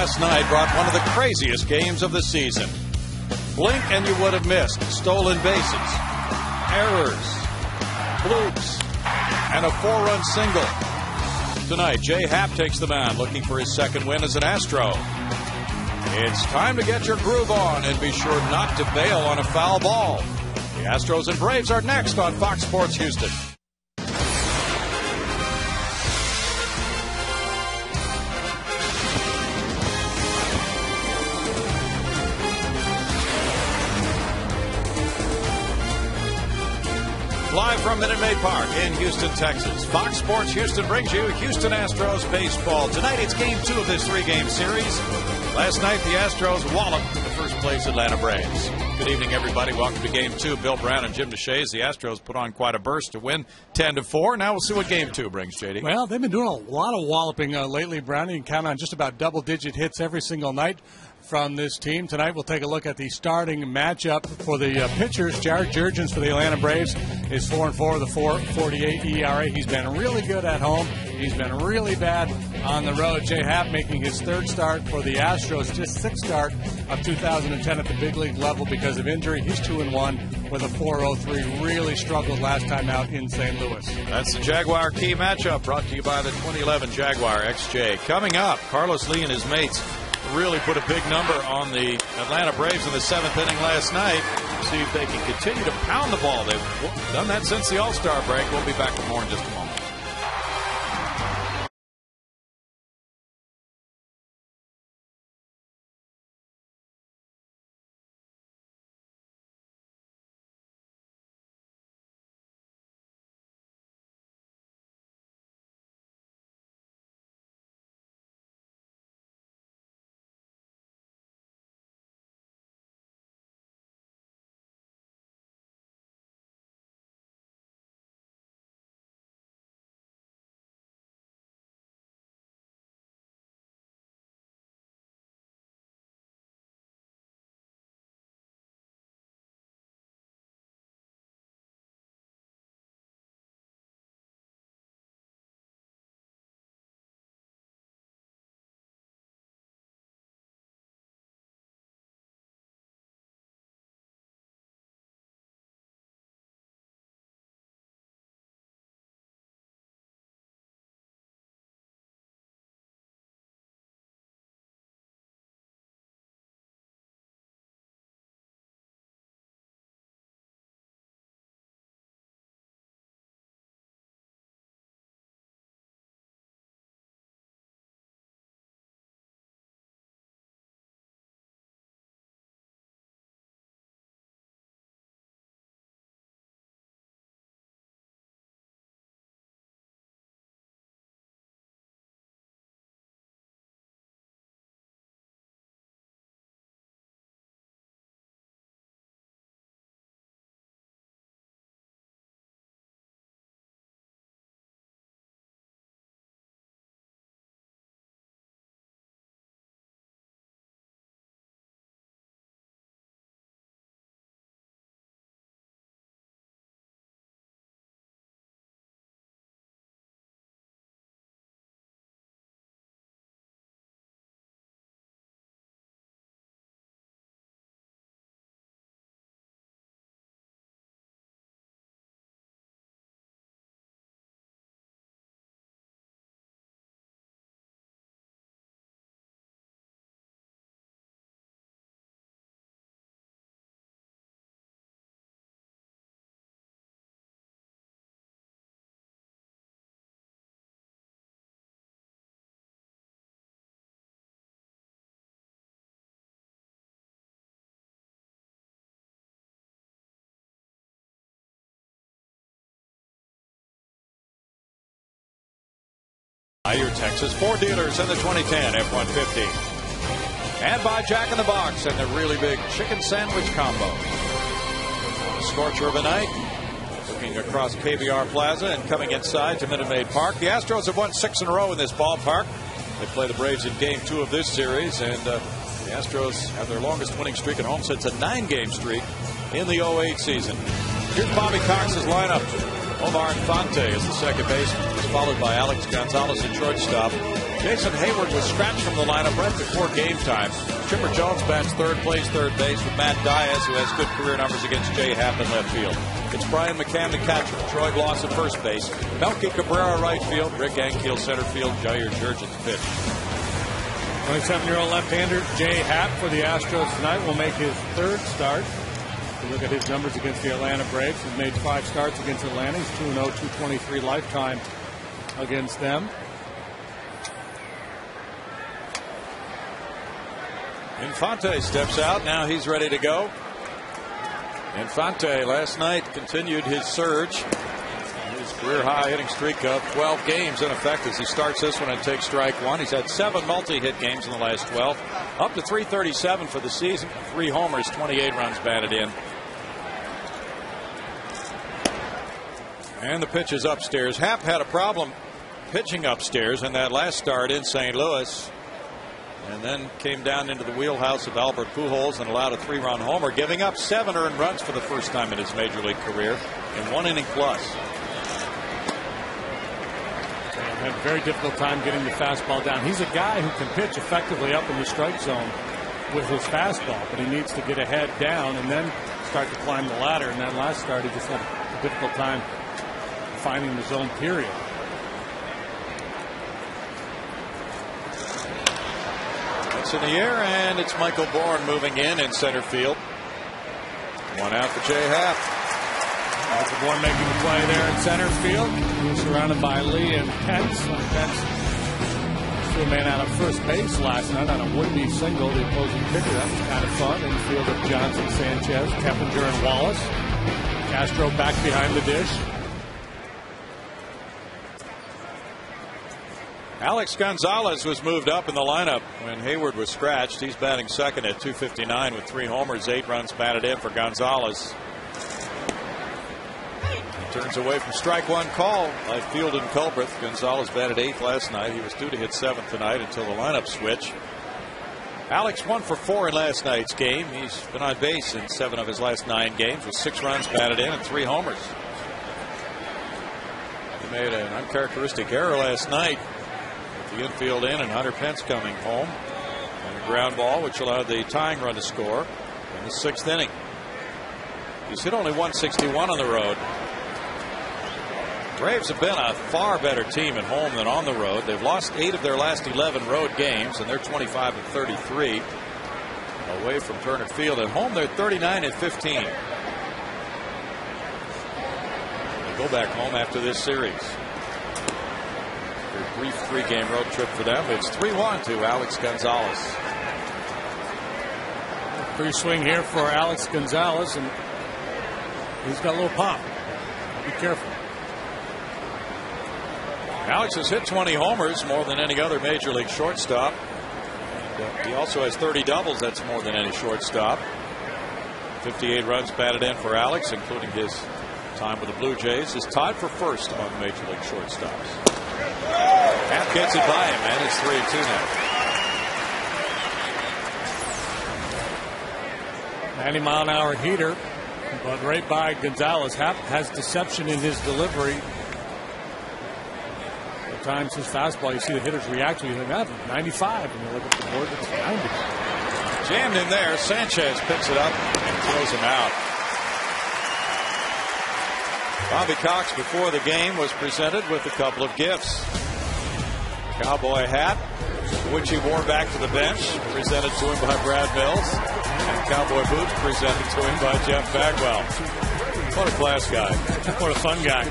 last night brought one of the craziest games of the season. Blink and you would have missed stolen bases, errors, bloops, and a 4-run single. Tonight, Jay Happ takes the mound looking for his second win as an Astro. It's time to get your groove on and be sure not to bail on a foul ball. The Astros and Braves are next on Fox Sports Houston. Live from Minute Maid Park in Houston, Texas, Fox Sports Houston brings you Houston Astros baseball. Tonight it's Game 2 of this 3-game series. Last night the Astros walloped the first-place Atlanta Braves. Good evening, everybody. Welcome to Game 2. Bill Brown and Jim Deshaies. The Astros put on quite a burst to win 10-4. Now we'll see what Game 2 brings, JD. Well, they've been doing a lot of walloping lately, Brown. You can count on just about double-digit hits every single night from this team. Tonight we'll take a look at the starting matchup for the pitchers. Jared Jurgens for the Atlanta Braves is 4-4 with a 4.48 ERA. He's been really good at home. He's been really bad on the road. Jay Happ making his third start for the Astros, just sixth start of 2010 at the big league level because of injury. He's 2-1 with a 4.03. Really struggled last time out in St. Louis. That's the Jaguar key matchup brought to you by the 2011 Jaguar XJ. Coming up, Carlos Lee and his mates really put a big number on the Atlanta Braves in the 7th inning last night. See if they can continue to pound the ball. They've done that since the All-Star break. We'll be back with more in just a moment. By your Texas Ford dealers in the 2010 F-150. And by Jack in the Box and the really big chicken sandwich combo. Scorcher of a night. Looking across KBR Plaza and coming inside to Minute Maid Park. The Astros have won 6 in a row in this ballpark. They play the Braves in Game 2 of this series. And the Astros have their longest winning streak at home since a 9-game streak in the 08 season. Here's Bobby Cox's lineup. Omar Infante is the second baseman. He's followed by Alex Gonzalez at shortstop. Jason Hayward was scratched from the lineup right before game time. Chipper Jones bats third, plays third base with Matt Diaz, who has good career numbers against Jay Happ in left field. It's Brian McCann, the catcher, Troy Gloss at first base, Melky Cabrera right field, Rick Ankiel center field, Jair Jurgens pitch. 27-year-old left-hander Jay Happ for the Astros tonight will make his third start. If you look at his numbers against the Atlanta Braves, he's made 5 starts against Atlanta. He's 2-0, 223 lifetime against them. Infante steps out. Now he's ready to go. Infante last night continued his surge. His career high hitting streak of 12 games in effect as he starts this one and takes strike one. He's had 7 multi-hit games in the last 12. Up to 337 for the season. 3 homers, 28 runs batted in. And the pitch is upstairs. Happ had a problem pitching upstairs in that last start in St. Louis. And then came down into the wheelhouse of Albert Pujols and allowed a 3-run homer, giving up 7 earned runs for the first time in his major league career in 1 inning plus. Had a very difficult time getting the fastball down. He's a guy who can pitch effectively up in the strike zone with his fastball, but he needs to get ahead down and then start to climb the ladder. In that last start, he just had a difficult time finding the zone, period. In the air, and it's Michael Bourne moving in center field. 1 out for Jay Happ. Michael Bourne making the play there in center field. He's surrounded by Lee and Pence. Pence threw a man out of first base last night on a would-be single. The opposing pitcher, that was kind of fun. Infield of Johnson, Sanchez, Keppinger, and Wallace. Castro back behind the dish. Alex Gonzalez was moved up in the lineup when Hayward was scratched. He's batting second at 259 with 3 homers, 8 runs batted in for Gonzalez. He turns away from strike one call by Field and Culbreth. Gonzalez batted 8th last night. He was due to hit 7th tonight until the lineup switch. Alex 1 for 4 in last night's game. He's been on base in 7 of his last 9 games with 6 runs batted in and 3 homers. He made an uncharacteristic error last night. The infield in and Hunter Pence coming home. And a ground ball which allowed the tying run to score in the 6th inning. He's hit only 161 on the road. Braves have been a far better team at home than on the road. They've lost 8 of their last 11 road games, and they're 25-33 away from Turner Field. At home, they're 39-15. They go back home after this series. A brief 3-game road trip for them. It's 3-1 to Alex Gonzalez. Free swing here for Alex Gonzalez, and he's got a little pop. Be careful. Alex has hit 20 homers, more than any other major league shortstop. And, he also has 30 doubles. That's more than any shortstop. 58 runs batted in for Alex, including his time with the Blue Jays, is tied for first among major league shortstops. Happ gets it by him, and it's 3-2 now. 90-mile-an-hour heater, but right by Gonzalez. Happ has deception in his delivery. At times his fastball, you see the hitters react to it. You think, that's 95, and you look at the board, it's 90. Jammed in there. Sanchez picks it up and throws him out. Bobby Cox before the game was presented with a couple of gifts. Cowboy hat, which he wore back to the bench, presented to him by Brad Mills. And cowboy boots presented to him by Jeff Bagwell. What a class guy. What a fun guy.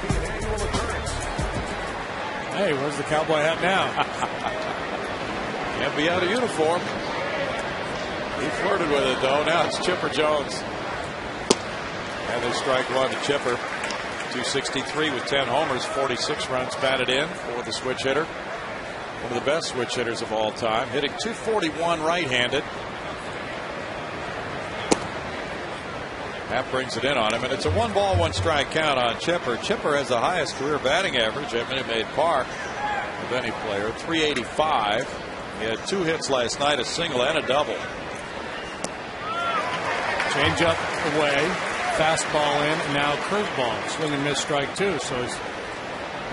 Hey, where's the cowboy hat now? Can't be out of uniform. He flirted with it, though. Now it's Chipper Jones. And they strike one to Chipper. 263 with 10 homers, 46 runs batted in for the switch hitter. One of the best switch hitters of all time, hitting 241 right-handed. Happ brings it in on him, and it's a 1-ball, 1-strike count on Chipper. Chipper has the highest career batting average at Minute Maid Park of any player, 385. He had 2 hits last night, a single and a double. Change up away, fastball in, and now curveball. Swing and miss strike 2. So he's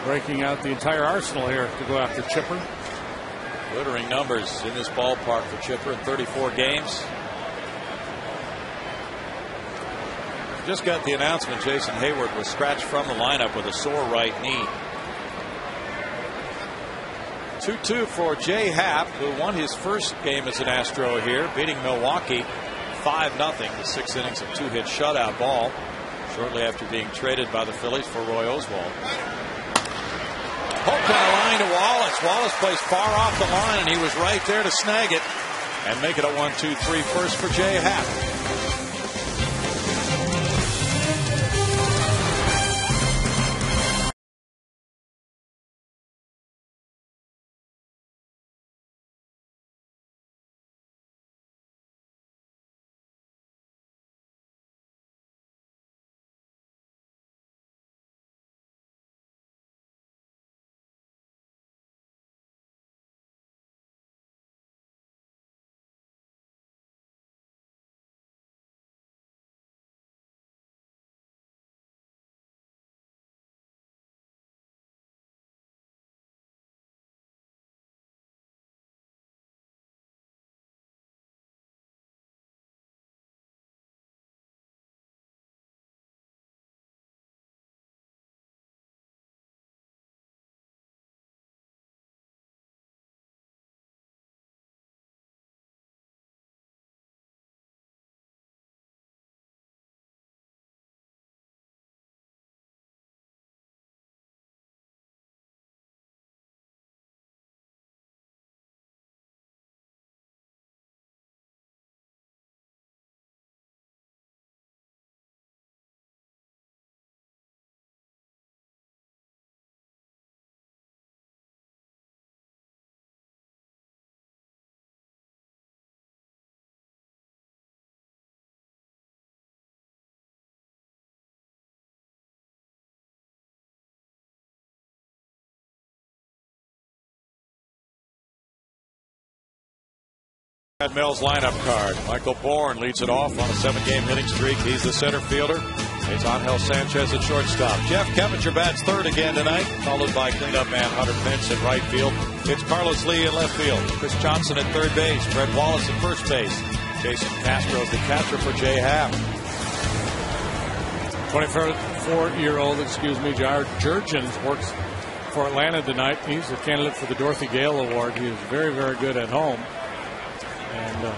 breaking out the entire arsenal here to go after Chipper. Glittering numbers in this ballpark for Chipper in 34 games. Just got the announcement Jason Hayward was scratched from the lineup with a sore right knee. 2-2 for Jay Happ, who won his first game as an Astro here, beating Milwaukee 5-0. The 6 innings of 2-hit shutout ball shortly after being traded by the Phillies for Roy Oswalt. Hooked on a line to Wallace. Wallace plays far off the line, and he was right there to snag it and make it a 1-2-3 first for Jay Happ. Mills lineup card. Michael Bourne leads it off on a 7-game hitting streak. He's the center fielder. It's Angel Sanchez at shortstop. Jeff Keppinger bats third again tonight, followed by cleanup man Hunter Pence in right field. It's Carlos Lee in left field. Chris Johnson at third base. Brett Wallace at first base. Jason Castro is the catcher for Jay Happ. 24-year-old, Jared Jurgens works for Atlanta tonight. He's a candidate for the Dorothy Gale Award. He is very, very good at home. And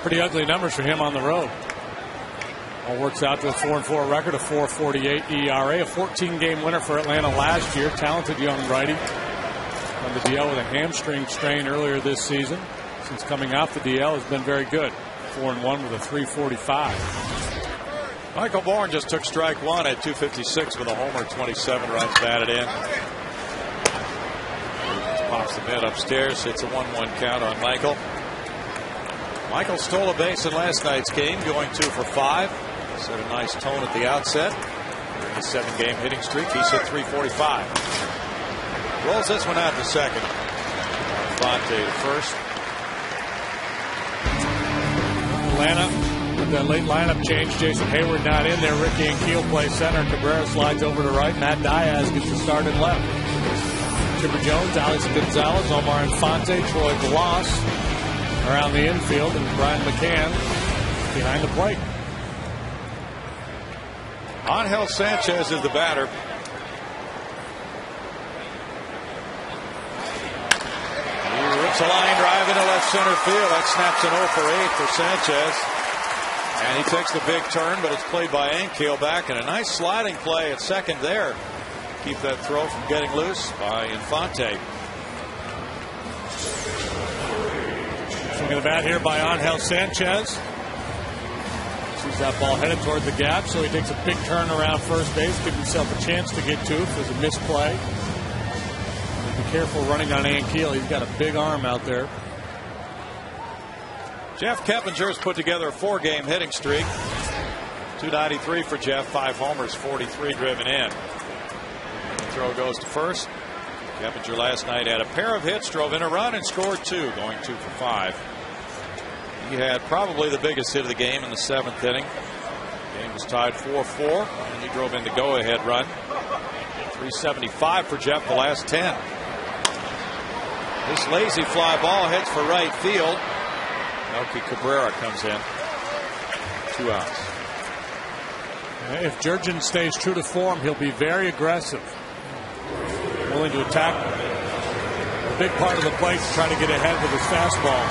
pretty ugly numbers for him on the road. All works out to a 4-4 record, a 4.48 ERA, a 14-game winner for Atlanta last year. Talented young righty on the DL with a hamstring strain earlier this season. Since coming off the DL, has been very good. 4-1 with a 3.45. Michael Bourne just took strike one at 256 with a homer, 27 runs batted in. Pops the mid upstairs, hits a 1-1 count on Michael. Michael stole a base in last night's game, going 2 for 5. Set a nice tone at the outset. During his 7-game hitting streak, he's hit 345. Rolls this one out to second. Fonte to first. Atlanta with that late lineup change. Jason Hayward not in there. Ricky Ankiel plays center. Cabrera slides over to right. Matt Diaz gets the start in left. Chipper Jones, Alex Gonzalez, Omar Infante, Troy Glass around the infield, and Brian McCann behind the plate. Angel Sanchez is the batter. He rips a line drive into left center field. That snaps an 0 for 8 for Sanchez. And he takes the big turn, but it's played by Ankiel back, and a nice sliding play at second there. Keep that throw from getting loose by Infante. Swing of the bat here by Angel Sanchez. Sees that ball headed toward the gap, so he takes a big turn around first base, gives himself a chance to get to if there's a misplay. Be careful running on Ankiel. He's got a big arm out there. Jeff Keppinger has put together a 4-game hitting streak. 293 for Jeff, 5 homers, 43 driven in. The throw goes to first. Keppinger last night had a pair of hits, drove in a run, and scored 2, going 2 for 5. He had probably the biggest hit of the game in the 7th inning. The game was tied 4-4, and he drove in the go-ahead run. 375 for Jeff the last 10. This lazy fly ball heads for right field. Melky Cabrera comes in. 2 outs. If Jurgens stays true to form, he'll be very aggressive, willing to attack a big part of the plate to try to get ahead with his fastball.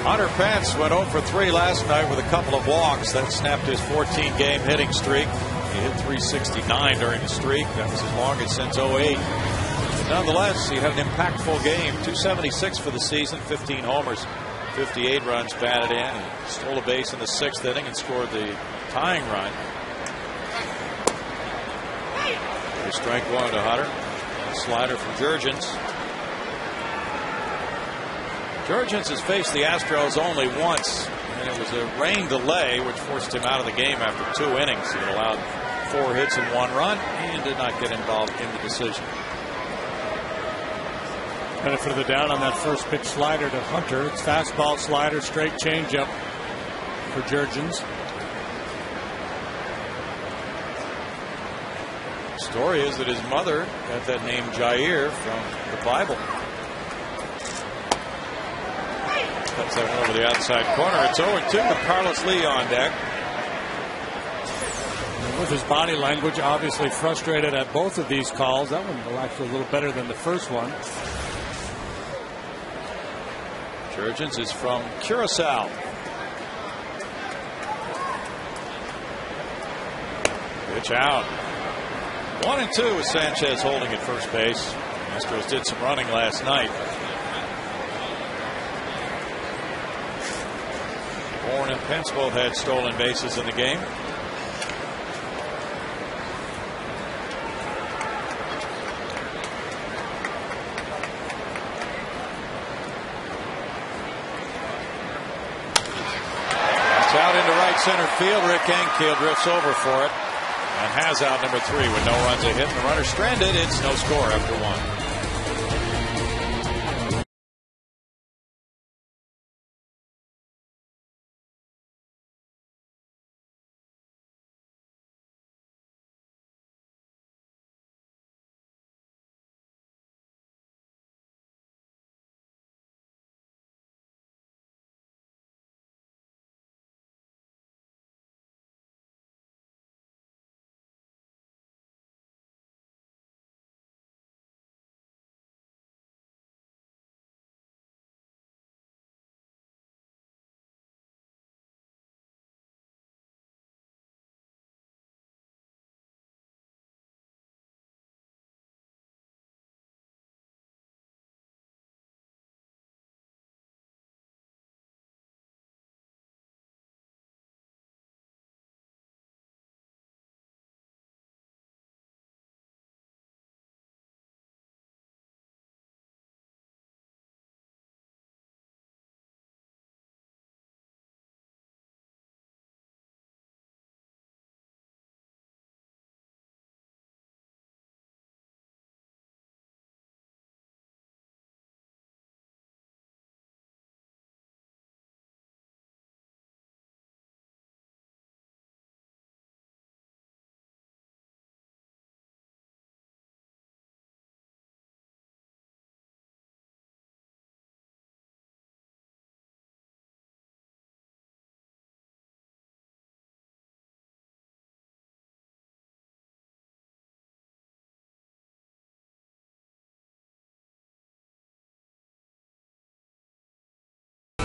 Hunter Pence went 0 for 3 last night with a couple of walks. That snapped his 14-game hitting streak. He hit 369 during the streak. That was his longest since 08. But nonetheless, he had an impactful game. 276 for the season, 15 homers, 58 runs batted in. He stole a base in the 6th inning and scored the tying run. Here's strike 1 to Hunter. Slider from Jurgens. Jurgens has faced the Astros only once, and it was a rain delay which forced him out of the game after 2 innings. He allowed 4 hits and 1 run and did not get involved in the decision. Benefit of the doubt on that first pitch slider to Hunter. It's fastball, slider, straight changeup for Jurgens. The story is that his mother got that name Jair from the Bible. Cuts that one over the outside corner. It's 0-2 with Carlos Lee on deck. And with his body language, obviously frustrated at both of these calls. That one was actually a little better than the first one. Jurgens is from Curacao. Pitch out. 1-2 with Sanchez holding at first base. Astros did some running last night. Bourne and Pence both had stolen bases in the game. It's out into right center field. Rick Ankiel drifts over for it and has out number 3 with no runs a hit and the runner stranded. It's no score after 1.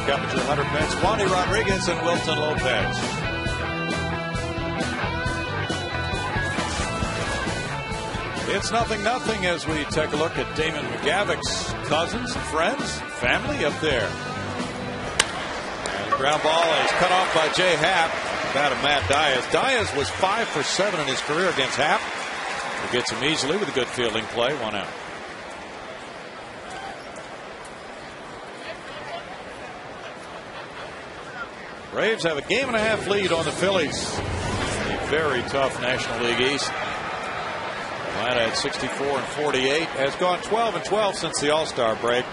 Coming to Hunter Pence, Wandy Rodriguez, and Wilton Lopez. It's 0-0 as we take a look at Damon McGavick's cousins, friends, family up there. And the ground ball is cut off by Jay Happ. Bat of Matt Diaz. Diaz was 5 for 7 in his career against Happ. He gets him easily with a good fielding play. 1 out. Braves have a 1.5 game lead on the Phillies. A very tough National League East. Atlanta at 64 and 48 has gone 12 and 12 since the All-Star break.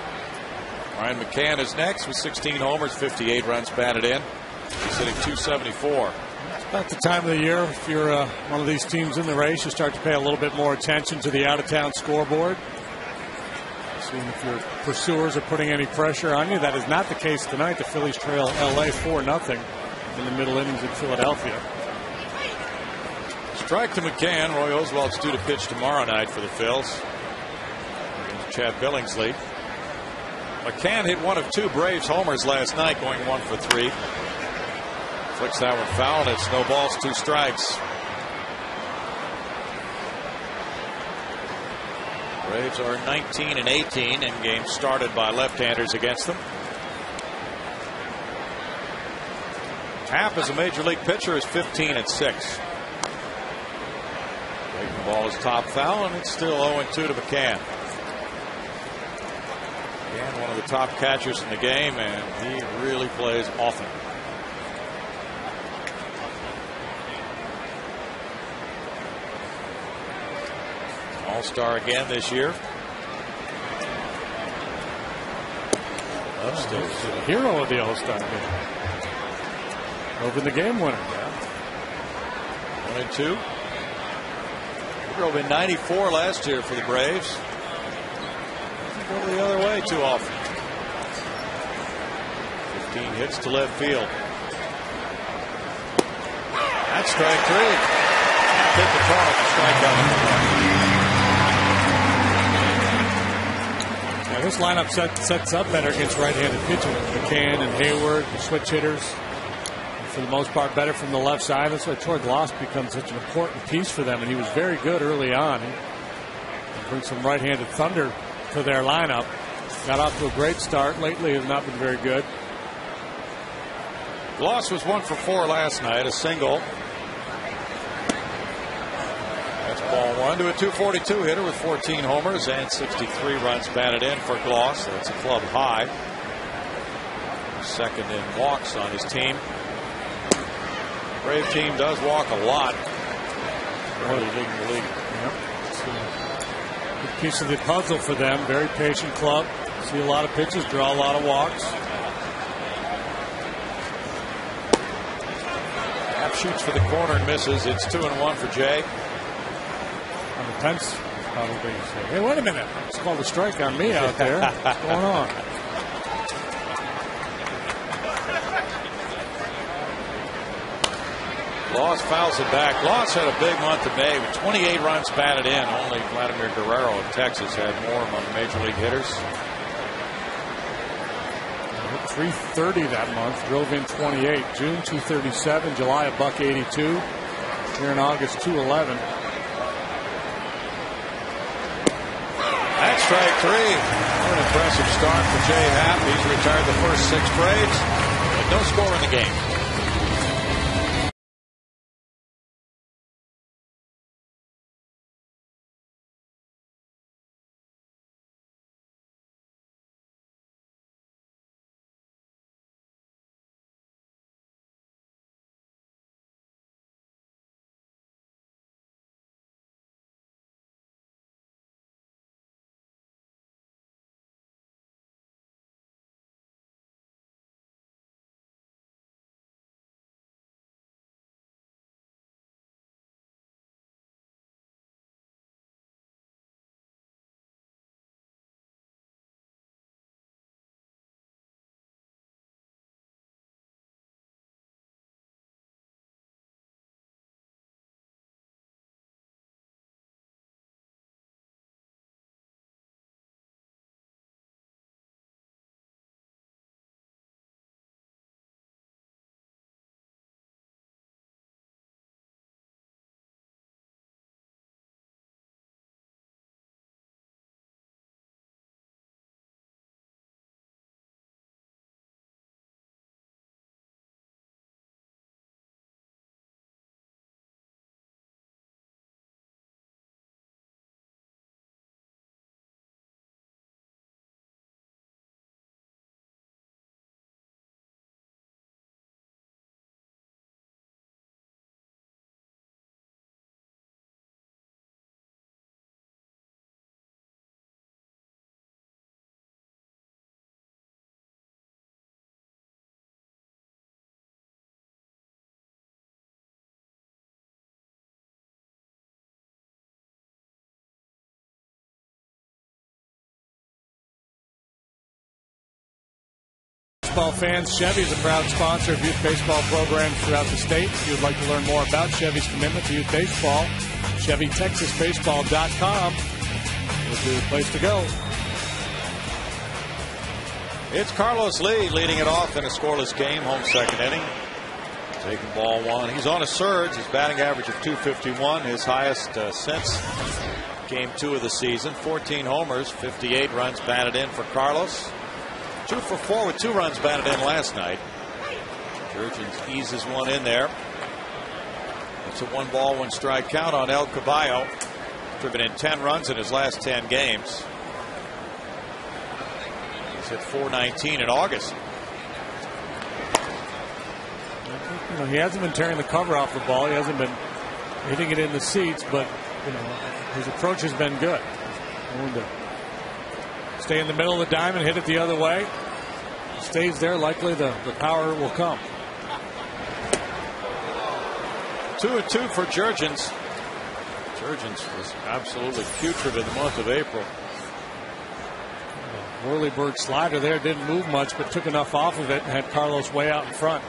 Ryan McCann is next with 16 homers, 58 runs batted in. He's hitting .274. About the time of the year, if you're one of these teams in the race, you start to pay a little bit more attention to the out-of-town scoreboard. Seeing if your pursuers are putting any pressure on you. That is not the case tonight. The Phillies trail LA 4-0 in the middle innings in Philadelphia. Strike to McCann. Roy Oswald's due to pitch tomorrow night for the Phils against Chad Billingsley. McCann hit one of 2 Braves homers last night, going 1 for 3. Flicks that one foul, and it's no balls, 2 strikes. Braves are 19-18 in games started by left-handers against them. Happ as a major league pitcher is 15-6. Breaking ball is top foul, and it's still 0-2 to McCann. McCann, one of the top catchers in the game, and he really plays often. All-star again this year. Still the hero of the All-Star game. Over the game winner. Yeah. 1-2. He drove in 94 last year for the Braves. Doesn't go the other way too often. 15 hits to left field. That's strike 3. Hit the corner to strike out. This lineup sets up better against right-handed pitching. McCann and Hayward, the switch hitters, for the most part, better from the left side. That's why Troy Gloss becomes such an important piece for them, and he was very good early on. He brings some right-handed thunder to their lineup. Got off to a great start. Lately has not been very good. Gloss was 1 for 4 last night, a single. Ball 1 to a 242 hitter with 14 homers and 63 runs batted in for Gloss. That's a club high. Second in walks on his team. Brave team does walk a lot. Early leading the league. Yep. It's a good piece of the puzzle for them. Very patient club. See a lot of pitches, draw a lot of walks. Happ shoots for the corner and misses. It's 2-1 for Jay. Pence probably say, hey, wait a minute. It's called a strike on me out there. What's going on? Gloss fouls it back. Gloss had a big month of May with 28 runs batted in. Only Vladimir Guerrero of Texas had more among major league hitters. Hit 330 that month. Drove in 28. June 237. July $182. Here in August 211. That's strike 3. What an impressive start for Jay Happ. He's retired the first 6 Braves, but no score in the game. baseball fans, Chevy is a proud sponsor of youth baseball programs throughout the state. If you would like to learn more about Chevy's commitment to youth baseball, ChevyTexasBaseball.com would be the place to go. It's Carlos Lee leading it off in a scoreless game, home second inning. Taking ball one. He's on a surge. His batting average of .251, his highest since game 2 of the season. 14 homers, 58 runs batted in for Carlos. 2 for 4 with 2 runs batted in last night. Jurgens eases one in there. It's a 1-ball, 1-strike count on El Caballo. Driven in 10 runs in his last 10 games. He's hit .419 in August. You know, he hasn't been tearing the cover off the ball. He hasn't been hitting it in the seats, but you know, his approach has been good. Stay in the middle of the diamond, hit it the other way. Stays there, likely the power will come. 2-2 for Jurgens. Jurgens was absolutely putrid in the month of April. Whirlybird slider there, didn't move much, but took enough off of it and had Carlos way out in front.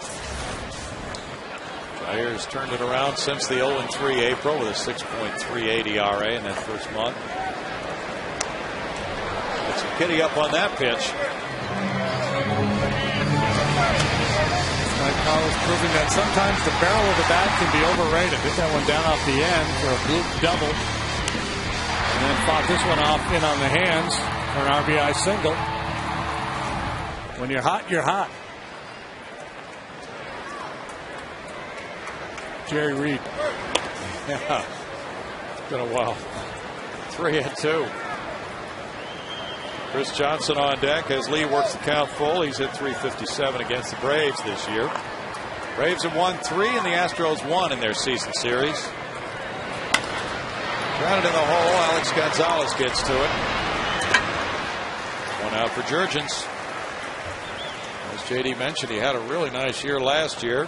Ayers turned it around since the 0-3 April with a 6.38 ERA in that first month. Get some kitty up on that pitch. Carlos proving that sometimes the barrel of the bat can be overrated. Hit that one down off the end for a bloop double. And then fought this one off in on the hands for an RBI single. When you're hot, you're hot. Jerry Reed. Yeah. It's been a while. 3-2. Chris Johnson on deck as Lee works the count full. He's hit .357 against the Braves this year. Braves have won 3 and the Astros 1 in their season series. Grounded in the hole. Alex Gonzalez gets to it. 1 out for Jurgens. As JD mentioned, he had a really nice year last year.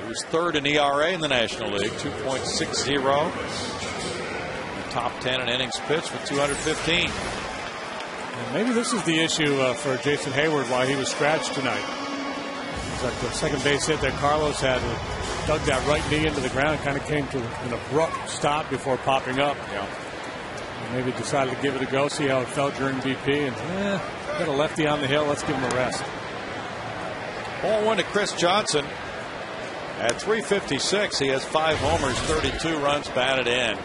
He was 3rd in ERA in the National League, 2.60. The top 10 in innings pitched with 215. And maybe this is the issue for Jason Hayward, why he was scratched tonight. It's like the second base hit that Carlos had, dug that right knee into the ground, kind of came to an abrupt stop before popping up. Yeah. And maybe decided to give it a go, see how it felt during BP, and got a lefty on the hill. Let's give him a rest. Ball 1 to Chris Johnson. At .356, he has 5 homers, 32 runs batted in.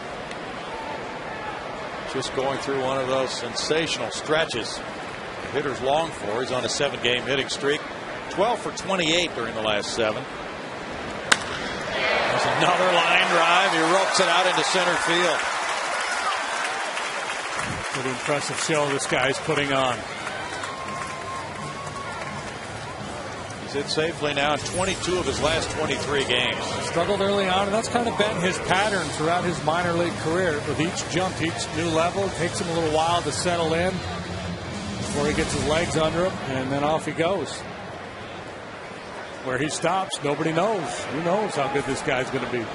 Just going through one of those sensational stretches the hitter's long for. He's on a 7-game hitting streak. 12 for 28 during the last 7. There's another line drive. He ropes it out into center field. Pretty impressive show this guy's putting on. He's hit safely now in 22 of his last 23 games. Struggled early on, and that's kind of been his pattern throughout his minor league career. With each jump, each new level, it takes him a little while to settle in before he gets his legs under him, and then off he goes. Where he stops, nobody knows. Who knows how good this guy's going to be?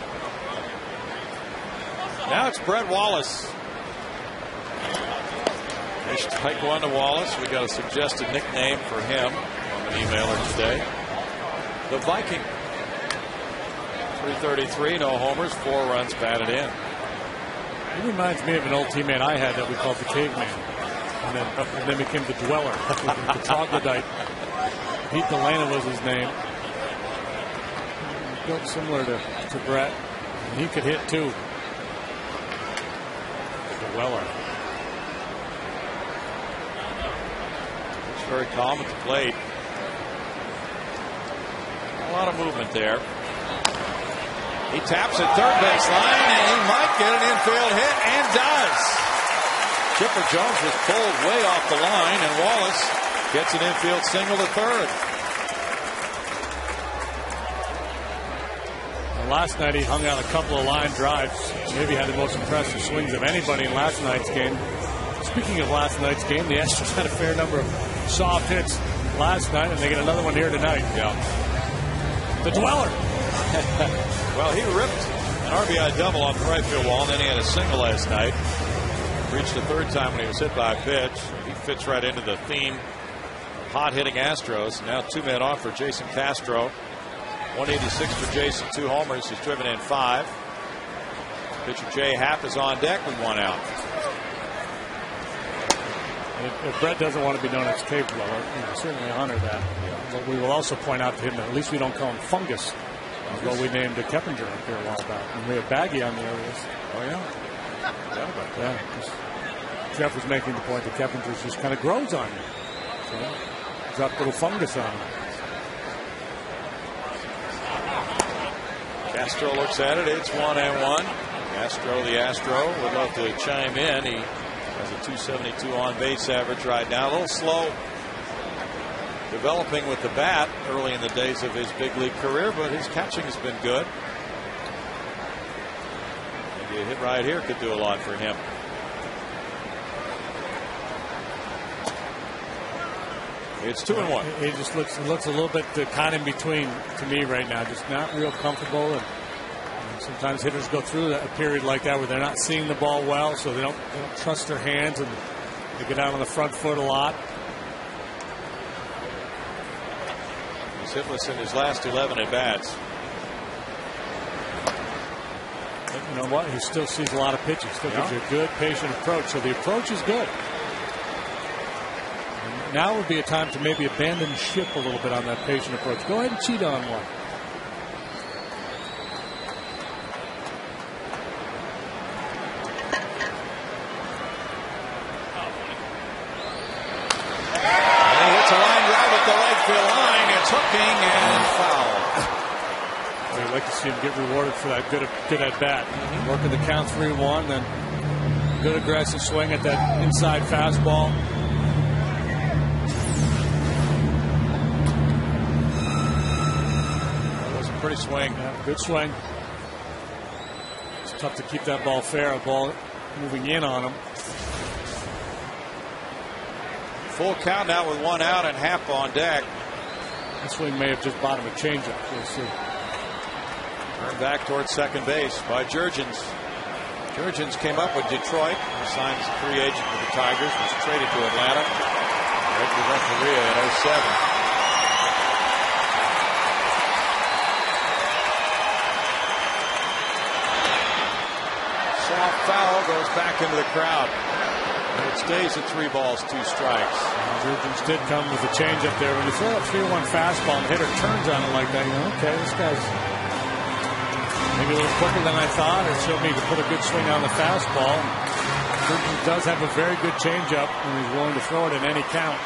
Now it's Brett Wallace. Nice strike 1 to Wallace. We got a suggested nickname for him on an emailer today. The Viking. 333, no homers, 4 runs batted in. He reminds me of an old teammate I had that we called the Caveman, and then became the Dweller, the Troglodyte. Pete Delana was his name. Built similar to Brett, and he could hit too. The Dweller. It's very calm at the plate. A lot of movement there. He taps at third base line, and he might get an infield hit, and does. Chipper Jones was pulled way off the line, and Wallace gets an infield single to third. And last night he hung out a couple of line drives. Maybe had the most impressive swings of anybody in last night's game. Speaking of last night's game, the Astros had a fair number of soft hits last night, and they get another one here tonight. Yeah. The Dweller. Well, he ripped an RBI double off the right field wall, and then he had a single last night. Reached the third time when he was hit by a pitch. He fits right into the theme hot-hitting Astros. Now 2 men off for Jason Castro. 186 for Jason, 2 homers. He's driven in 5. Pitcher Jay Happ is on deck with 1 out. If Brett doesn't want to be known as cave blower, certainly honor that. But we will also point out to him that at least we don't call him Fungus. Well, we named a Keppinger up here a while back. And we have Baggy on the areas. Oh, yeah. Yeah. Jeff was making the point that Keppinger just kind of grows on you. So, drop a little fungus on him. Castro looks at it. It's 1-1. Castro, the Astro, would love to chime in. He has a 272 on base average right now. A little slow developing with the bat early in the days of his big league career, but his catching has been good. Maybe a hit right here could do a lot for him. It's 2-1. He just looks a little bit kind of in between to me right now. Just not real comfortable. And sometimes hitters go through a period like that where they're not seeing the ball well, so they don't trust their hands, and they get out on the front foot a lot. He's hitless in his last 11 at bats. But you know what? He still sees a lot of pitches. Still gives you a good, patient approach. So the approach is good. And now would be a time to maybe abandon ship a little bit on that patient approach. Go ahead and cheat on one. I'd like to see him get rewarded for that good at bat. Working the count 3-1, then good aggressive swing at that inside fastball. That was a pretty swing. Yeah, good swing. It's tough to keep that ball fair. A ball moving in on him. Full count now with 1 out and Happ on deck. That swing may have just bought him a changeup. We'll see. Turned back towards second base by Jurgens. Jurgens came up with Detroit. He signed as a free agent with the Tigers. Was traded to Atlanta. Right to Renteria in 07. Soft foul goes back into the crowd. And it stays at 3 balls, 2 strikes. Jurgens did come with a changeup there. When you throw a 3-1 fastball and the hitter turns on it like that, you know, okay, this guy's maybe a little quicker than I thought, or showed me he could put a good swing on the fastball. Jurgens does have a very good changeup, and he's willing to throw it in any count.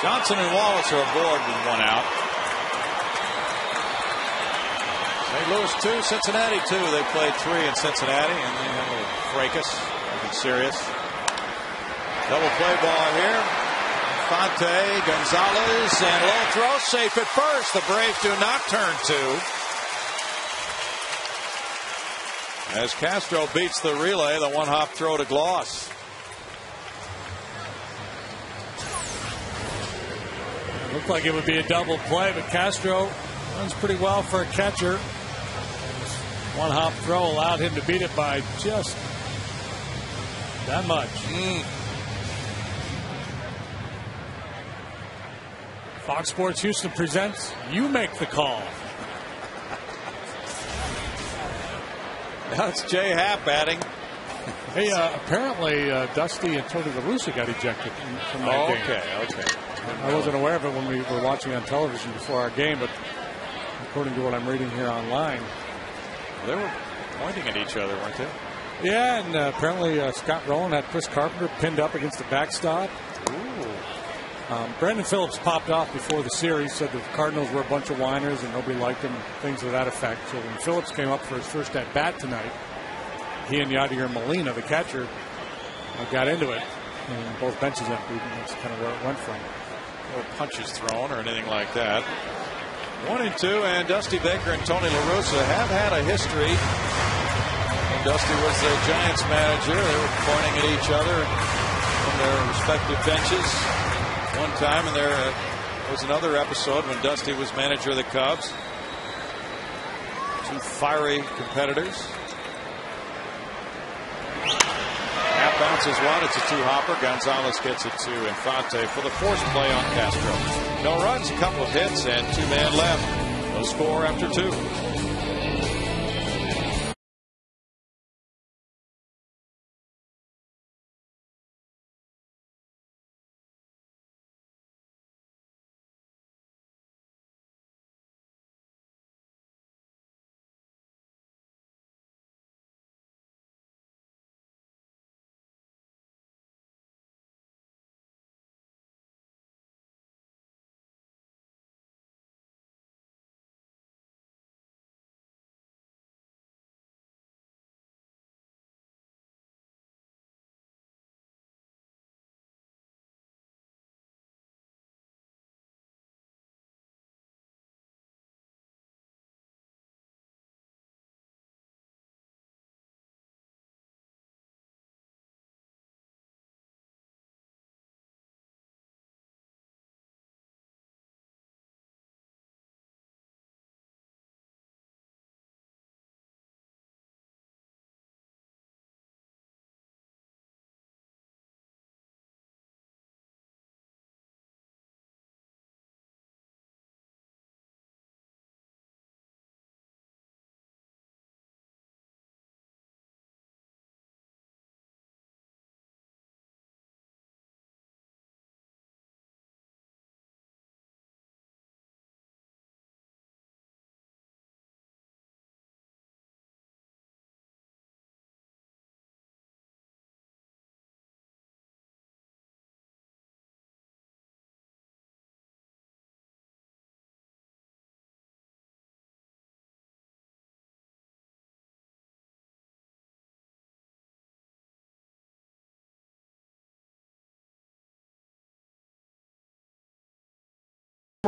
Johnson and Wallace are aboard with 1 out. St. Louis 2, Cincinnati 2. They played 3 in Cincinnati, and they have a fracas. Nothing serious. Double play ball here. Fonte, Gonzalez, and low throw, safe at first. The Braves do not turn 2. As Castro beats the relay, the 1-hop throw to Gloss. Looked like it would be a double play, but Castro runs pretty well for a catcher. 1-hop throw allowed him to beat it by just that much. Fox Sports Houston presents You Make the Call. Now it's Jay Happ batting. Hey, apparently Dusty and Tony La Russa got ejected from that game. Okay. I wasn't aware of it when we were watching on television before our game, but according to what I'm reading here online, they were pointing at each other, weren't they? Yeah, and apparently Scott Rowland had Chris Carpenter pinned up against the backstop. Brandon Phillips popped off before the series, said the Cardinals were a bunch of whiners and nobody liked him, things to that effect. So when Phillips came up for his first at bat tonight, he and Yadier Molina, the catcher, got into it, and both benches emptied, and that's kind of where it went from. No punches thrown or anything like that. 1-2, and Dusty Baker and Tony La Russa have had a history. When Dusty was the Giants manager, they were pointing at each other from their respective benches. One time, and there was another episode when Dusty was manager of the Cubs. 2 fiery competitors. Half bounces one. It's a two-hopper. Gonzalez gets it to Infante for the forced play on Castro. No runs, a couple of hits, and 2-man left. No score after 2.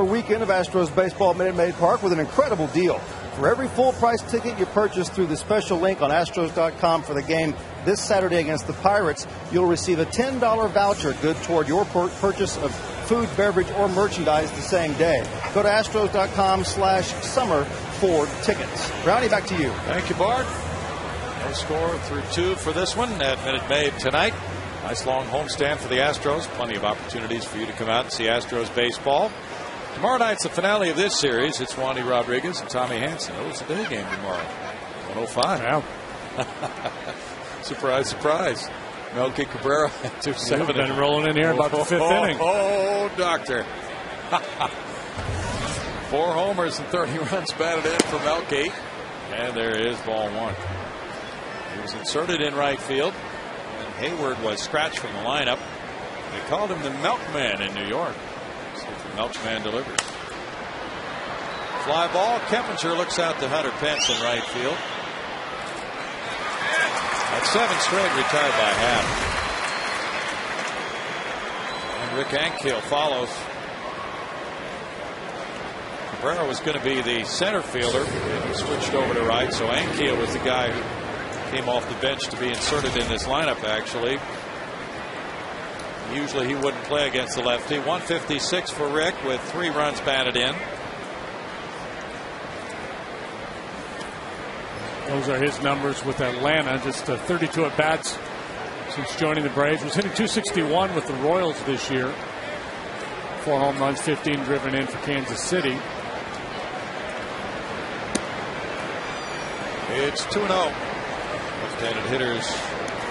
Weekend of Astros baseball at Minute Maid Park with an incredible deal. For every full-price ticket you purchase through the special link on Astros.com for the game this Saturday against the Pirates, you'll receive a $10 voucher good toward your purchase of food, beverage, or merchandise the same day. Go to Astros.com/summer for tickets. Brownie, back to you. Thank you, Bart. No score through 2 for this one at Minute Maid tonight. Nice long homestand for the Astros. Plenty of opportunities for you to come out and see Astros baseball. Tomorrow night's the finale of this series. It's Wandy Rodriguez and Tommy Hanson. Oh, it's a day game tomorrow. 105. Yeah. Surprise, surprise. Melky Cabrera, 2-7. We've been rolling in here about the 5th inning. Oh, doctor. 4 homers and 30 runs batted in for Melky. And there is ball 1. He was inserted in right field. And Hayward was scratched from the lineup. They called him the Milkman in New York. Milkman delivers. Fly ball. Keppinger looks out to Hunter Pence in right field. At 7 straight, retired by half. And Rick Ankiel follows. Cabrera was going to be the center fielder, and he switched over to right. So Ankiel was the guy who came off the bench to be inserted in this lineup, actually. Usually he wouldn't play against the lefty. 156 for Rick with 3 runs batted in. Those are his numbers with Atlanta. Just 32 at bats since joining the Braves. Was hitting .261 with the Royals this year. 4 home runs, 15 driven in for Kansas City. It's 2-0. Left-handed hitters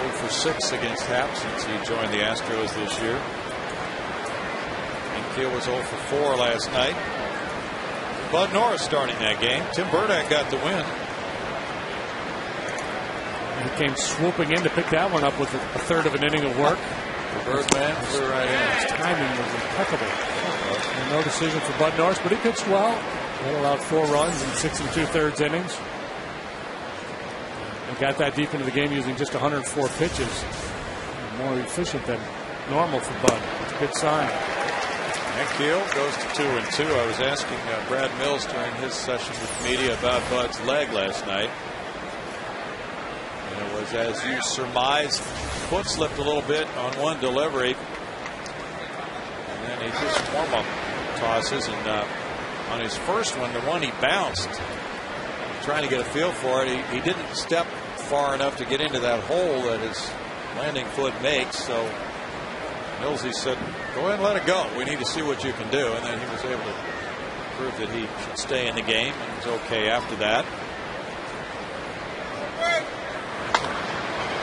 0 for 6 against Happ since he joined the Astros this year. Ankiel was 0 for 4 last night. Bud Norris starting that game. Tim Burdack got the win. He came swooping in to pick that one up with a third of an inning of work. The Birdman flew right in. His timing was impeccable. And no decision for Bud Norris, but he pitched well. He allowed 4 runs in 6 2/3 innings. He got that deep into the game using just 104 pitches. More efficient than normal for Bud. It's a good sign. Ankiel goes to 2-2. I was asking Brad Mills during his session with media about Bud's leg last night. And it was, as you surmised, foot slipped a little bit on one delivery. And then he just warm-up tosses. And on his first one, the one he bounced, trying to get a feel for it, he didn't step far enough to get into that hole that his landing foot makes. So Millsy said, go ahead and let it go. We need to see what you can do. And then he was able to prove that he should stay in the game, and was okay after that.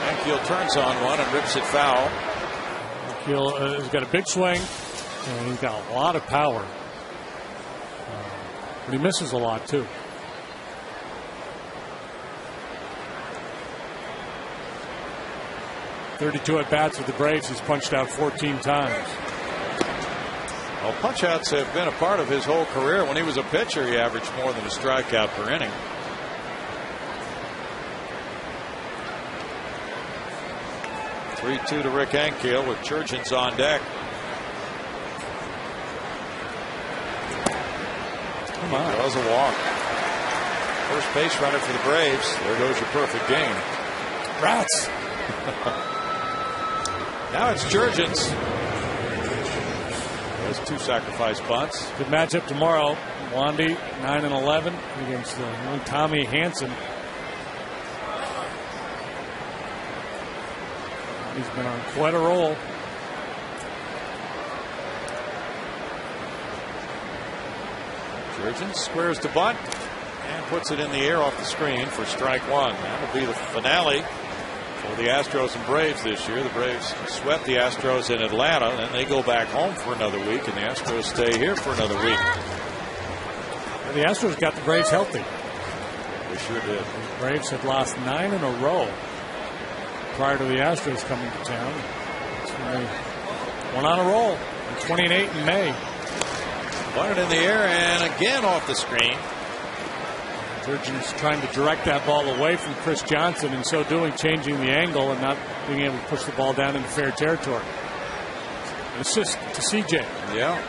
Ankiel turns on one and rips it foul. Ankiel has got a big swing, and he's got a lot of power. But he misses a lot, too. .32 at bats with the Braves. He's punched out 14 times. Well, punch-outs have been a part of his whole career. When he was a pitcher, he averaged more than a strikeout per inning. (3-2) to Rick Ankiel with Jurgens on deck. Come on. That was a walk. First base runner for the Braves. There goes your perfect game. Rats. Now it's Jurgens. Those 2 sacrifice bunts. Good matchup tomorrow. Wandy 9-11 against the young Tommy Hanson. He's been on quite a roll. Jurgens squares the bunt and puts it in the air off the screen for strike 1. That'll be the finale for the Astros and Braves this year. The Braves swept the Astros in Atlanta, then they go back home for another week, and the Astros stay here for another week. And the Astros got the Braves healthy. They sure did. The Braves had lost 9 in a row prior to the Astros coming to town. So they went on a roll. 28 in May. Bunted in the air and again off the screen. Jurgens trying to direct that ball away from Chris Johnson, and so doing changing the angle and not being able to push the ball down into fair territory. An assist to CJ. Yeah.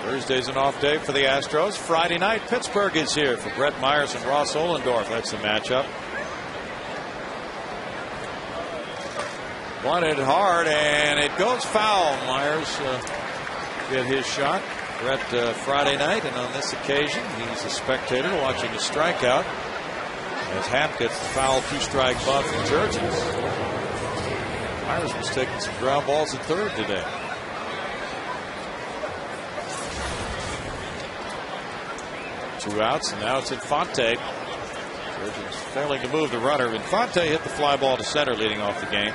Thursday's an off day for the Astros. Friday night, Pittsburgh is here for Brett Myers and Ross Ollendorf. That's the matchup. Bunted hard, and it goes foul. Myers get his shot. Brett Friday night, and on this occasion, he's a spectator watching a strikeout as Happ gets the foul 2-strike bunt from Jurgens. Myers was taking some ground balls at third today. Two outs, and now it's Infante. Jurgens failing to move the runner. Infante hit the fly ball to center, leading off the game.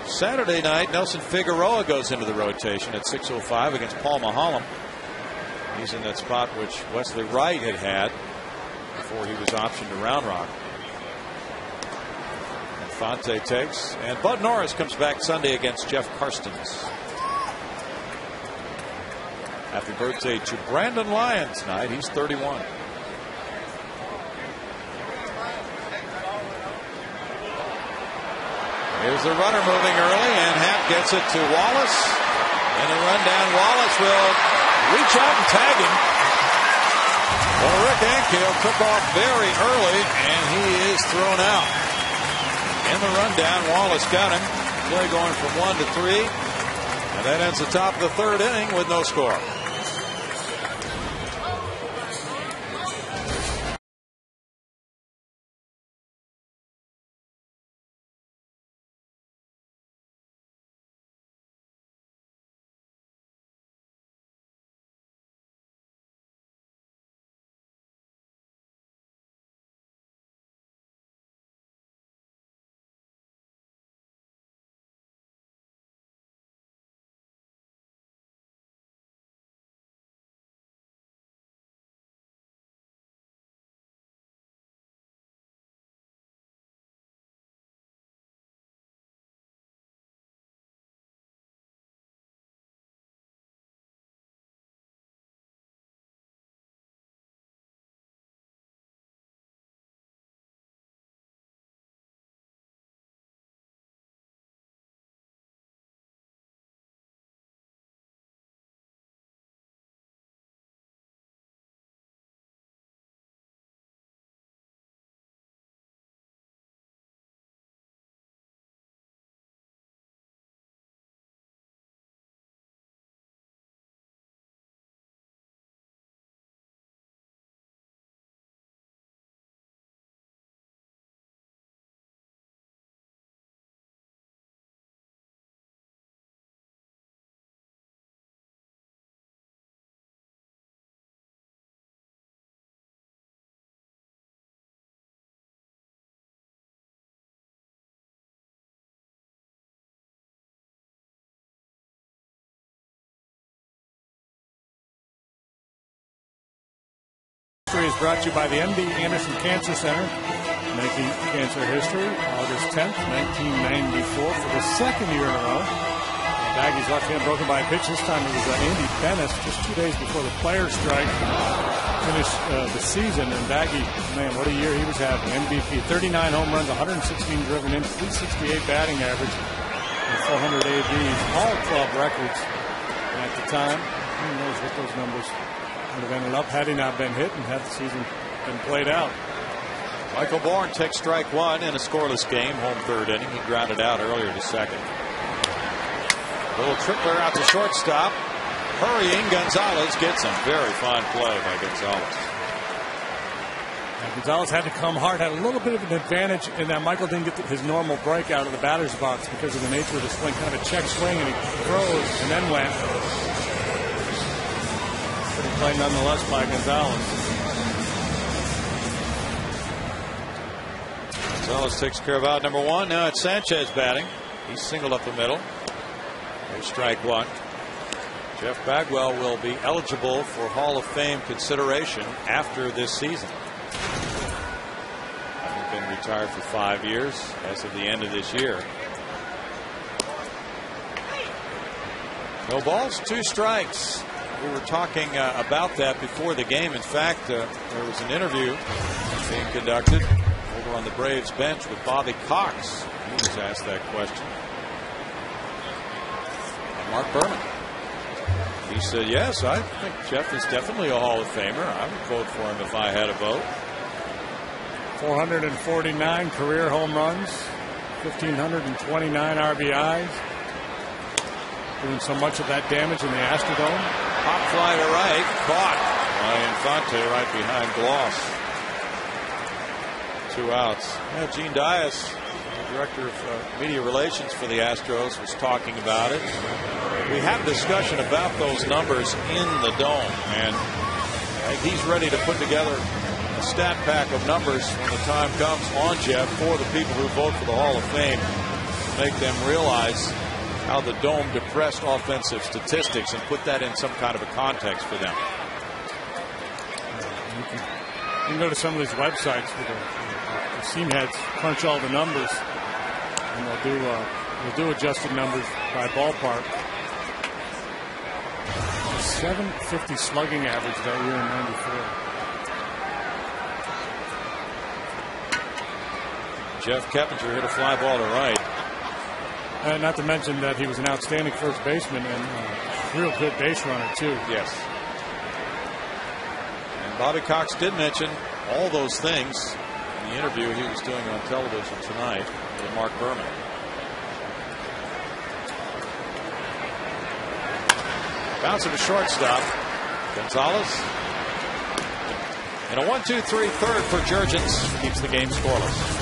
Saturday night, Nelson Figueroa goes into the rotation at 6:05 against Paul Maholm. He's in that spot which Wesley Wright had before he was optioned to Round Rock. Infante takes, and Bud Norris comes back Sunday against Jeff Karstens. Happy birthday to Brandon Lyon tonight. He's 31. Here's the runner moving early, and Happ gets it to Wallace. And a run down. Wallace will reach out and tag him. Well, Rick Ankiel took off very early, and he is thrown out. In the rundown, Wallace got him. Play going from 1 to 3. And that ends the top of the third inning with no score. History is brought to you by the MD Anderson Cancer Center, making cancer history. August 10th, 1994, for the second year in a row. Baggy's left hand broken by a pitch. This time it was Andy Bennis, just 2 days before the players' strike finished the season. And Baggy, man, what a year he was having. MVP, 39 home runs, 116 driven in, 368 batting average, and 400 ABs, all club records at the time. Who knows what those numbers would have ended up had he not been hit and had the season been played out. Michael Bourne takes strike one in a scoreless game, home third inning. He grounded out earlier to second. Little tripler out to shortstop. Hurrying Gonzalez gets him. Very fine play by Gonzalez. Now, Gonzalez had to come hard, had a little bit of an advantage in that Michael didn't get his normal break out of the batter's box because of the nature of the swing. Kind of a check swing, and he throws and then went. Pretty play nonetheless by Gonzalez. Gonzalez takes care of out number one. Now it's Sanchez batting. He's singled up the middle. There's strike one. Jeff Bagwell will be eligible for Hall of Fame consideration after this season. He's been retired for 5 years as of the end of this year. No balls, 2 strikes. We were talking about that before the game. In fact, there was an interview being conducted over on the Braves bench with Bobby Cox. He was asked that question. And Mark Berman. He said, yes, I think Jeff is definitely a Hall of Famer. I would vote for him if I had a vote. 449 career home runs, 1,529 RBIs. Doing so much of that damage in the Astrodome. Pop fly to right, caught by Infante right behind Gloss. 2 outs. Yeah, Gene Dias, the director of media relations for the Astros, was talking about it. We had a discussion about those numbers in the dome, and he's ready to put together a stat pack of numbers when the time comes on Jeff for the people who vote for the Hall of Fame, to make them realize how the dome depressed offensive statistics and put that in some kind of a context for them. You can go to some of these websites where the team heads crunch all the numbers, and they'll do adjusted numbers by ballpark. 750 slugging average that year in '94. Jeff Keppinger hit a fly ball to right. Not to mention that he was an outstanding first baseman and real good base runner too. Yes. And Bobby Cox did mention all those things in the interview he was doing on television tonight with Mark Berman. Bounce to shortstop. Gonzalez. And a 1-2-3 third for Jurgens keeps the game scoreless.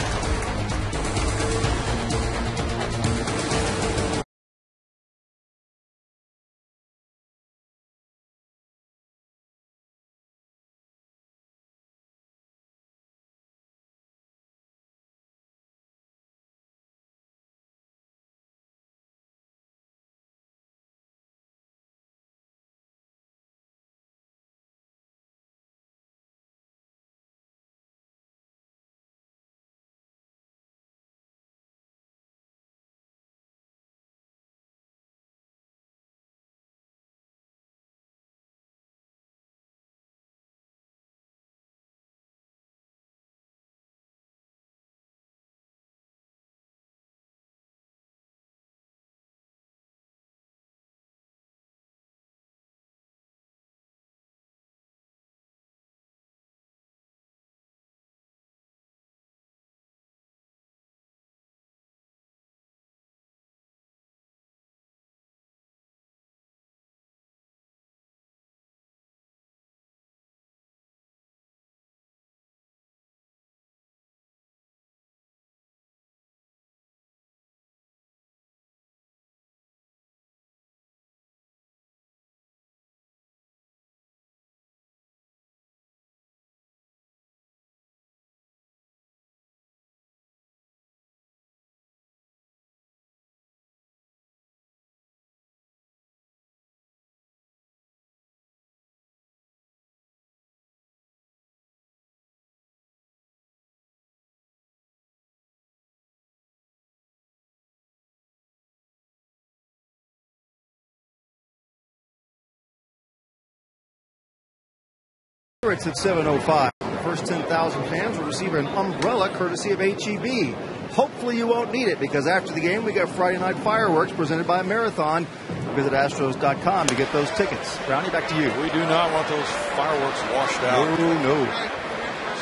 It's at 7:05. The first 10,000 fans will receive an umbrella courtesy of HEB. Hopefully you won't need it, because after the game we got Friday night fireworks presented by Marathon. Visit Astros.com to get those tickets. Brownie, back to you. We do not want those fireworks washed out. No.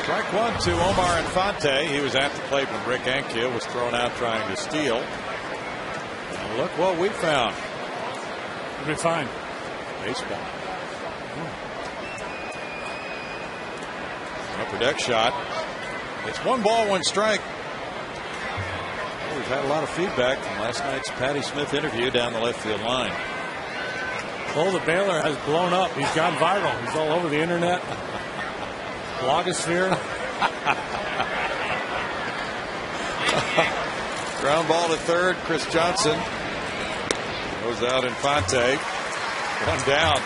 Strike one to Omar Infante. He was at the plate when Rick Ankiel was thrown out trying to steal. And look what we found. It'll be fine. Baseball. Upper deck shot. It's 1 ball, 1 strike. We've had a lot of feedback from last night's Patty Smith interview down the left field line. Well, the Baylor has blown up. He's gone viral. He's all over the internet. Blogosphere. Ground ball to third. Chris Johnson goes out. Infante. 1 down.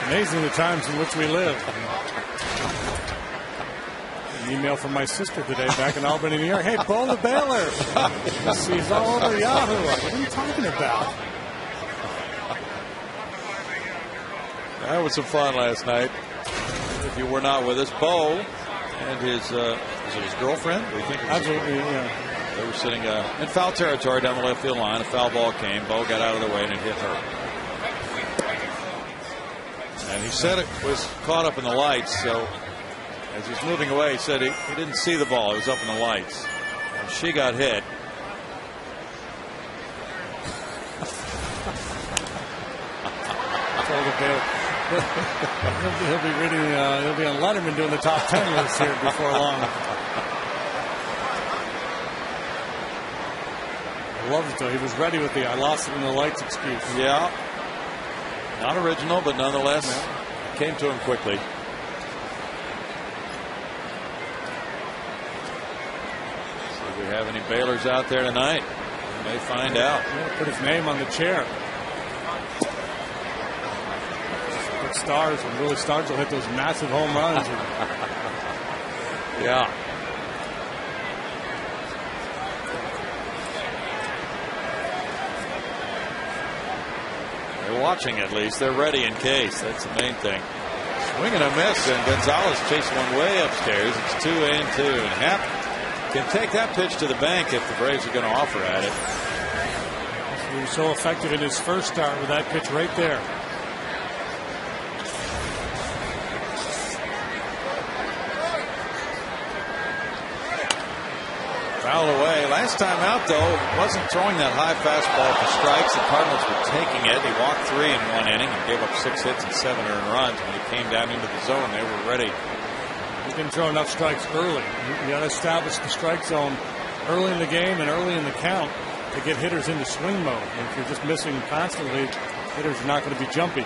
Amazing the times in which we live. An email from my sister today back in Albany, New York. Hey, Bo the Baylor. He's all over Yahoo. What are you talking about? That was some fun last night. If you were not with us, Bo and his girlfriend? We think Absolutely, yeah. They were sitting in foul territory down the left field line. A foul ball came. Bo got out of the way and it hit her. And he said it was caught up in the lights, so as he's moving away, he said he didn't see the ball. It was up in the lights. And she got hit. He'll be reading. He'll be on Letterman doing the top 10 list here before long. I love it though. He was ready with the "I lost it in the lights" excuse. Yeah, not original, but nonetheless came to him quickly. So do we have any Baylors out there tonight? We may find out. Yeah, put his name on the chair. Stars, and really stars will hit those massive home runs. Yeah. They're watching at least. They're ready in case. That's the main thing. Swing and a miss, and Gonzalez chasing one way upstairs. It's 2-2, and Happ can take that pitch to the bank if the Braves are going to offer at it. He was so effective in his first start with that pitch right there. Foul away. Last time out, though, wasn't throwing that high fastball for strikes. The Cardinals were taking it. He walked 3 in 1 inning and gave up 6 hits and 7 earned runs. When he came down into the zone, they were ready. He didn't throw enough strikes early. You got to establish the strike zone early in the game and early in the count to get hitters into swing mode. And if you're just missing constantly, hitters are not going to be jumpy.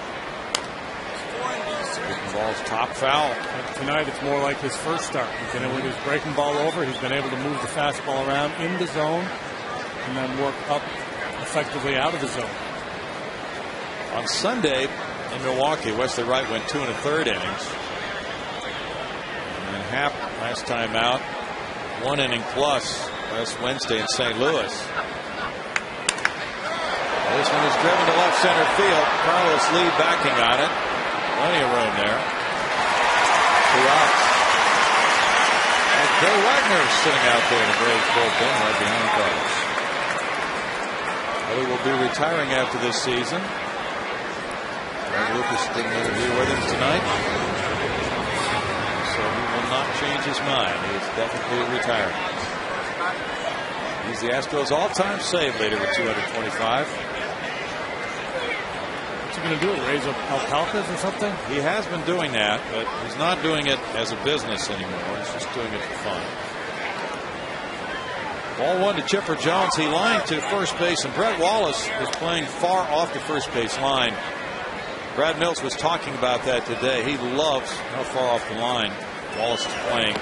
Ball's top foul. And tonight it's more like his first start. He's been able to his breaking ball over. He's been able to move the fastball around in the zone and then work up effectively out of the zone. On Sunday in Milwaukee, Wesley Wright went 2 1/3 innings. And Happ last time out 1 inning plus last Wednesday in St. Louis. This one is driven to left center field. Carlos Lee backing on it. Plenty of room there. 2 outs. And Joe Wagner sitting out there in the Braves bullpen right behind Carlos. He will be retiring after this season. Greg Lucas did an interview with him tonight. So he will not change his mind. He is definitely retiring. He's the Astros all-time save leader with 225. What's he going to do? Raise alpacas or something? He has been doing that, but he's not doing it as a business anymore. He's just doing it for fun. Ball 1 to Chipper Jones. He lined to first base, and Brett Wallace is playing far off the first base line. Brad Mills was talking about that today. He loves how far off the line Wallace is playing.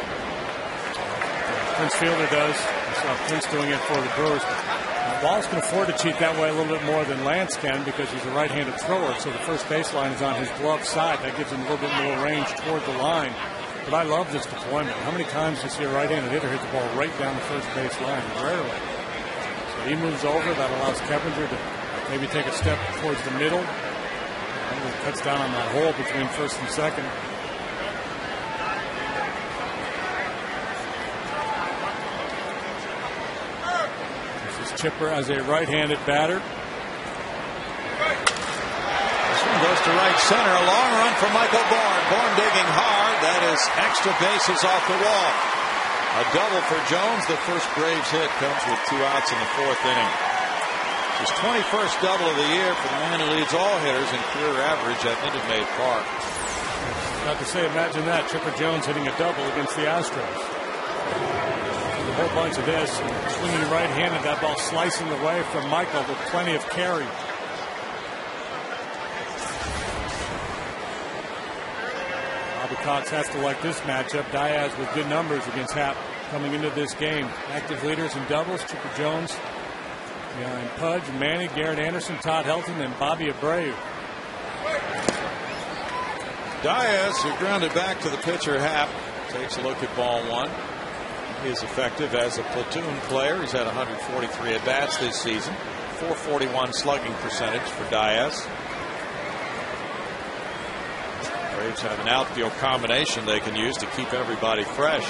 Prince Fielder does. I saw Prince doing it for the Brewers. Wallace can afford to cheat that way a little bit more than Lance can because he's a right-handed thrower, so the first baseline is on his glove side. That gives him a little bit more range toward the line. But I love this deployment. How many times do you see a right-handed hitter hit the ball right down the first base line? Rarely. So he moves over. That allows Keppinger to maybe take a step towards the middle. And he cuts down on that hole between first and second. Chipper as a right-handed batter. This one goes to right center. A long run from Michael Bourne. Bourne digging hard. That is extra bases off the wall. A double for Jones. The first Braves hit comes with 2 outs in the 4th inning. His 21st double of the year for the man who leads all hitters in career average at Minute Maid Park. Not to say, imagine that, Chipper Jones hitting a double against the Astros. A whole bunch of this, swinging right-handed, that ball slicing away from Michael with plenty of carry. Bobby Cox has to like this matchup. Diaz with good numbers against Happ coming into this game. Active leaders in doubles, Chipper Jones, and Pudge, Manny, Garrett Anderson, Todd Helton, and Bobby Abreu. Diaz, who grounded back to the pitcher Happ, takes a look at ball 1. He is effective as a platoon player. He's had 143 at-bats this season. .441 slugging percentage for Diaz. Braves have an outfield combination they can use to keep everybody fresh.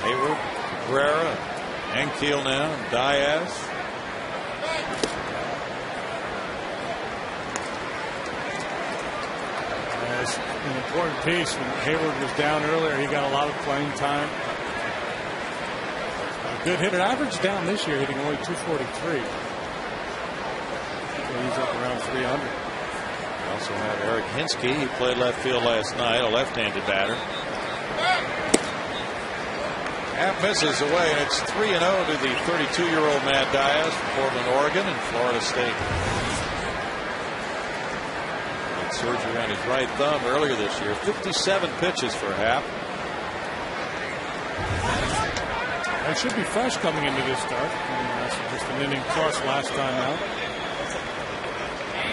Hayward, Cabrera, Ankiel now, and Diaz. That's an important piece. When Hayward was down earlier, he got a lot of playing time. A good hitter. Average down this year, hitting only .243. So he's up around 300. We also have Eric Hinsky. He played left field last night, a left-handed batter. Happ misses away, and it's 3-0 to the 32-year-old Matt Diaz from Portland, Oregon, and Florida State. Had surgery on his right thumb earlier this year. 57 pitches for Happ. It should be fresh coming into this start. That's just an inning plus last time out.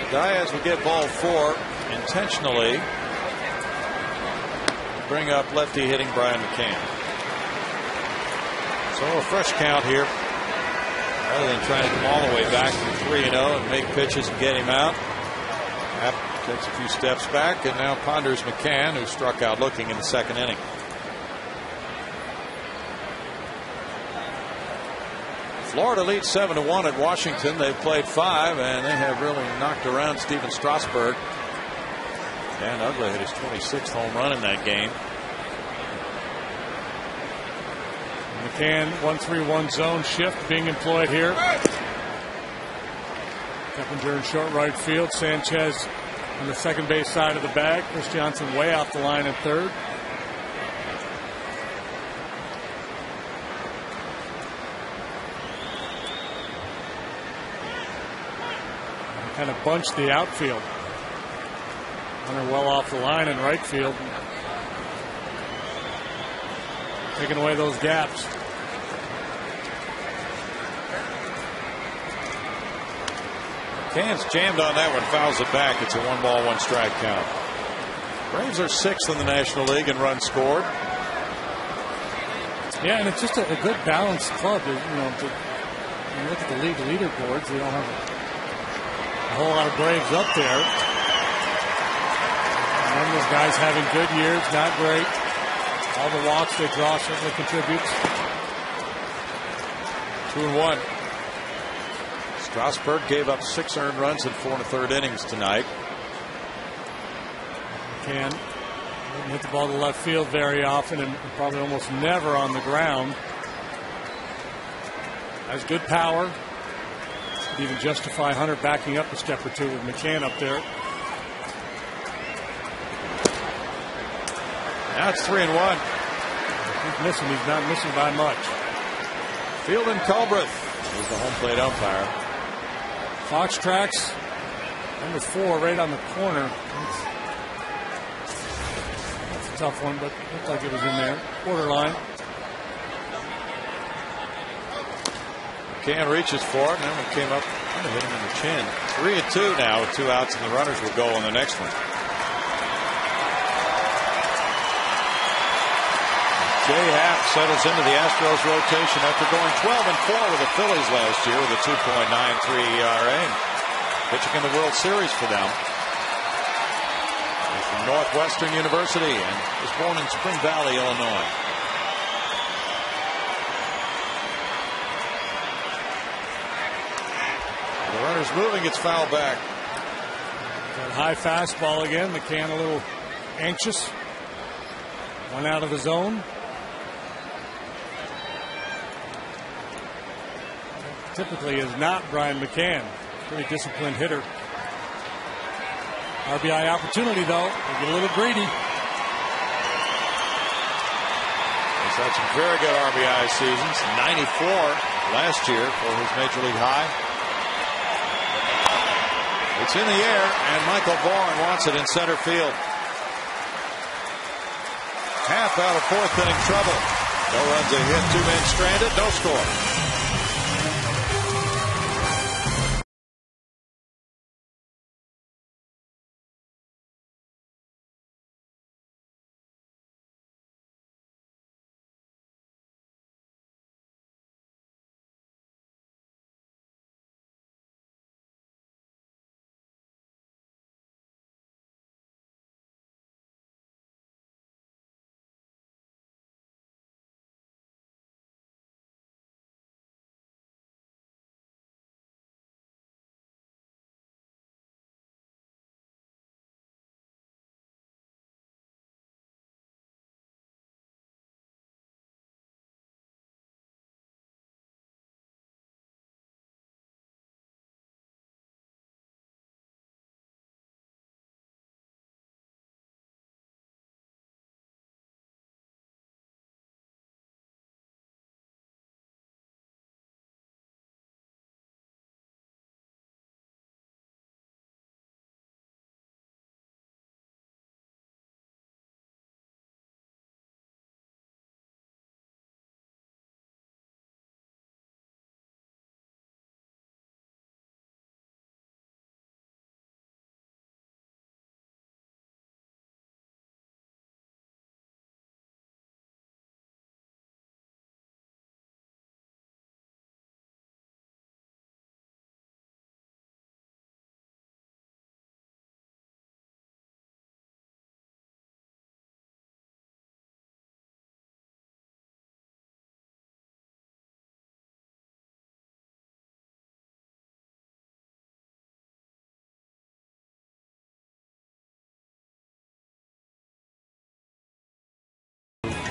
Diaz will get ball 4 intentionally to bring up lefty hitting Brian McCann. So a fresh count here. Rather than trying to come all the way back from 3-0 and make pitches and get him out, Happ takes a few steps back and now ponders McCann, who struck out looking in the 2nd inning. Florida leads 7-1 at Washington. They've played 5, and they have really knocked around Steven Strasburg. Dan Uggla hit his 26th home run in that game. McCann, 1-3-1 zone shift being employed here. Keppinger in short right field. Sanchez on the second base side of the bag. Chris Johnson way off the line at third. Kind of bunched the outfield. Hunter well off the line in right field. Taking away those gaps. Can's jammed on that one, fouls it back. It's a 1-ball, 1-strike count. Braves are 6th in the National League in runs scored. Yeah, and it's just a good balanced club. You know, when you look at the league leaderboards, they don't have a whole lot of Braves up there. And those guys having good years, not great. All the walks they draw certainly contributes. 2-1. Strasburg gave up 6 earned runs in 4 1/3 innings tonight. Can hit the ball to left field very often and probably almost never on the ground. Has good power. Could even justify Hunter backing up a step or 2 with McCann up there. Now it's 3-1. He's missing. He's not missing by much. Fielding Culbreth is the home plate umpire. Fox tracks number 4 right on the corner. That's a tough one, but looked like it was in there. Borderline. McCann reaches for it, and then it came up, kind of hit him in the chin. 3-2 now with 2 outs, and the runners will go on the next one. Jay Happ settles into the Astros rotation after going 12-4 with the Phillies last year with a 2.93 ERA. Pitching in the World Series for them. He's from Northwestern University and was born in Spring Valley, Illinois. Runner's moving, it's foul back. That high fastball again. McCann a little anxious. One out of the zone. Typically is not Brian McCann. Pretty disciplined hitter. RBI opportunity though. They get a little greedy. He's had some very good RBI seasons. 94 last year for his major league high. It's in the air, and Michael Bourne wants it in center field. Half out of fourth inning trouble. No runs, a hit, 2 men stranded, no score.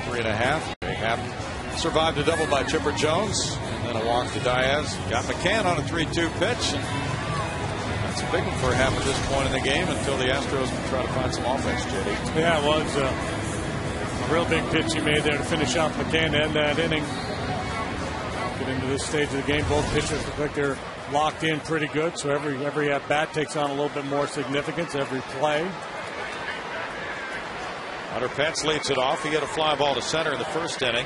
Three and a half. They have survived a double by Chipper Jones, and then a walk to Diaz. Got McCann on a 3-2 pitch. And that's a big one for him at this point in the game until the Astros can try to find some offense, JD. Yeah, it was a real big pitch he made there to finish off McCann to end that inning. Get into this stage of the game, both pitchers look like they're locked in pretty good, so every at bat takes on a little bit more significance, every play. Hunter Pence leads it off. He hit a fly ball to center in the first inning.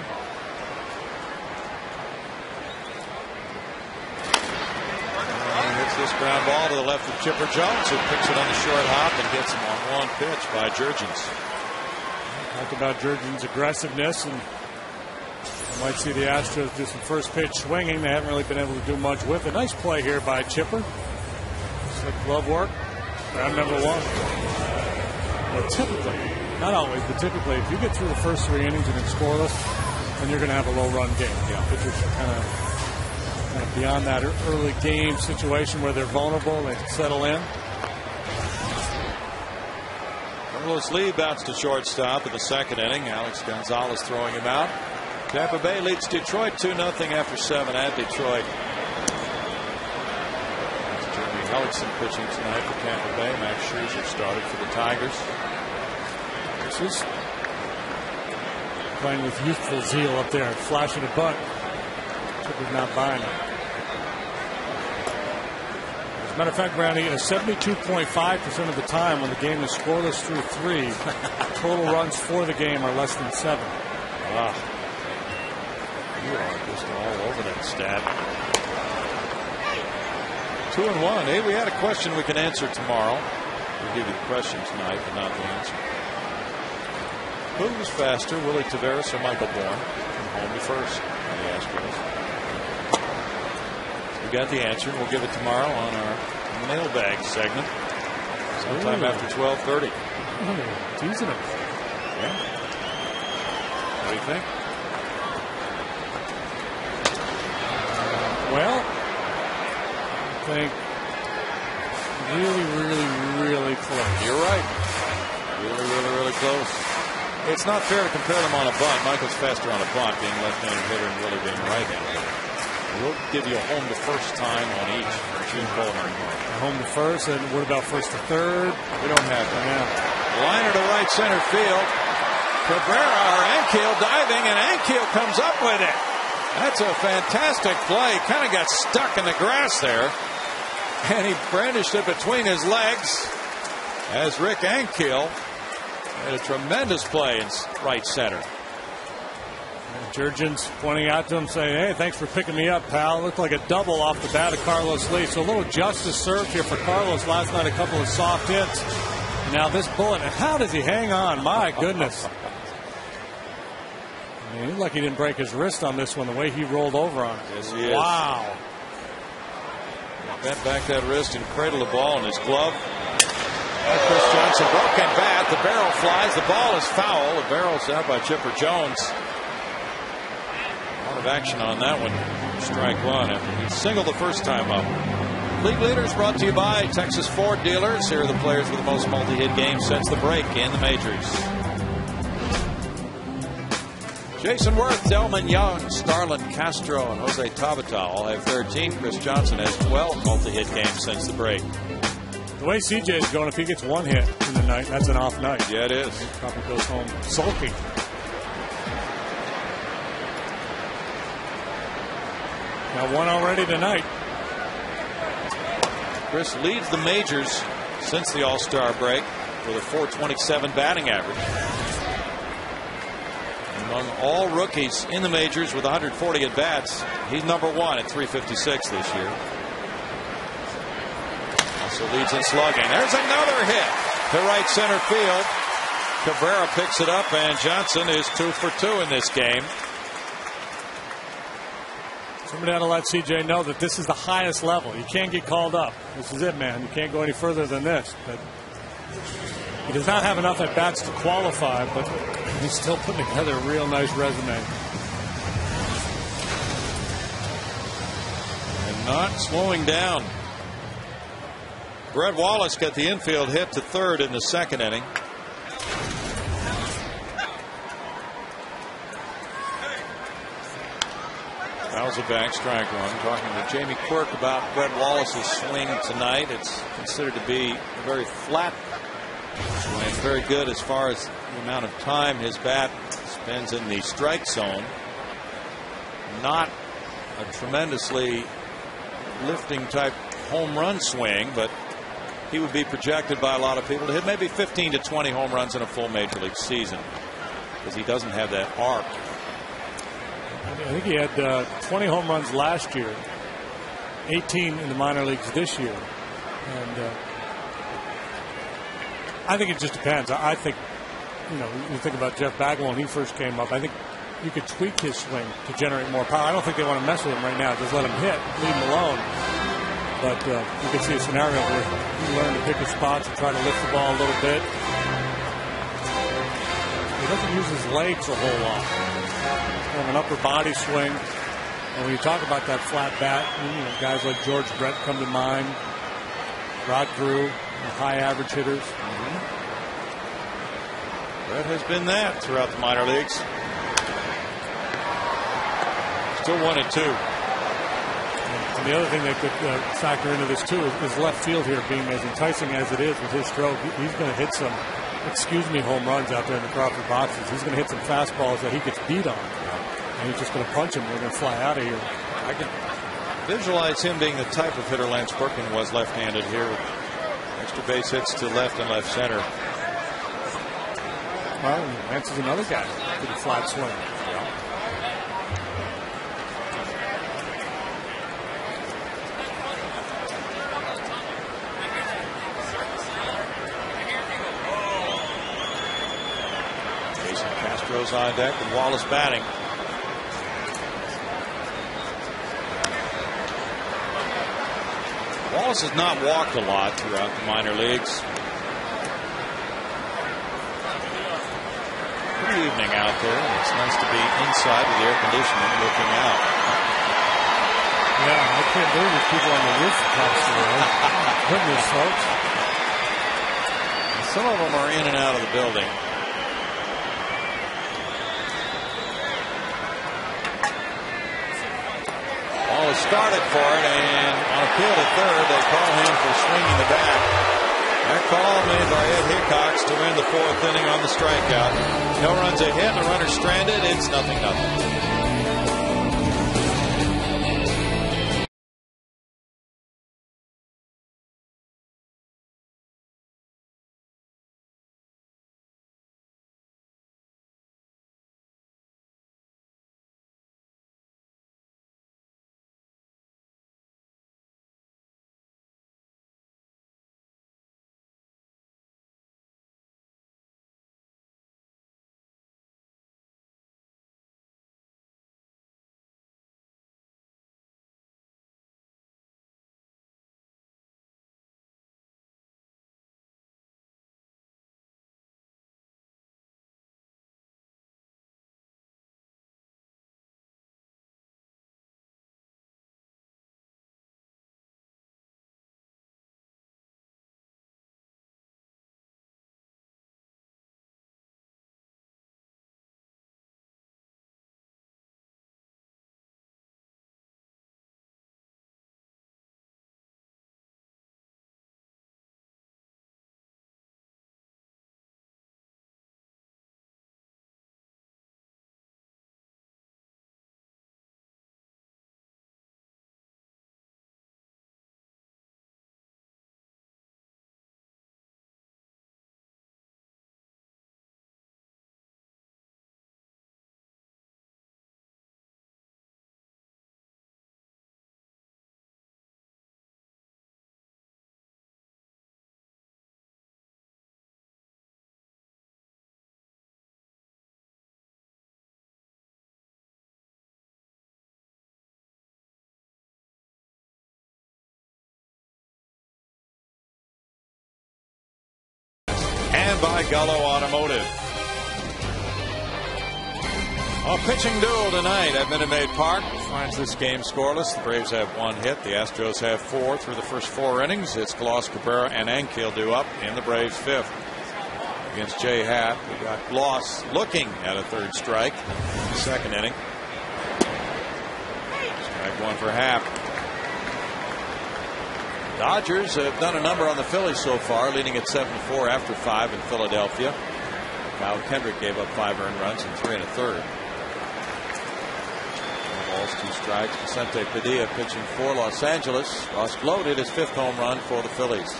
And he hits this ground ball to the left of Chipper Jones, who picks it on the short hop and gets him on one pitch by Jurgens. Talked about Jurgens' aggressiveness, and you might see the Astros do some first pitch swinging. They haven't really been able to do much with it. Nice play here by Chipper. Slick glove work. Round number one. Well, typically, not always, but typically, if you get through the first 3 innings and it's scoreless, then you're going to have a low-run game. Yeah, pitchers are kind of beyond that early game situation where they're vulnerable. They settle in. Carlos Lee bounced to shortstop in the second inning. Alex Gonzalez throwing him out. Tampa Bay leads Detroit 2-0 after 7 at Detroit. Jeremy Hellickson pitching tonight for Tampa Bay. Max Scherzer started for the Tigers. This is playing with youthful zeal up there, flashing a bunt. Chipper's not buying it. As a matter of fact, Brownie, 72.5% of the time when the game is scoreless through 3, total runs for the game are less than 7. Wow. You are just all over that stat. 2-1. Hey, we had a question we can answer tomorrow. We'll give you the question tonight, but not the answer. Who was faster, Willie Taveras or Michael Bourne from home to first on the Astros? We got the answer, and we'll give it tomorrow on our mailbag segment sometime after 12:30. Teasing him. Yeah. What do you think? Well, I think really close. You're right. Really close. It's not fair to compare them on a bunt. Michael's faster on a bunt, being left-handed hitter and Willie being right-handed hitter. We'll give you a home to first time on each for Gene Coleman. Home to first, and what about first to third? We don't have that. Yeah. Liner to right center field. Cabrera or Ankiel diving, and Ankiel comes up with it. That's a fantastic play. Kind of got stuck in the grass there. And he brandished it between his legs as Rick Ankiel had a tremendous play in right center. Jurgens pointing out to him, saying, hey, thanks for picking me up, pal. Looked like a double off the bat of Carlos Lee. So a little justice served here for Carlos last night. A couple of soft hits. Now this bullet. How does he hang on? My goodness. I mean, he's lucky he didn't break his wrist on this one, the way he rolled over on it. Yes, he is. Wow. He bent back that wrist and cradled the ball in his glove. Chris Johnson, broken bat. The barrel flies. The ball is foul. The barrel's out by Chipper Jones. A lot of action on that one. Strike one after he singled the first time up. League Leaders brought to you by Texas Ford Dealers. Here are the players with the most multi-hit games since the break in the majors. Jason Worth, Delman Young, Starlin Castro, and Jose Tabata all have 13. Chris Johnson has 12 multi-hit games since the break. The way CJ is going, if he gets one hit in the night, that's an off night. Yeah, it is. He probably goes home sulking. Now one already tonight. Chris leads the majors since the All-Star break with a .427 batting average. Among all rookies in the majors with 140 at-bats, he's number one at .356 this year. Also leads in slugging. There's another hit to right center field. Cabrera picks it up, and Johnson is 2 for 2 in this game. Somebody ought to let CJ know that this is the highest level. You can't get called up. This is it, man. You can't go any further than this. But he does not have enough at bats to qualify, but he's still putting together a real nice resume. And not slowing down. Brett Wallace got the infield hit to third in the second inning. Fouls it back, strike one. Talking to Jamie Quirk about Brett Wallace's swing tonight. It's considered to be a very flat swing. Very good as far as the amount of time his bat spends in the strike zone. Not a tremendously lifting type home run swing, but he would be projected by a lot of people to hit maybe 15 to 20 home runs in a full major league season, because he doesn't have that arc. I think he had 20 home runs last year, 18 in the minor leagues this year. And I think it just depends. I think, you think about Jeff Bagwell when he first came up, I think you could tweak his swing to generate more power. I don't think they want to mess with him right now. Just let him hit, leave him alone. But you can see a scenario where he learned to pick his spots and try to lift the ball a little bit. He doesn't use his legs a whole lot. Of an upper body swing. And when you talk about that flat bat, guys like George Brett come to mind. Rod Drew, high average hitters. Brett has been that throughout the minor leagues. Still 1-2. And the other thing that could factor into this too is left field here being as enticing as it is with his stroke. He's going to hit some home runs out there in the Crawford boxes. He's going to hit some fastballs that he gets beat on. And he's just going to punch him. They're going to fly out of here. I can visualize him being the type of hitter Lance Berkman was left-handed here. Extra base hits to left and left center. Well, Lance is another guy with a flat swing. Jason Castro's on deck and Wallace batting. Wallace has not walked a lot throughout the minor leagues. Good evening out there. It's nice to be inside with the air conditioning looking out. Yeah, I can't believe there's people on the roof across the road. Goodness, folks. Some of them are in and out of the building. Ball is started for it, and on appeal to third, they call him for swinging the bat. That call made by Ed Hickox to win the 4th inning on the strikeout. No runs a hit, a runner stranded. It's 0-0. And by Gallo Automotive. A pitching duel tonight at Minute Maid Park finds this game scoreless. The Braves have 1 hit. The Astros have 4 through the first 4 innings. It's Gloss, Cabrera, and Ankiel due up in the Braves' 5th. Against Jay Happ, we got Gloss looking at a 3rd strike in the 2nd inning. Strike 1 for Happ. Dodgers have done a number on the Phillies so far, leading at 7-4 after 5 in Philadelphia. Kyle Kendrick gave up 5 earned runs and 3 1/3. 2 balls, 2 strikes. Vicente Padilla pitching for Los Angeles. Ross Glow his 5th home run for the Phillies.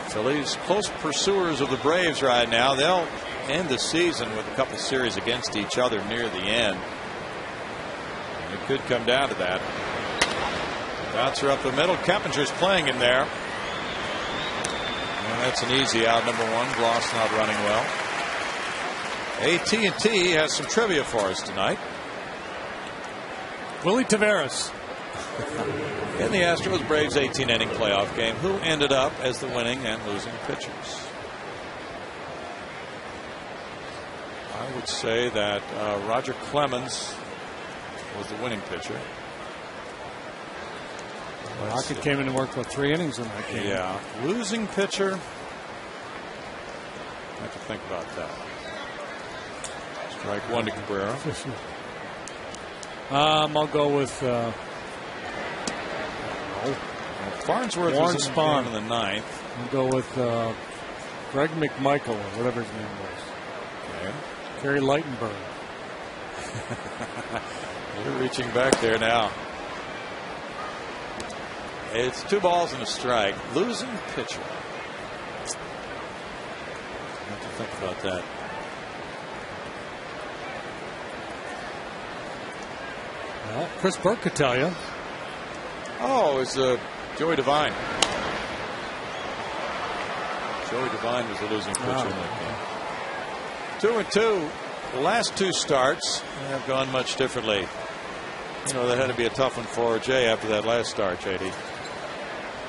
The Phillies close pursuers of the Braves right now. They'll end the season with a couple series against each other near the end. It could come down to that. Bouncer up the middle. Keppinger's playing him there. And that's an easy out, number 1. Gloss not running well. AT&T has some trivia for us tonight. Willie Taveras. In the Astros Braves 18-inning playoff game, who ended up as the winning and losing pitchers? I would say that Roger Clemens was the winning pitcher. Rocket came in and worked for 3 innings in that game. Yeah. Losing pitcher. I have to think about that. Strike 1 to Cabrera. I'll go with Farnsworth Warren was in Spahn in the 9th. I'll go with Greg McMichael or whatever his name was. Okay. Gary Lightenberg. You're reaching back there now. It's 2 balls and a strike. Losing pitcher. I have to think about that. Well, Chris Burke could tell you. Oh, it's Joey Devine. Joey Devine was the losing pitcher in that game. 2-2. The last 2 starts have gone much differently. You know, that had to be a tough one for Jay after that last start, JD.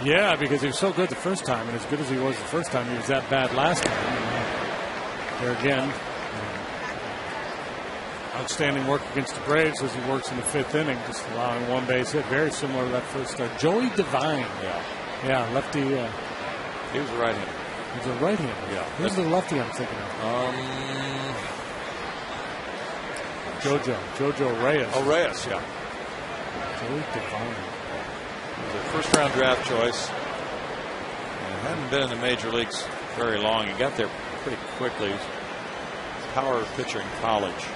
Yeah, because he was so good the first time, and as good as he was the first time, he was that bad last time. There again. Outstanding work against the Braves as he works in the 5th inning, just allowing one base hit. Very similar to that first start. Joey Devine. Yeah, lefty. He was a right-hander. He's a right-hander. Yeah. Who's the lefty I'm thinking of? Jojo Reyes. Oh, Reyes, yeah. Joey Devine. He was a first-round draft choice. And hadn't been in the major leagues very long. He got there pretty quickly. He was a power pitcher in college.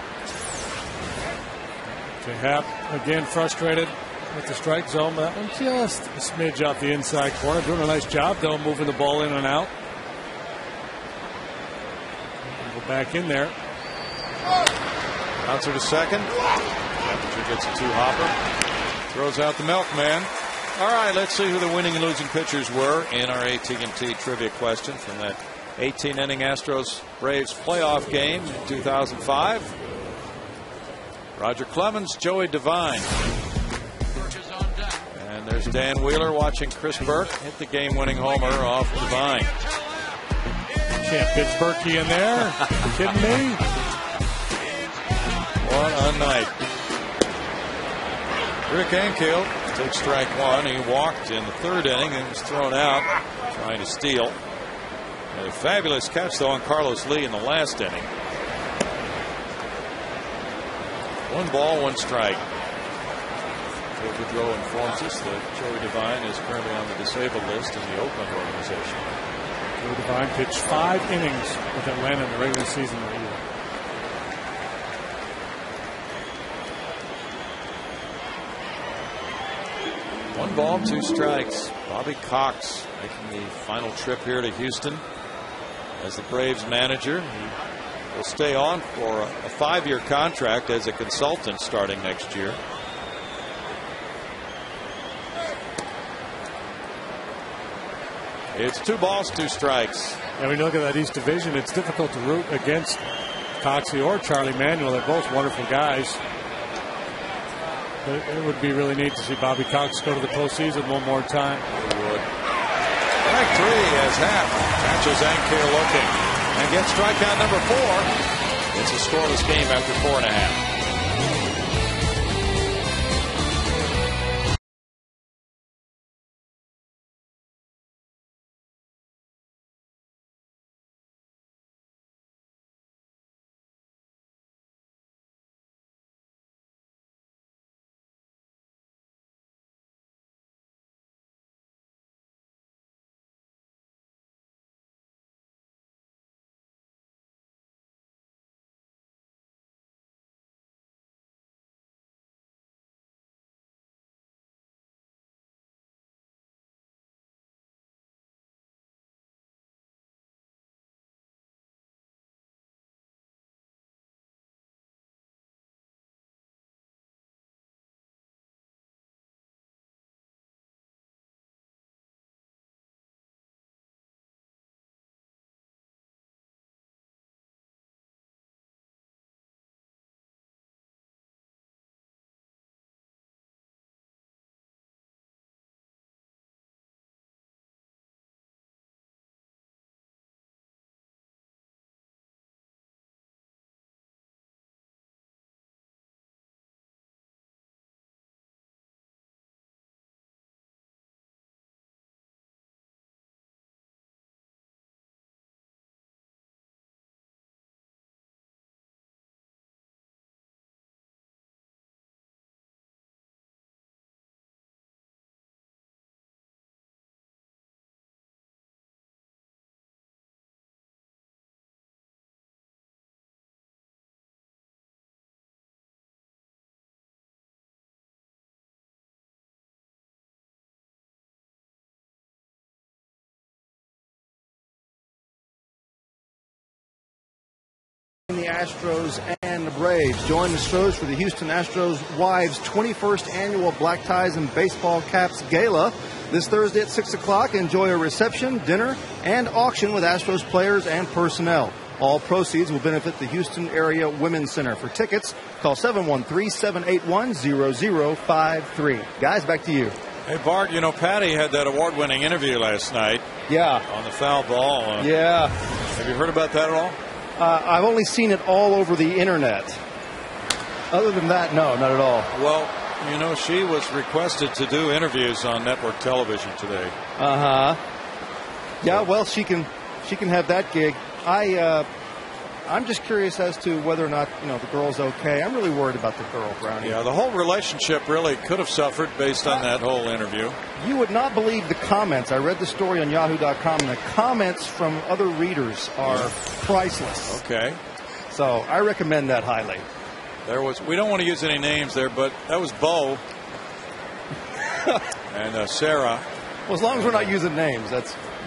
Hap again frustrated with the strike zone. That one just a smidge off the inside corner. Doing a nice job though, moving the ball in and out. Go back in there. Bouncer to second. Temperature gets a 2-hopper. Throws out the milkman. All right, let's see who the winning and losing pitchers were in our AT&T trivia question from that 18-inning Astros-Braves playoff game in 2005. Roger Clemens, Joey Devine. And there's Dan Wheeler watching Chris Burke hit the game-winning homer off Devine. Can't pitch Berkey in there. You kidding me? What a night. Rick Ankiel takes strike one. He walked in the 3rd inning and was thrown out trying to steal. A fabulous catch, though, on Carlos Lee in the last inning. 1 ball, 1 strike. Joe Boudreau informs us that Joey Devine is currently on the disabled list in the Oakland organization. Joey Devine pitched 5 innings with Atlanta in the regular season that year. One ball, 2 strikes. Bobby Cox making the final trip here to Houston as the Braves manager. He will stay on for a 5-year contract as a consultant starting next year. It's 2 balls, 2 strikes. And when you look at that East Division, it's difficult to root against Coxie or Charlie Manuel. They're both wonderful guys. But it would be really neat to see Bobby Cox go to the postseason one more time. It would. Strike 3 as Happ catches Ankiel looking and gets strikeout number 4. It's a scoreless game after 4.5. The Astros and the Braves. Join the Stros for the Houston Astros Wives 21st Annual Black Ties and Baseball Caps Gala. This Thursday at 6 o'clock, enjoy a reception, dinner, and auction with Astros players and personnel. All proceeds will benefit the Houston Area Women's Center. For tickets, call 713-781-0053. Guys, back to you. Hey, Bart, you know, Patty had that award-winning interview last night. Yeah. On the foul ball. Yeah. Have you heard about that at all? I've only seen it all over the internet. Other than that, no, not at all. Well, you know, she was requested to do interviews on network television today. Yeah, well, she can have that gig. I'm just curious as to whether or not, you know, the girl's okay. I'm really worried about the girl, Brownie. Yeah, the whole relationship really could have suffered based on that whole interview. You would not believe the comments. I read the story on Yahoo.com, and the comments from other readers are priceless. Okay. So I recommend that highly. We don't want to use any names there, but that was Bo and Sarah. Well, as long as we're not using names,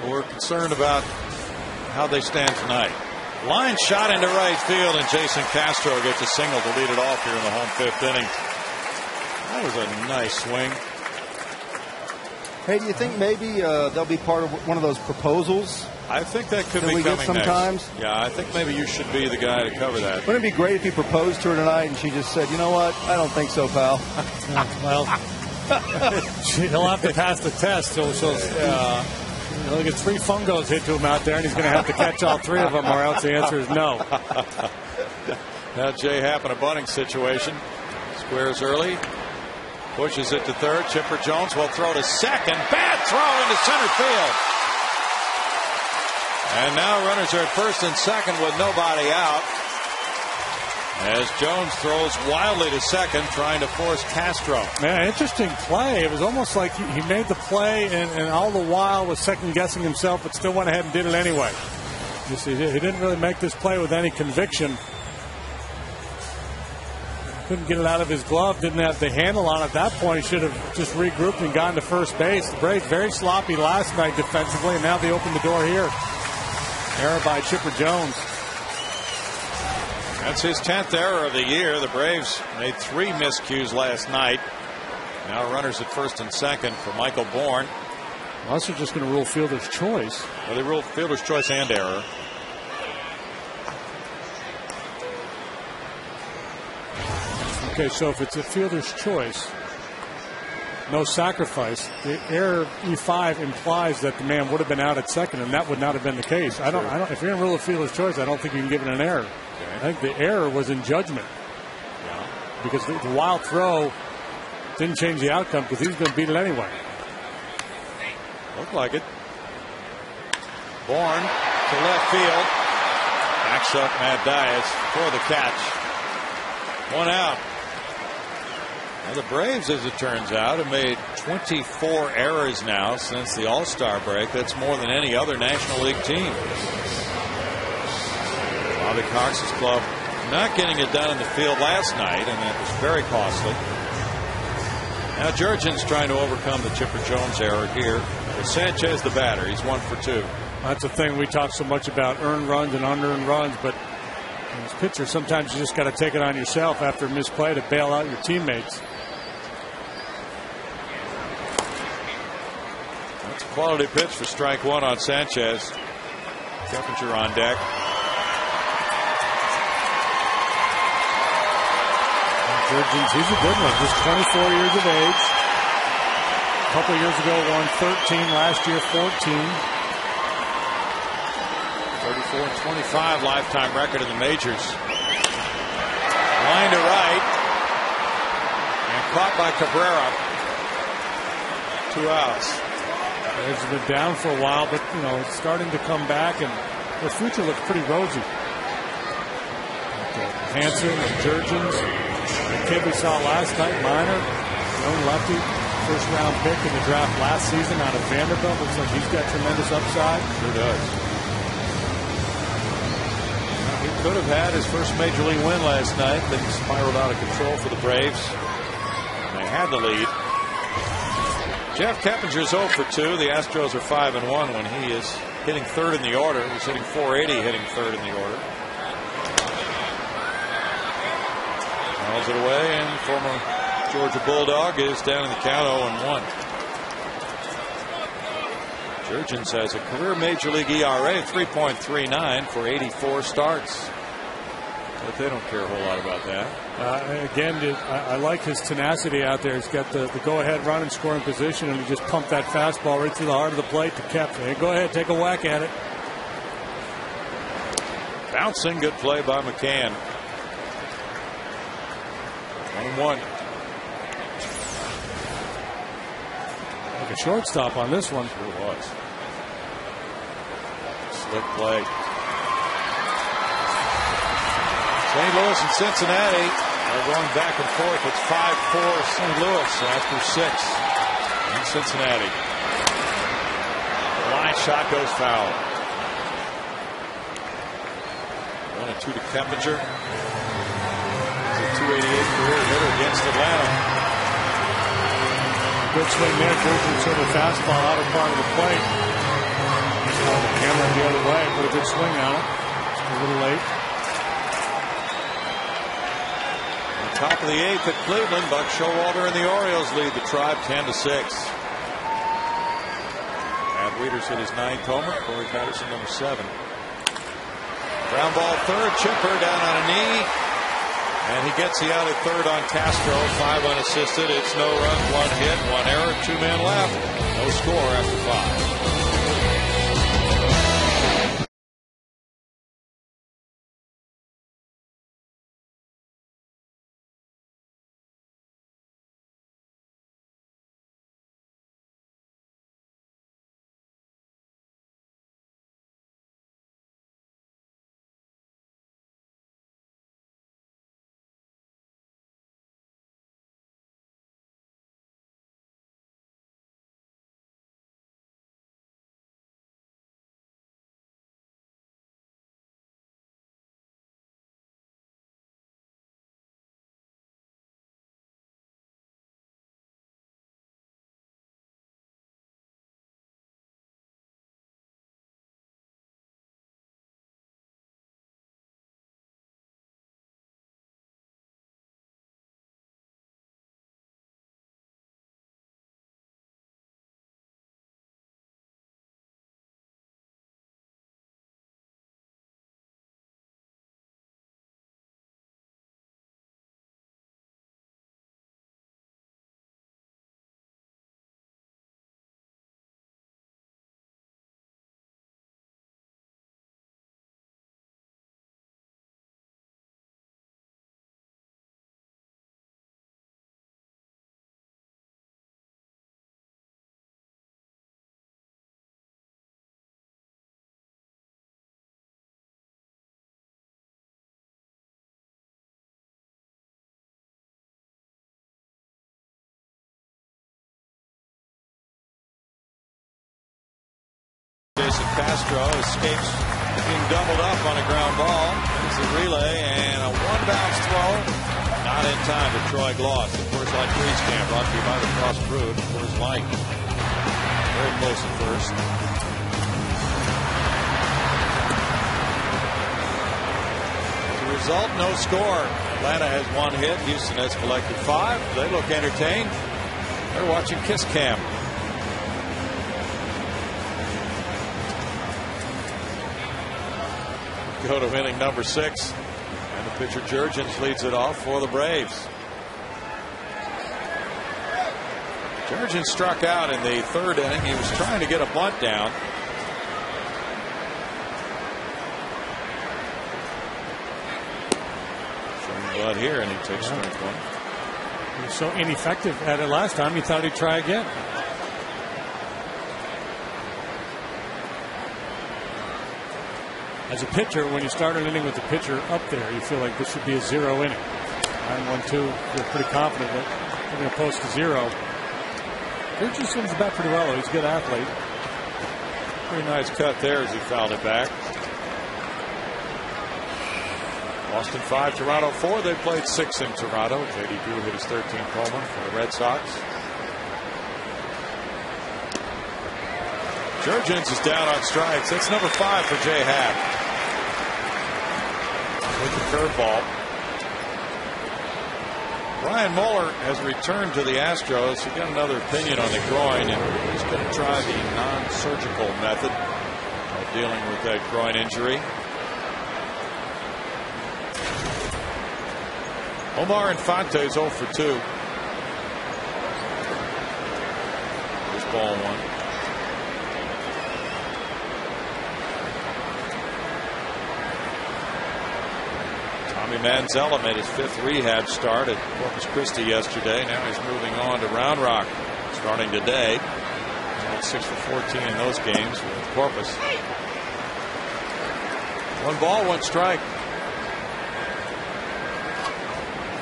we're concerned about how they stand tonight. Line shot into right field, and Jason Castro gets a single to lead it off here in the home fifth inning. That was a nice swing. Hey, do you think maybe they'll be part of one of those proposals? I think that could be we coming get sometimes. Next. Yeah, I think maybe you should be the guy to cover that. Wouldn't it be great if he proposed to her tonight and she just said, "You know what? I don't think so, pal." Well, he'll have to pass the test. So he'll get 3 fungos hit to him out there, and he's going to have to catch all 3 of them, or else the answer is no. Now Jay Happ in a bunting situation. Squares early. Pushes it to third. Chipper Jones will throw to second. Bad throw into center field. And now runners are at first and second with nobody out, as Jones throws wildly to second, trying to force Castro. Man, interesting play. It was almost like he made the play and all the while was second-guessing himself, but still went ahead and did it anyway. You see, he didn't really make this play with any conviction. Couldn't get it out of his glove, didn't have the handle on it at that point. He should have just regrouped and gone to first base. The Braves very sloppy last night defensively, and now they open the door here. Error by Chipper Jones. That's his 10th error of the year. The Braves made 3 miscues last night. Now runners at first and second for Michael Bourne. Unless they're just going to rule fielder's choice. Well, they ruled fielder's choice and error. Okay, so if it's a fielder's choice, no sacrifice, the error E5 implies that the man would have been out at second, and that would not have been the case. I don't. If you're going to rule a fielder's choice, I don't think you can give it an error. Okay. I think the error was in judgment. Yeah. Because the wild throw didn't change the outcome, because he was going to beat it anyway. Looked like it. Bourne to left field. Backs up Matt Diaz for the catch. 1 out. Now the Braves, as it turns out, have made 24 errors now since the All-Star break. That's more than any other National League team. Bobby Cox's club not getting it done in the field last night, and that was very costly. Now Jurgen's trying to overcome the Chipper Jones error here. With Sanchez the batter, he's 1 for 2. That's the thing we talk so much about, earned runs and unearned runs, but as pitcher, sometimes you just got to take it on yourself after a misplay to bail out your teammates. That's a quality pitch for strike 1 on Sanchez. Keppinger on deck. Jurgens, he's a good one. Just 24 years of age. A couple years ago, won 13. Last year, 14. 34 and 25 lifetime record in the majors. Line to right. And caught by Cabrera. 2 outs. Braves have been down for a while, but, you know, it's starting to come back, and their future looks pretty rosy. Hansen and Jurgens. The kid we saw last night, Minor, young lefty, first-round pick in the draft last season out of Vanderbilt. Looks like he's got tremendous upside. Sure does. He could have had his first major league win last night. Things spiraled out of control for the Braves. They had the lead. Jeff Keppinger's 0 for 2. The Astros are 5-1 when he is hitting third in the order. He's hitting .480, hitting third in the order. Fouls it away, and former Georgia Bulldog is down in the count 0-1. Jurgens has a career major league ERA of 3.39 for 84 starts. But they don't care a whole lot about that. Again, I like his tenacity out there. He's got the go-ahead run and scoring position, and he just pumped that fastball right through the heart of the plate to Kep. Hey, go ahead, take a whack at it. Bouncing, good play by McCann. 1. Like a shortstop on this one. Sure was. Slick play. St. Louis and Cincinnati are going back and forth. It's 5-4 St. Louis after 6 in Cincinnati. The line shot goes foul. 1-2 to Keppinger. He's a .288 career hitter against Atlanta. Good swing there. Jurgens sort of fastball out of part of the plate. The camera the other way. Put a good swing on it. Just a little late. Top of the 8th at Cleveland. Buck Showalter and the Orioles lead the Tribe 10-6. Brad Wieters hit his 9th homer. Corey Patterson number 7. Ground ball third. Chipper down on a knee. And he gets the out at third on Castro. 5 unassisted. It's no run, 1 hit, 1 error, 2 men left. No score after 5. Castro escapes being doubled up on a ground ball. It's a relay and a 1-bounce throw. Not in time for Troy Gloss. The Coors Light Breeze Cam brought to you by the Cross Brewed. Coors Light. Very close at first. As a result, no score. Atlanta has 1 hit. Houston has collected 5. They look entertained. They're watching Kiss Cam. Go to inning number 6, and the pitcher Jurgens leads it off for the Braves. Jurgens struck out in the 3rd inning. He was trying to get a bunt down. Showing blood here, and he takes strike 1. He was so ineffective at it last time, he thought he'd try again. As a pitcher, when you start an inning with the pitcher up there, you feel like this should be a 0 inning. 9-1-2, you're pretty confident that they're going to post a 0. Jurgens swings the bat pretty well. He's a good athlete. Pretty nice cut there as he fouled it back. Boston 5, Toronto 4. They played 6 in Toronto. J.D. Drew hit his 13th homer for the Red Sox. Jurgens is down on strikes. That's number 5 for Jay Happ. With the curveball. Brian Mueller has returned to the Astros. He got another opinion on the groin, and he's going to try the non-surgical method of dealing with that groin injury. Omar Infante is 0 for 2. This ball 1. Manzella made his 5th rehab start at Corpus Christi yesterday. Now he's moving on to Round Rock starting today. He went 6 for 14 in those games with Corpus. 1 ball, 1 strike.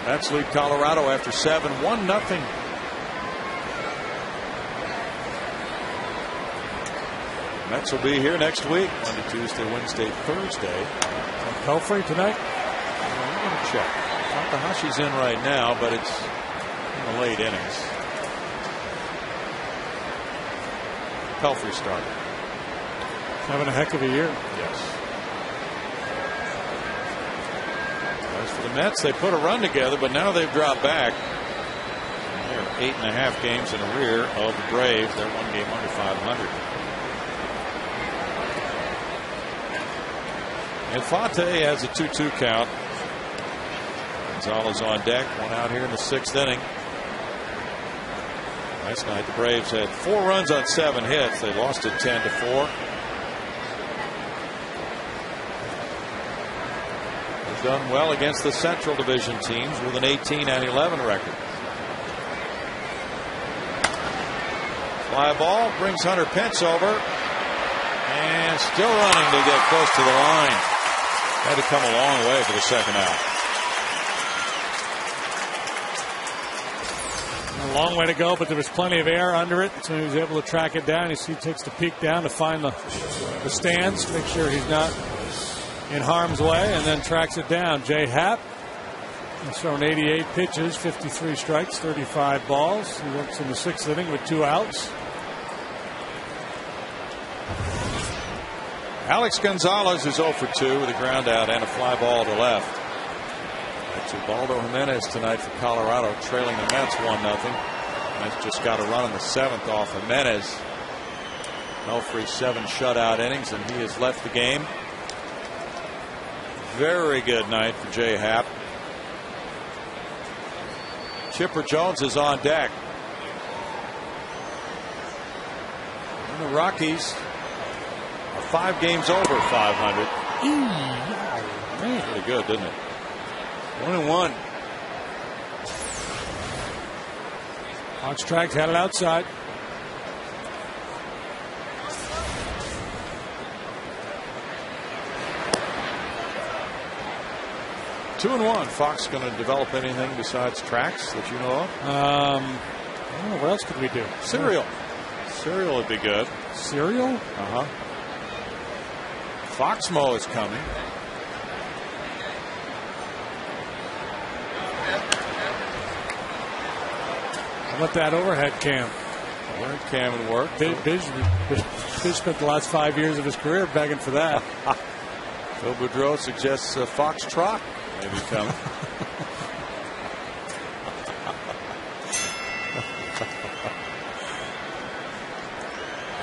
Mets lead Colorado after 7, 1-0. Mets will be here next week, Monday, Tuesday, Wednesday, Thursday. Pelfrey tonight? I'm going to check. Takahashi's in right now, but it's in the late innings. Pelfrey started. Having a heck of a year. Yes. As for the Mets, they put a run together, but now they've dropped back. They're 8.5 games in the rear of the Braves. They're 1 game under 500. Infante has a 2-2 count. Gonzalez on deck. 1 out here in the 6th inning. Last night the Braves had 4 runs on 7 hits. They lost it 10-4. They've done well against the Central Division teams with an 18-11 record. Fly ball brings Hunter Pence over. And still running to get close to the line. Had to come a long way for the 2nd out. A long way to go, but there was plenty of air under it, so he was able to track it down. He takes the peek down to find the stands, make sure he's not in harm's way, and then tracks it down. Jay Happ has thrown 88 pitches, 53 strikes, 35 balls. He works in the 6th inning with 2 outs. Alex Gonzalez is 0 for 2 with a ground out and a fly ball to left. That's Ubaldo Jimenez tonight for Colorado, trailing the Mets 1-0. Mets just got a run in the 7th off Jimenez. Pelfrey 7 shutout innings, and he has left the game. Very good night for Jay Happ. Chipper Jones is on deck. And the Rockies are 5 games over 500. Pretty good, didn't it? 1-1. Hawks track, had it outside. Two and 1. Fox going to develop anything besides tracks that you know of? I don't know. What else could we do? Cereal. Cereal would be good. Cereal? Foxmo is coming. How about that overhead cam? Overhead cam would work. Biz spent the last 5 years of his career begging for that. Phil Boudreau suggests Foxtrot may be coming.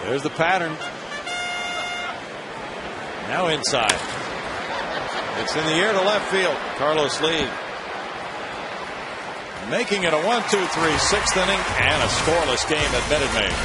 There's the pattern. Now inside. It's in the air to left field. Carlos Lee making it a 1-2-3 6th inning and a scoreless game at Minute Maid.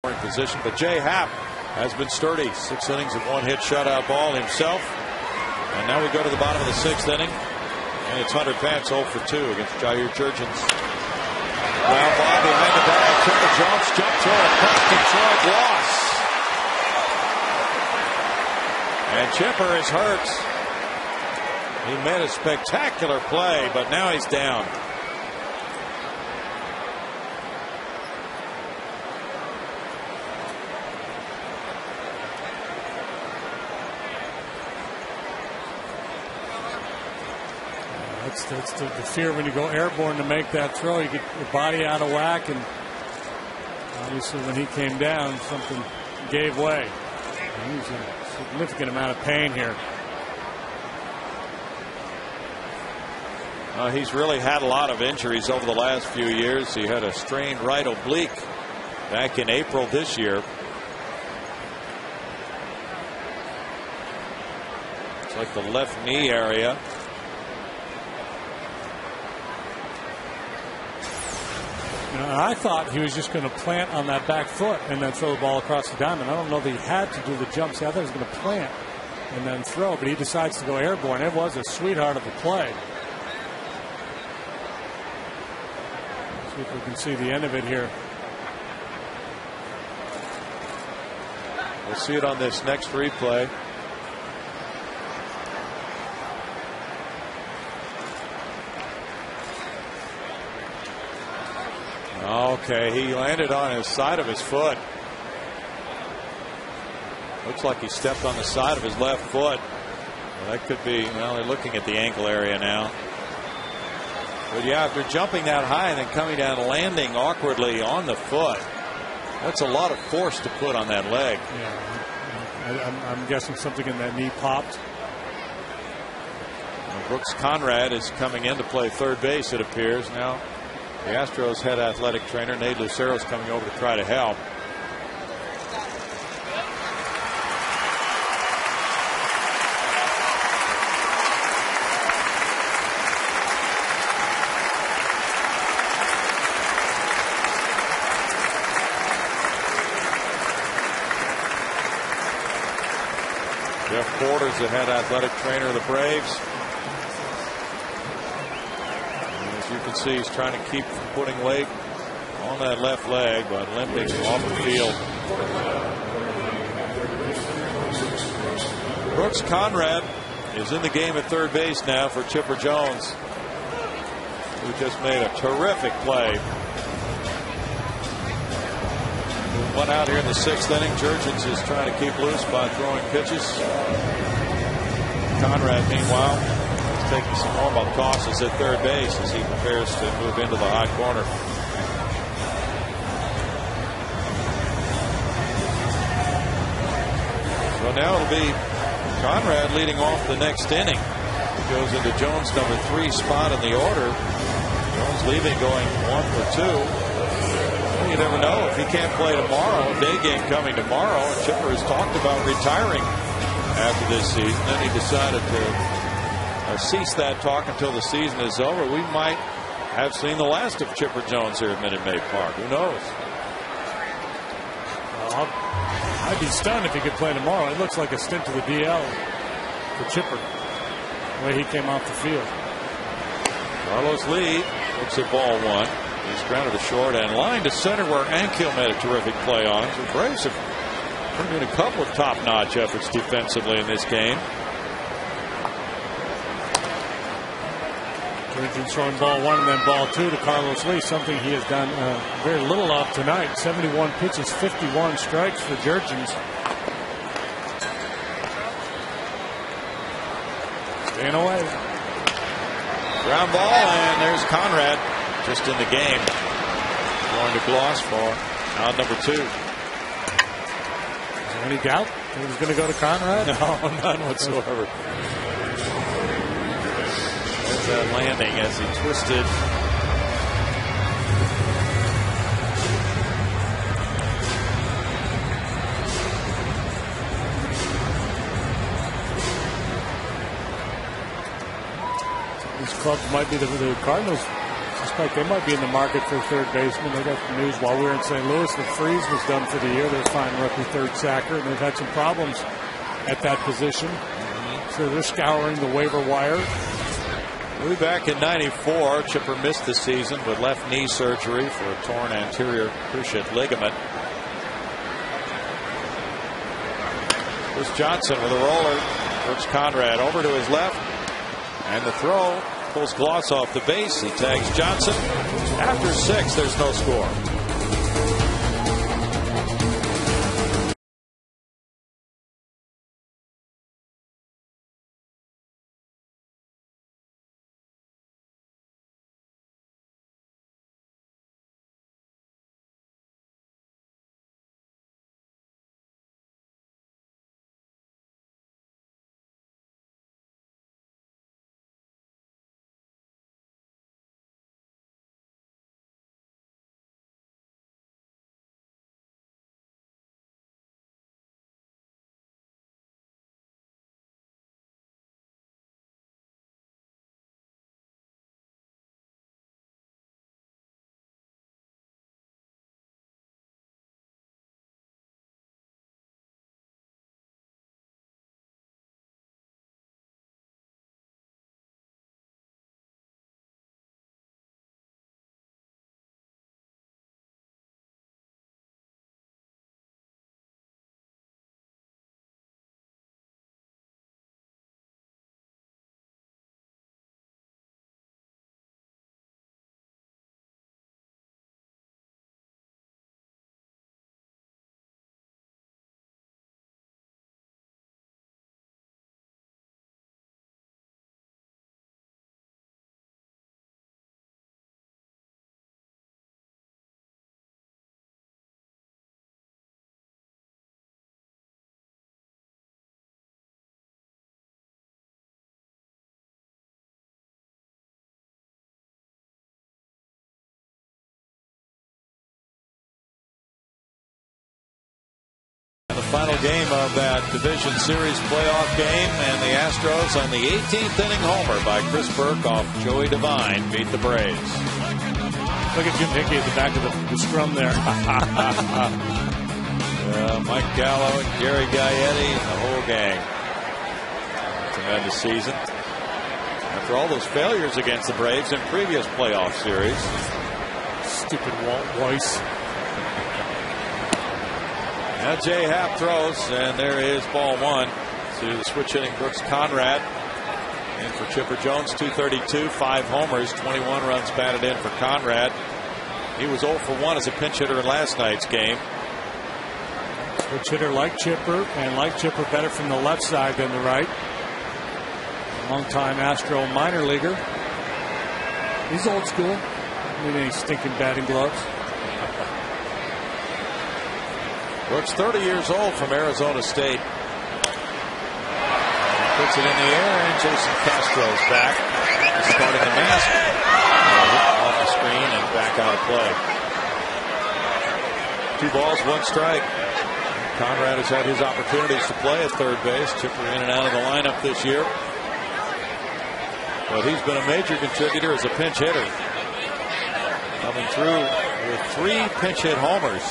position, but Jay Happ has been sturdy. 6 innings of 1-hit shutout ball himself. And now we go to the bottom of the 6th inning, and it's Hunter Pence 0 for 2 against Jair Jurgens. Ground ball behind the bag. Chipper Jones jump throw, a cross control gloss. And Chipper is hurt. He made a spectacular play, but now he's down. That's the fear when you go airborne to make that throw. You get your body out of whack, and obviously when he came down, something gave way. And he's in a significant amount of pain here. He's really had a lot of injuries over the last few years. He had a strained right oblique back in April this year. It's like the left knee area. I thought he was just going to plant on that back foot and then throw the ball across the diamond. I don't know that he had to do the jumps. I thought he was going to plant and then throw, but he decides to go airborne. It was a sweetheart of a play. See if we can see the end of it here. We'll see it on this next replay. Okay, he landed on his side of his foot. Looks like he stepped on the side of his left foot. Well, that could be, well, they're looking at the ankle area now. But yeah, if they're jumping that high and then coming down, landing awkwardly on the foot, that's a lot of force to put on that leg. Yeah, I'm guessing something in that knee popped. And Brooks Conrad is coming in to play third base, it appears. Now the Astros head athletic trainer Nate Lucero is coming over to try to help. Jeff Porter's the head athletic trainer of the Braves. And as you can see, he's trying to keep from putting weight on that left leg, but limping off the field. Brooks Conrad is in the game at third base now for Chipper Jones, who just made a terrific play. One out here in the 6th inning. Jurgens is trying to keep loose by throwing pitches. Conrad, meanwhile, is taking some warm-up tosses at third base as he prepares to move into the hot corner. So now it'll be Conrad leading off the next inning. He goes into Jones' number 3 spot in the order. Jones leaving, going 1 for 2. You never know if he can't play tomorrow. Day game coming tomorrow. And Chipper has talked about retiring after this season. Then he decided to cease that talk until the season is over. We might have seen the last of Chipper Jones here at Minute Maid Park. Who knows? Well, I'd be stunned if he could play tomorrow. It looks like a stint to the DL for Chipper, the way he came off the field. Carlos Lee looks at ball 1. He's grounded to short and line to center, where Ankiel made a terrific play on him. The Braves have turned in a couple of top-notch efforts defensively in this game. Jurgens throwing ball 1 and then ball 2 to Carlos Lee, something he has done very little of tonight. 71 pitches, 51 strikes for Jurgens. Staying away. Ground ball, and there's Conrad. Just in the game. Going to Gloss for out number 2. Is there any doubt he was going to go to Conrad? No, none whatsoever. There's that landing as he twisted. These clubs might be the Cardinals suspect they might be in the market for a third baseman. They got the news while we were in St. Louis that Freese was done for the year. They're fine rookie third sacker, and they've had some problems at that position. So they're scouring the waiver wire. Way back in '94, Chipper missed the season with left knee surgery for a torn anterior cruciate ligament. Here's Johnson with a roller. Brooks Conrad over to his left, and the throw pulls Gloss off the base. He tags Johnson. After 6, there's no score. The final game of that Division Series playoff game, and the Astros on the 18th inning homer by Chris Burke off Joey Devine beat the Braves. Look at Jim Hickey at the back of the scrum there. Mike Gallo and Gary Gaetti and the whole gang. Tremendous season. After all those failures against the Braves in previous playoff series. Stupid Walt Weiss. Now Jay Happ throws, and there is ball 1 to the switch hitting Brooks Conrad. In for Chipper Jones, 232, 5 homers, 21 runs batted in for Conrad. He was 0 for 1 as a pinch hitter in last night's game. Switch hitter like Chipper, and like Chipper better from the left side than the right. Long-time Astro minor leaguer. He's old school. Need any stinking batting gloves. Brooks, 30 years old, from Arizona State. Puts it in the air, and Jason Castro's back. Starting the mask. Off the screen and back out of play. 2 balls, 1 strike. Conrad has had his opportunities to play at third base. Chipper in and out of the lineup this year. But he's been a major contributor as a pinch hitter. Coming through with 3 pinch hit homers.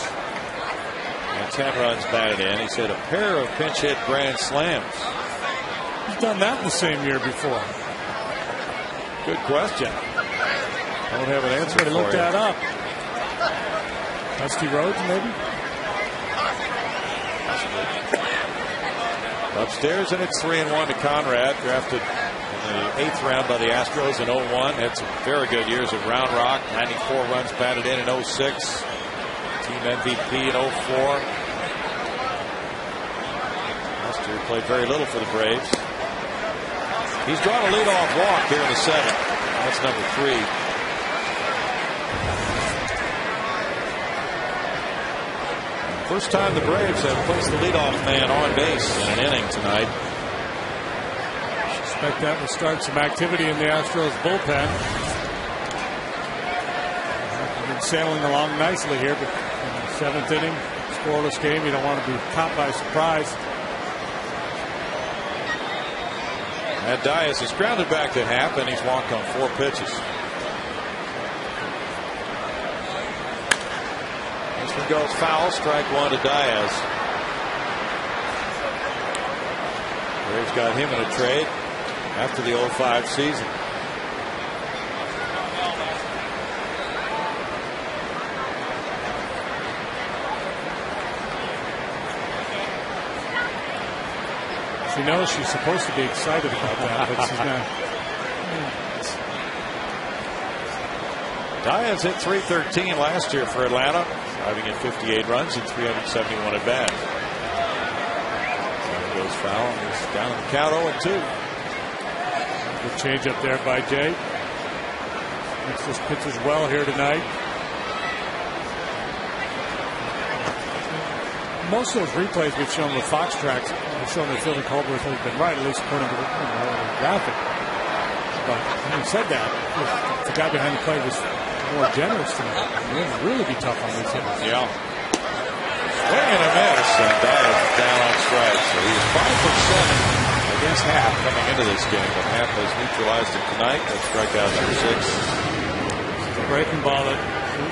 And 10 runs batted in. He's hit a pair of pinch hit grand slams. He's done that in the same year before. Good question. I don't have an answer for you. Look that up. Dusty Rhodes, maybe? Upstairs, and it's 3-1 to Conrad, drafted in the 8th round by the Astros in 01. Had some very good years at Round Rock. 94 runs batted in 06. Team MVP in 04. Lester played very little for the Braves. He's drawn a leadoff walk here in the 7th. That's number 3. First time the Braves have placed the leadoff man on base in an inning tonight. Suspect that will start some activity in the Astros bullpen. They've been sailing along nicely here, but in the 7th inning, scoreless game, you don't want to be caught by surprise. Matt Dias is grounded back to Happ, and he's walked on 4 pitches. Pitchman goes foul. Strike one to Diaz. Braves got him in a trade after the 05 season. She knows she's supposed to be excited about that, but she's not. Diaz hit .313 last year for Atlanta, driving in 58 runs and 371 at bats. Goes foul. He's down in the count 0-2. Good change up there by Jay. Makes this pitcher's well here tonight. Most of those replays we've shown with Fox tracks have shown that Philly Colbert has been right, at least according to the graphic. But having said that, if the guy behind the plate was more generous tonight, it would really be tough on these hitters. Yeah. Swing and a miss, and Diaz is down on strikes. So he's 5 for 7 against Happ coming into this game, but Happ has neutralized him tonight. That strikeout number 6. The breaking ball that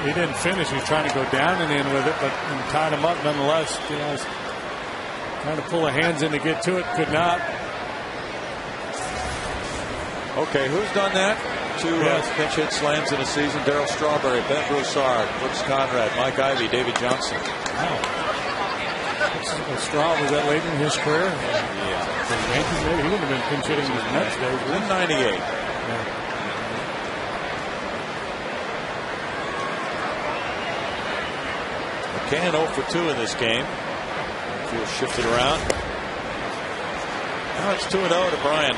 he didn't finish. He was trying to go down and in with it, but tied him up nonetheless. Diaz trying to pull the hands in to get to it, could not. Okay, who's done that? 2 pinch hit slams in a season. Darryl Strawberry, Ben Broussard, Brooks Conrad, Mike Ivey, David Johnson. Wow. Straw, was that late in his career? Yeah. The Yankees, maybe he wouldn't have been pinch hitting in the Mets days. In 98. Yeah. McCann 0 for 2 in this game. Field shifted around. Now it's 2-0 to Bryant.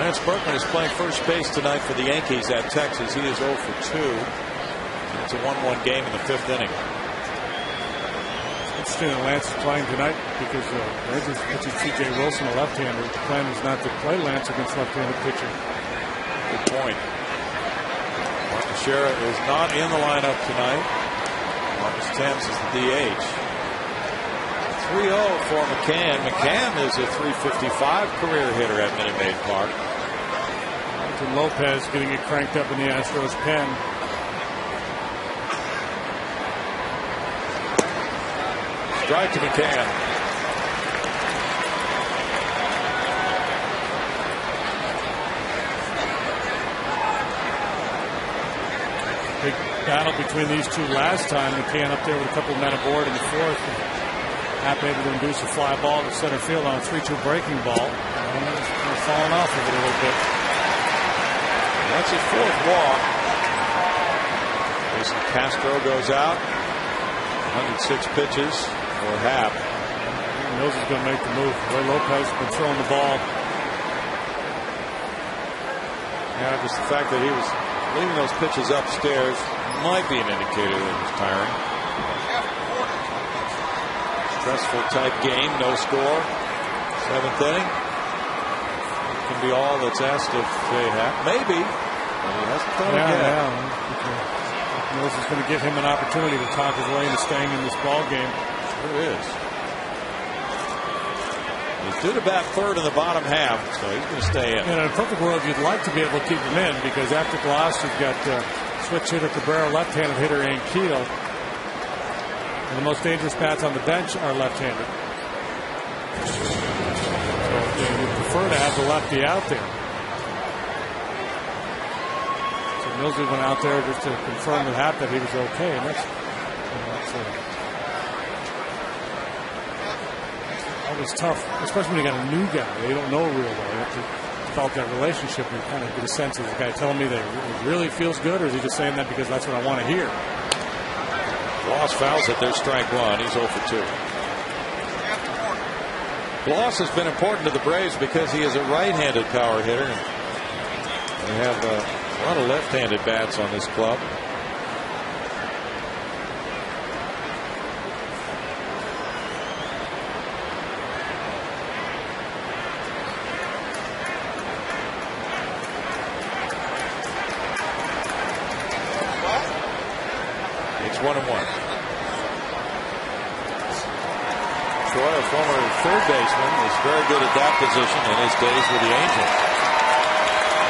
Lance Berkman is playing first base tonight for the Yankees at Texas. He is 0 for 2. It's a 1-1 game in the 5th inning. It's interesting that Lance is playing tonight because Rangers pitching C.J. Wilson, a left-hander. The plan is not to play Lance against left-handed pitcher. Good point. Marcus Shera is not in the lineup tonight. Marcus Thames is the DH. 3-0 for McCann. McCann is a .355 career hitter at Minute Maid Park. Martin Lopez getting it cranked up in the Astros pen. Strike to McCann. Big battle between these two last time. McCann up there with a couple of men aboard in the 4th. Happ able to induce a fly ball to center field on a 3-2 breaking ball. And it's kind of falling off of it a little bit. That's his 4th walk. Jason Castro goes out. 106 pitches for Happ. He knows he's going to make the move. Roy Lopez has been throwing the ball. Yeah, just the fact that he was leaving those pitches upstairs might be an indicator that he was tiring. Stressful type game, no score. 7th inning. It can be all that's asked of Happ. Maybe. But he hasn't done it yet. He knows it's going to give him an opportunity to talk his way into staying in this ball game. Sure is. He's due to bat 3rd in the bottom half, so he's going to stay in. In a perfect world, you'd like to be able to keep him in because after Glass, you've got switch hitter Cabrera, left-handed hitter Ankiel. And the most dangerous bats on the bench are left-handed. So they would prefer to have the lefty out there. So Millsy went out there just to confirm with Happ that he was okay, and that's always tough, especially when you got a new guy. They don't know real well. You have to develop that relationship and kind of get a sense of the guy telling me that it really feels good, or is he just saying that because that's what I want to hear? Bloss fouls it. There's strike 1. He's 0 for 2. Bloss has been important to the Braves because he is a right-handed power hitter. They have a lot of left-handed bats on this club. It's 1-1. Troy, a former third baseman, is very good at that position in his days with the Angels.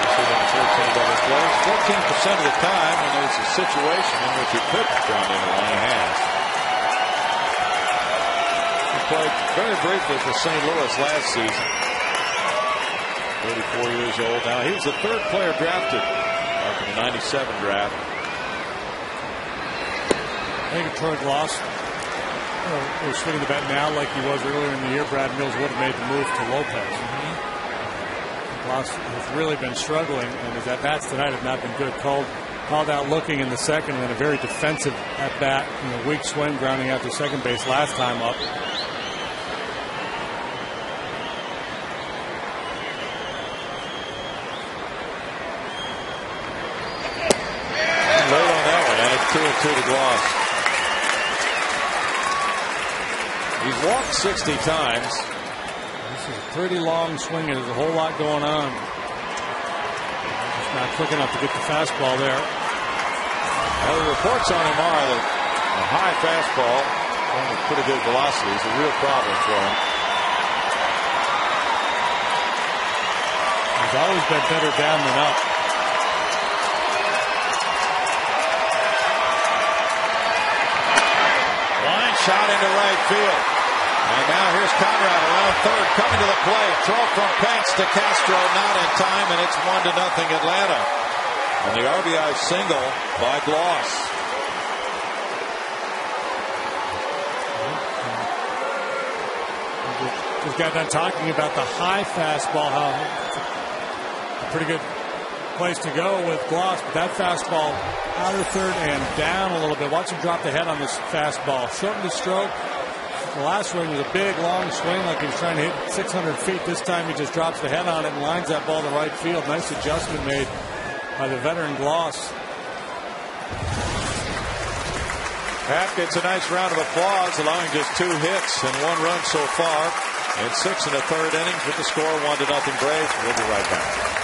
This is a 14 double plays. 14% of the time when there's a situation in which he could ground into one, he has. He played very briefly for St. Louis last season. 34 years old now. He was the third player drafted after the '97 draft. I think Troy Gloss was swinging the bat now like he was earlier in the year. Brad Mills would have made the move to Lopez. Gloss has really been struggling, and his at-bats tonight have not been good. Called out looking in the second, and then a very defensive at-bat. Weak swing, grounding out to second base last time up. Late on that one, and it's 2-2 to Gloss. He's walked 60 times. This is a pretty long swing, and there's a whole lot going on. Just not quick enough to get the fastball there. Well, the reports on him are that a high fastball, one with pretty good velocity, is a real problem for him. He's always been better down than up. Line shot into right field. And now here's Conrad around third, coming to the plate. Throw from Pence to Castro, not in time, and it's 1-0 Atlanta. And the RBI single by Gloss. Just got done talking about the high fastball, how it's a pretty good place to go with Gloss, but that fastball out of third and down a little bit. Watch him drop the head on this fastball. Shortened his stroke. The last swing was a big, long swing like he was trying to hit 600 feet. This time he just drops the head on it and lines that ball to right field. Nice adjustment made by the veteran Gloss. Pat gets a nice round of applause, allowing just 2 hits and 1 run so far in 6 1/3 innings with the score 1-0 Braves. We'll be right back.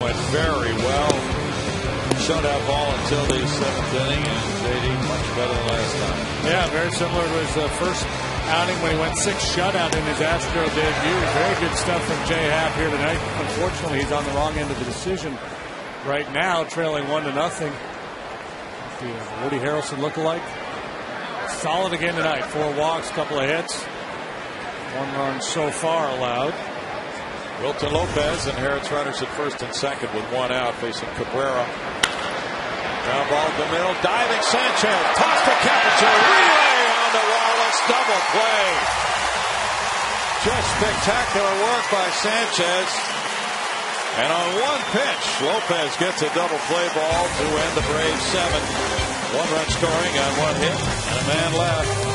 Went very well. Shutout ball until the 7th inning, and JD much better than last time. Yeah, very similar to his first outing when he went 6 shutout in his Astro debut. Very good stuff from Jay Happ here tonight. Unfortunately, he's on the wrong end of the decision right now, trailing 1-0. The Woody Harrelson lookalike. Solid again tonight. 4 walks, couple of hits. 1 run so far allowed. Wilton Lopez inherits runners at first and second with 1 out, facing Cabrera. Ground ball to the middle, diving Sanchez, toss to Capital, relay on to Wallace, double play. Just spectacular work by Sanchez. And on 1 pitch, Lopez gets a double play ball to end the Braves 7. 1 run scoring on 1 hit and a man left.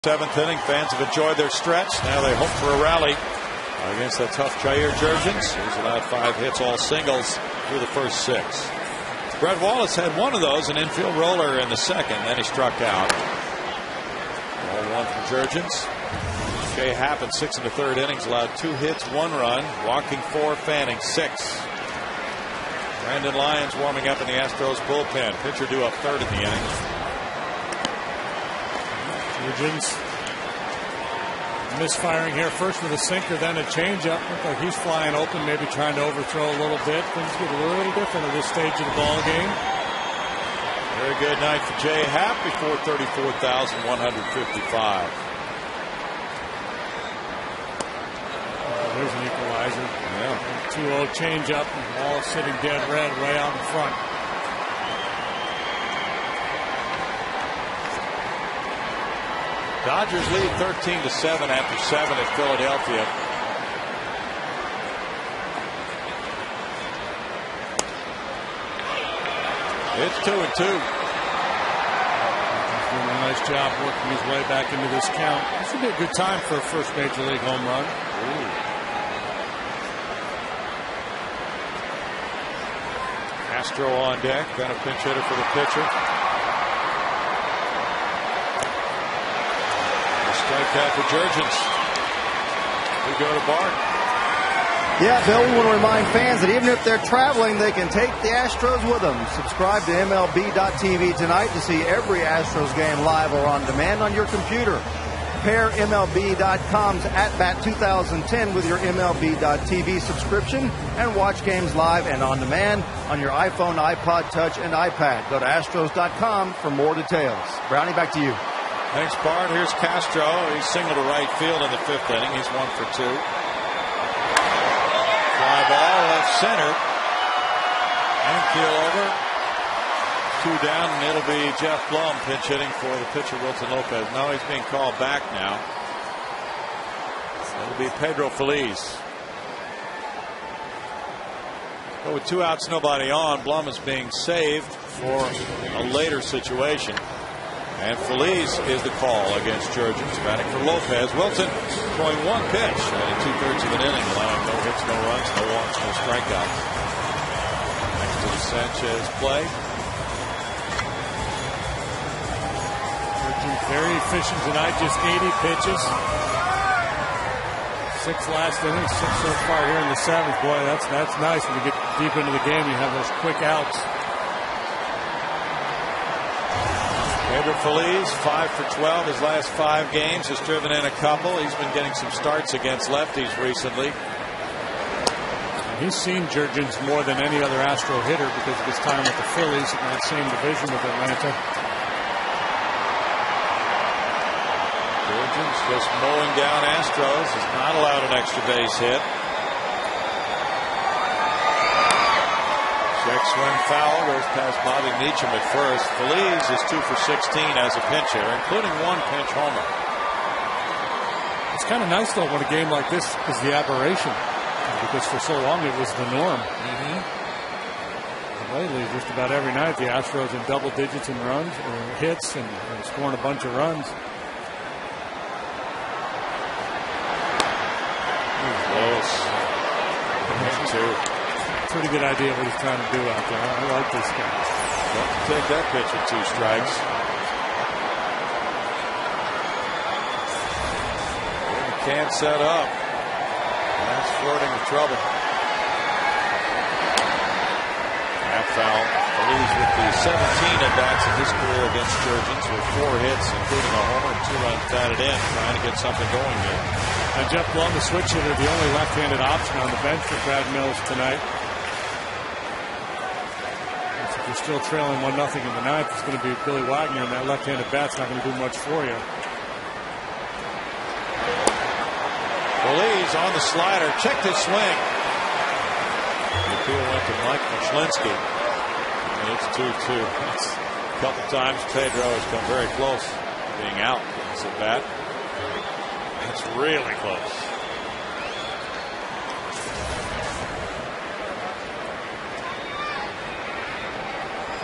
Seventh inning, fans have enjoyed their stretch. Now they hope for a rally against that tough Jair Jurgens. He's allowed 5 hits, all singles through the first 6. Brett Wallace had one of those, an infield roller in the second. Then he struck out. Ball 1 from Jurgens. Jay Happ in 6 and the 3rd innings allowed 2 hits, 1 run, walking 4, fanning 6. Brandon Lyons warming up in the Astros bullpen. Pitcher due up 3rd in the inning. Jurgens misfiring here, first with a sinker, then a changeup. Looks like he's flying open, maybe trying to overthrow a little bit. Things get a little different at this stage of the ball game. Very good night for Jay Happ before 34,155. There's an equalizer. Yeah. 2-0 changeup, and ball sitting dead red way out in front. Dodgers lead 13-7 after 7 at Philadelphia. It's 2-2. He's doing a nice job working his way back into this count. This would be a good time for a first major league home run. Ooh. Castro on deck, got a pinch hitter for the pitcher. Strikeout for Jurgens. We go to Bart. Yeah, Bill, we want to remind fans that even if they're traveling, they can take the Astros with them. Subscribe to MLB.tv tonight to see every Astros game live or on demand on your computer. Pair MLB.com's At-Bat 2010 with your MLB.tv subscription and watch games live and on demand on your iPhone, iPod Touch, and iPad. Go to Astros.com for more details. Brownie, back to you. Thanks, Bart. Here's Castro. He's singled to right field in the 5th inning. He's 1 for 2. Fly ball left center. Infield over. 2 down, and it'll be Jeff Blum pinch hitting for the pitcher Wilson Lopez. No, he's being called back now. It'll be Pedro Feliz. But with 2 outs, nobody on, Blum is being saved for a later situation. And Feliz is the call against Jurgens. Batting for Lopez. Wilson throwing 1 pitch in 2/3 of an inning, allowing no hits, no runs, no walks, no strikeouts. Next to the Sanchez play. Jurgens very efficient tonight, just 80 pitches. 6 last inning, 6 so far here in the 7th. Boy, that's nice when you get deep into the game. You have those quick outs. Pedro Feliz, 5 for 12 his last 5 games, has driven in a couple. He's been getting some starts against lefties recently. He's seen Jurgens more than any other Astro hitter because of his time with the Phillies in that same division with Atlanta. Jurgens just mowing down Astros, has not allowed an extra base hit. Check swing foul, goes past Bobby Meacham at first. Feliz is 2 for 16 as a pincher, including 1 pinch homer. It's kind of nice, though, when a game like this is the aberration, because for so long it was the norm. Lately, just about every night, the Astros in double digits in runs, or hits, and scoring a bunch of runs. Close. 2. Pretty good idea what he's trying to do out there. I like this guy. Don't take that pitch with 2 strikes. Can't set up. That's flirting with trouble. Half foul. Feliz with the 17 at-bats in his career against Jurgens with 4 hits, including a homer and 2 runs batted in, trying to get something going here. And Jeff Blum, the switch hitter, the only left-handed option on the bench for Brad Mills tonight. If you're still trailing 1-0 in the 9th, it's going to be Billy Wagner, and that left-handed bat's not going to do much for you. Feliz on the slider, checked his swing. The appeal went to Mike Muchlinski. And it's 2-2. A couple times Pedro has come very close to being out in this at bat. It's really close.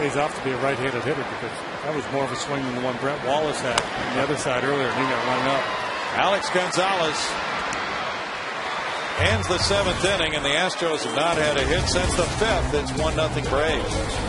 pays off to be a right-handed hitter because that was more of a swing than the one Brett Wallace had on the other side earlier, and he got run up. Alex Gonzalez ends the 7th inning, and the Astros have not had a hit since the 5th. It's 1-0 Braves.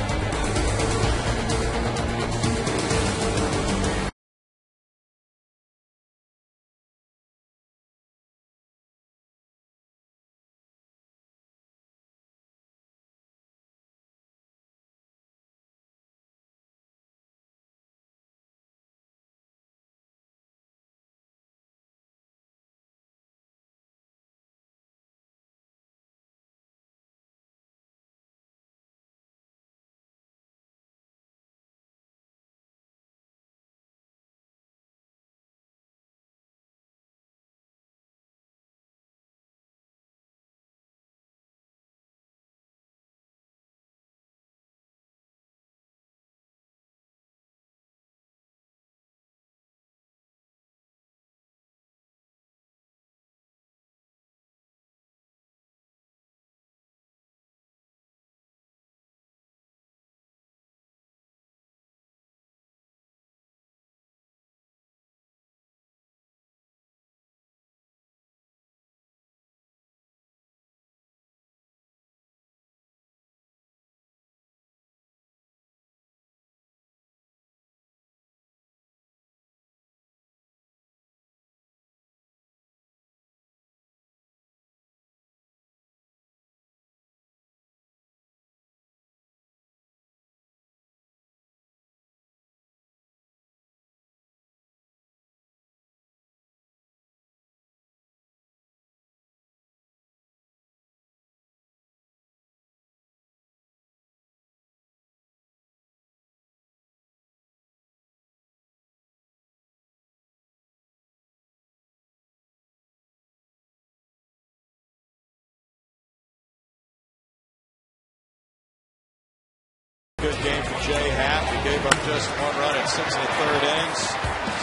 Good game for Jay Happ. He gave up just 1 run in 6 1/3 innings.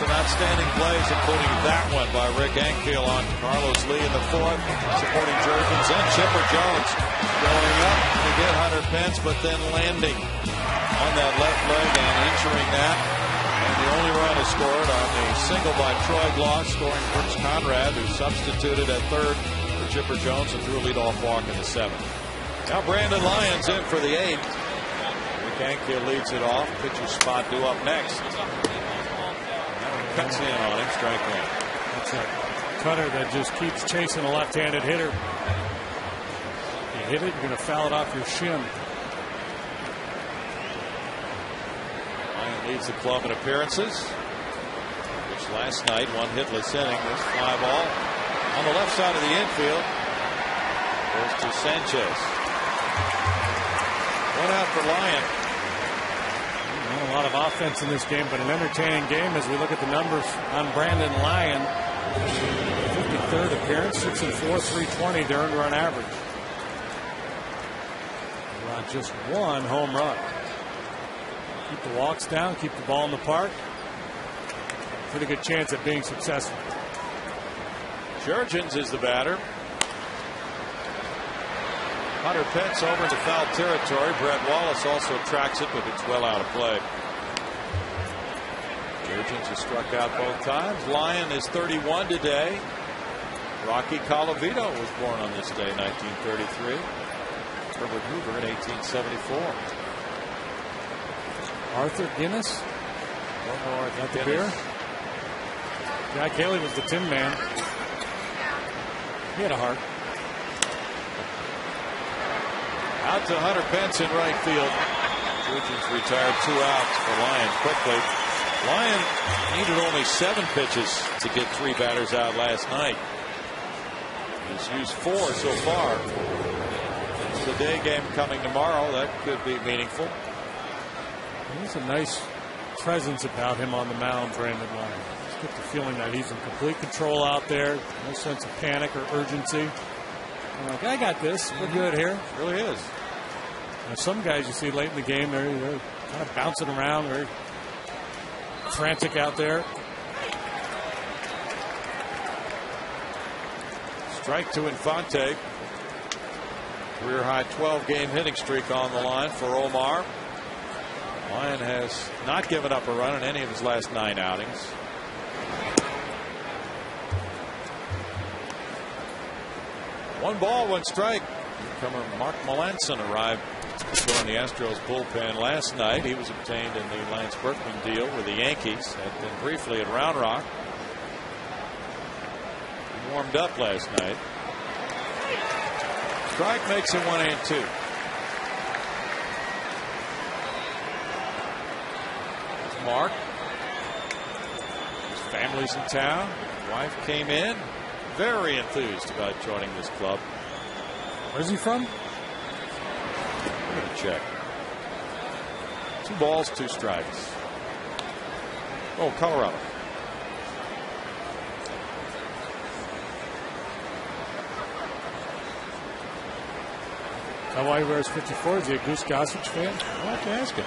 Some outstanding plays, including that one by Rick Ankiel on Carlos Lee in the 4th, supporting Jurgens and Chipper Jones going up to get Hunter Pence, but then landing on that left leg and injuring that. And the only run is scored on the single by Troy Gloss, scoring Brooks Conrad, who substituted at 3rd for Chipper Jones and threw a leadoff walk in the 7th. Now Brandon Lyons in for the 8th. Ankiel leads it off. Pitcher spot due up next. Cuts in on him. Strike 1. That's a cutter that just keeps chasing a left-handed hitter. You hit it, you're going to foul it off your shin. Lyon leads the club in appearances, which last night, 1 hitless inning. This fly ball on the left side of the infield goes to Sanchez. 1 out for Lyon. A lot of offense in this game, but an entertaining game as we look at the numbers on Brandon Lyon. 53rd appearance, 6 and 4, 320 their earned run average. Just 1 home run. Keep the walks down, keep the ball in the park. Pretty good chance at being successful. Jurgens is the batter. Hunter Pence over into foul territory. Brett Wallace also tracks it, but it's well out of play. Jurgens has struck out both times. Lyon is 31 today. Rocky Colavito was born on this day, 1933. Herbert Hoover in 1874. Arthur Guinness. Is that the beer? Jack Haley was the Tin Man. He had a heart. Out to Hunter Pence in right field. Jurgens retired 2 outs for Lyon quickly. Lyon needed only 7 pitches to get 3 batters out last night. He's used 4 so far. It's the day game coming tomorrow. That could be meaningful. There's a nice presence about him on the mound, Brandon Lyon. Just get the feeling that he's in complete control out there. No sense of panic or urgency. Like, I got this. We're good here. It really is. Now, some guys you see late in the game, they're kind of bouncing around, very frantic out there. Strike to Infante. Career high 12-game hitting streak on the line for Omar. Lyon has not given up a run in any of his last 9 outings. One ball, one strike. Newcomer Mark Melanson arrived in the Astros bullpen last night. He was obtained in the Lance Berkman deal with the Yankees. Had been briefly at Round Rock. He warmed up last night. Strike makes it 1-2. Mark. His family's in town. His wife came in. Very enthused about joining this club. Where's he from? I'm going to check. 2 balls, 2 strikes. Oh, Colorado. Is that why he wears 54? Is he a Goose Gossage fan? I'll have to ask him.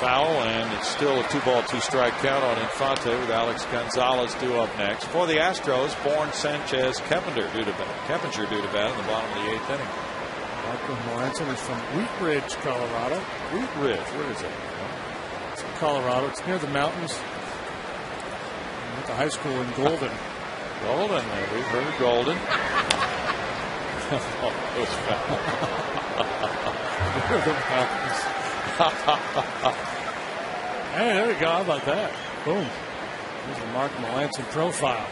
Foul, and it's still a 2-ball, 2-strike count on Infante with Alex Gonzalez due up next. For the Astros, Bourne, Sanchez, Keppinger due to bat in the bottom of the 8th inning. Marco Melanson is from Wheat Ridge, Colorado. Wheat Ridge, where is it? It's in Colorado. It's near the mountains. I went to high school in Golden. Golden, we've heard of Golden. Oh, it was foul. Near the mountains. Hey, there we go. How about that? Boom. There's the Mark Melanson profile.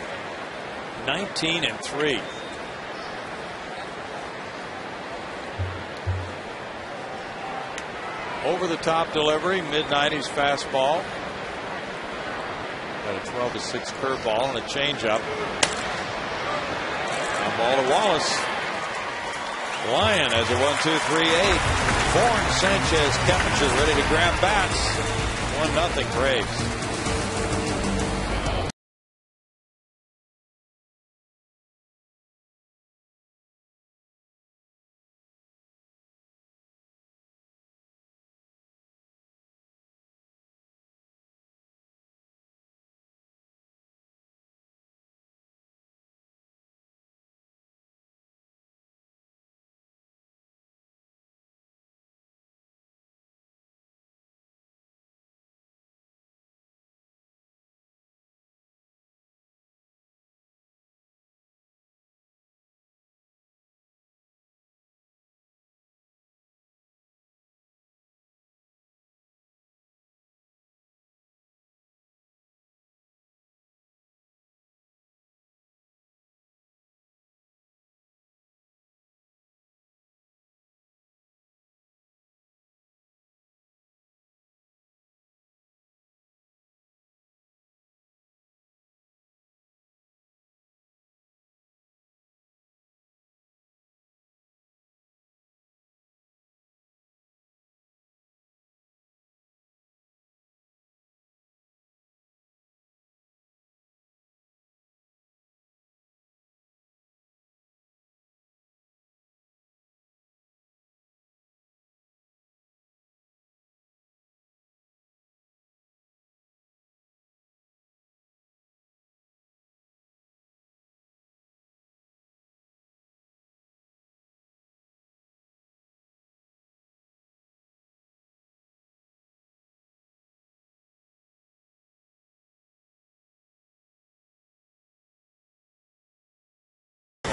19-3. Over the top delivery, mid-90s fastball. Got a 12-6 curveball and a changeup. Ground ball to Wallace. Lyon has a 1-2-3-8. Bourne, Sanchez, Keppinger ready to grab bats. 1-0 Braves.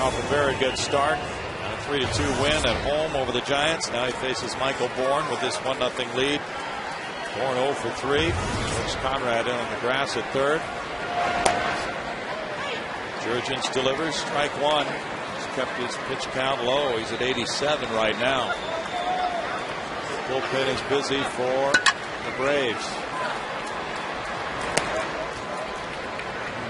Off a very good start. A 3-2 win at home over the Giants. Now he faces Michael Bourne with this 1-0 lead. Bourne 0 for 3. Puts Conrad in on the grass at third. Jurgens delivers strike 1. He's kept his pitch count low. He's at 87 right now. The bullpen is busy for the Braves.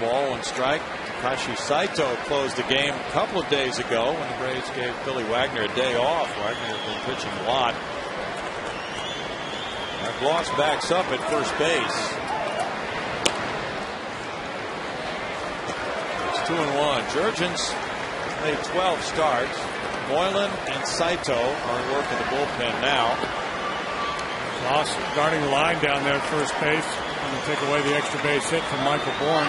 1 ball, 1 strike. Takashi Saito closed the game a couple of days ago when the Braves gave Billy Wagner a day off. Wagner has been pitching a lot. Gloss backs up at first base. It's 2-1. Jurgens made 12 starts. Moylan and Saito are at work in the bullpen now. Gloss guarding the line down there at first base. Going to take away the extra base hit from Michael Bourne.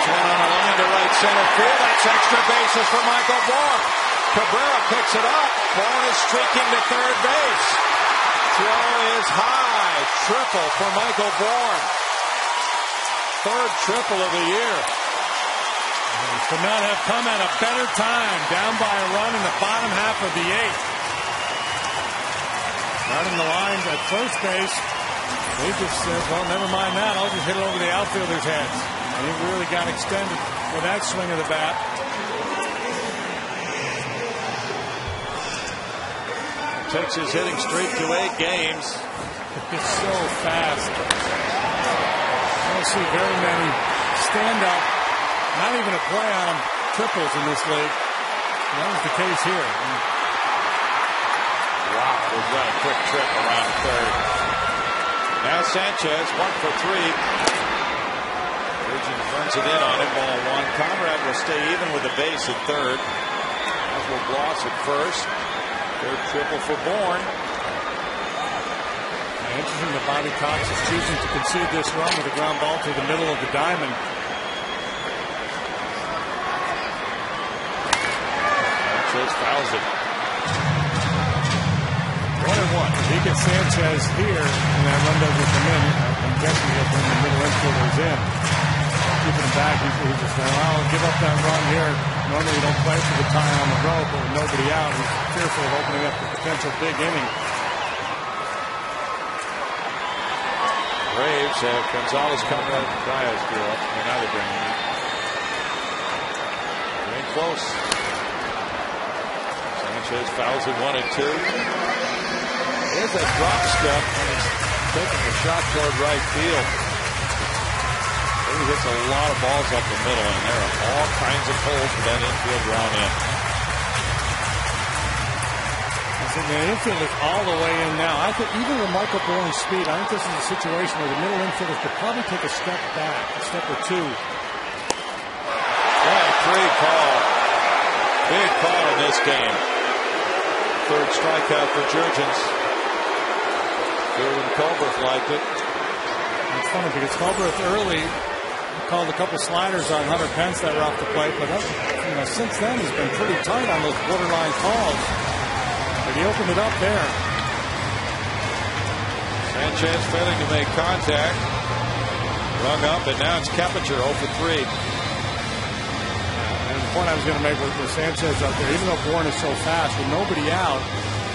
One on a line center field. That's extra bases for Michael Bourne. Cabrera picks it up. Bourne is streaking to third base. Throw is high. Triple for Michael Bourne. Third triple of the year. He could not have come at a better time. Down by a run in the bottom half of the eighth. Running the lines at first base. They just said, well, never mind that. I'll just hit it over the outfielders' heads. And he really got extended with that swing of the bat. Takes his hitting streak to 8 games. It's so fast. I don't see very many stand-up, not even a play on him, triples in this league. That was the case here. Wow, we've got a quick trip around the third. Now Sanchez, 1 for 3. Virgins runs it in on him, ball 1. Conrad will stay even with the base at third. Oswald Bloss at first. Third triple for Bourne. Interesting that Bobby Cox is choosing to concede this run with a ground ball to the middle of the diamond. Sanchez fouls it. 1-1. If he gets Sanchez here and that run doesn't come in, I'm guessing he'll bring the middle infielders in. Keeping him back, he's just saying, well, I'll give up that run here. Normally you don't play for the tie on the road, but with nobody out, he's fearful of opening up the potential big inning. Braves have Gonzalez coming up. Diaz grew up. And now they're bringing him. Getting close. Sanchez fouls it 1-2. There's a drop step and he's taking a shot toward right field. He hits a lot of balls up the middle, and there are all kinds of holes for that infield round in. The infield is all the way in now. I think even with Michael Bourne's speed, I think this is a situation where the middle infielders could probably take a step back, a step or two. Yeah, 3 call. Big call in this game. Third strikeout for Jurgens. Jordan Colbert liked it. It's funny because Colbert early called a couple sliders on Hunter Pence that were off the plate, but since then he's been pretty tight on those borderline calls. But he opened it up there. Sanchez failing to make contact. Rung up, and now it's Keppinger 0 for 3. And the point I was going to make with Sanchez out there, even though Bourne is so fast, with nobody out,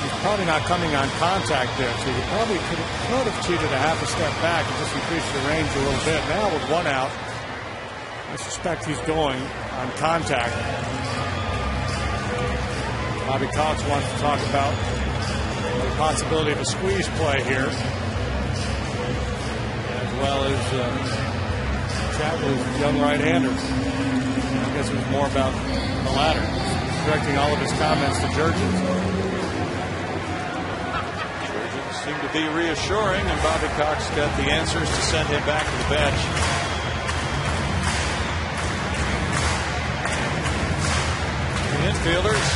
he's probably not coming on contact there. So he probably could have cheated a half a step back and just increased the range a little bit. Now with 1 out, I suspect he's going on contact. Bobby Cox wants to talk about the possibility of a squeeze play here, as well as chat with young right-hander. I guess it was more about the latter, directing all of his comments to Jurgens. Jurgens seemed to be reassuring, and Bobby Cox got the answers to send him back to the bench. The infielders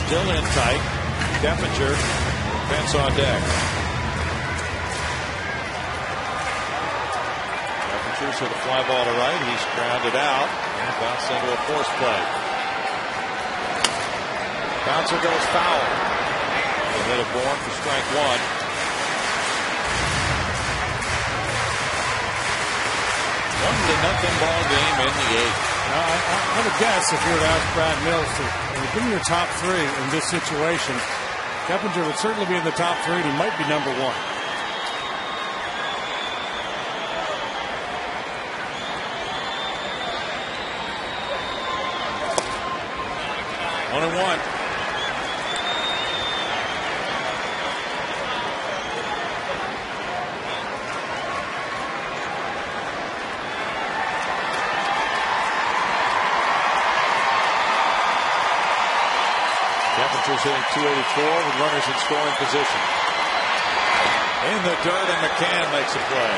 still in tight. Keppinger, Pence on deck. Keppinger hit a fly ball to right. He's grounded out and bounced into a force play. Bouncer goes foul. The hit of Bourne for strike 1. One to nothing ball game in the 8th. I would guess if you were to ask Brad Mills to give me your top 3 in this situation, Keppinger would certainly be in the top 3, and he might be number 1. One and one. Keppinger's hitting .284 with runners in scoring position. In the dirt, and McCann makes a play.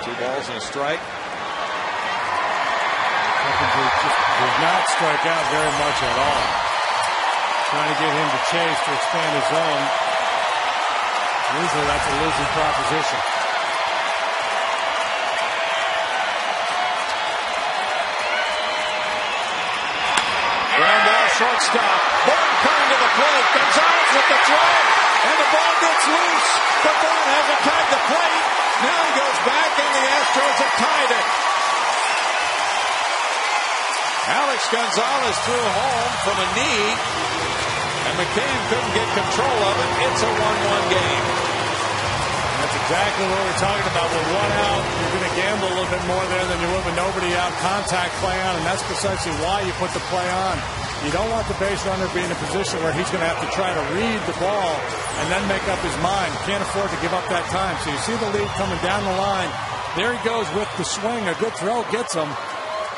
2 balls and a strike. Keppinger just does not strike out very much at all. Trying to get him to chase to expand his zone. Usually that's a losing proposition. shortstop. Bourne coming to the plate. Gonzalez with the throw. And the ball gets loose. But Bourne hasn't tied the plate. Now he goes back, and the Astros have tied it. Alex Gonzalez threw home from a knee, and McCann couldn't get control of it. It's a 1-1 game. That's exactly what we're talking about. With one out, you're going to gamble a little bit more there than you would with nobody out. Contact play on, and that's precisely why you put the play on. You don't want the base runner being in a position where he's going to have to try to read the ball and then make up his mind. You can't afford to give up that time. So you see the lead coming down the line. There he goes with the swing. A good throw gets him.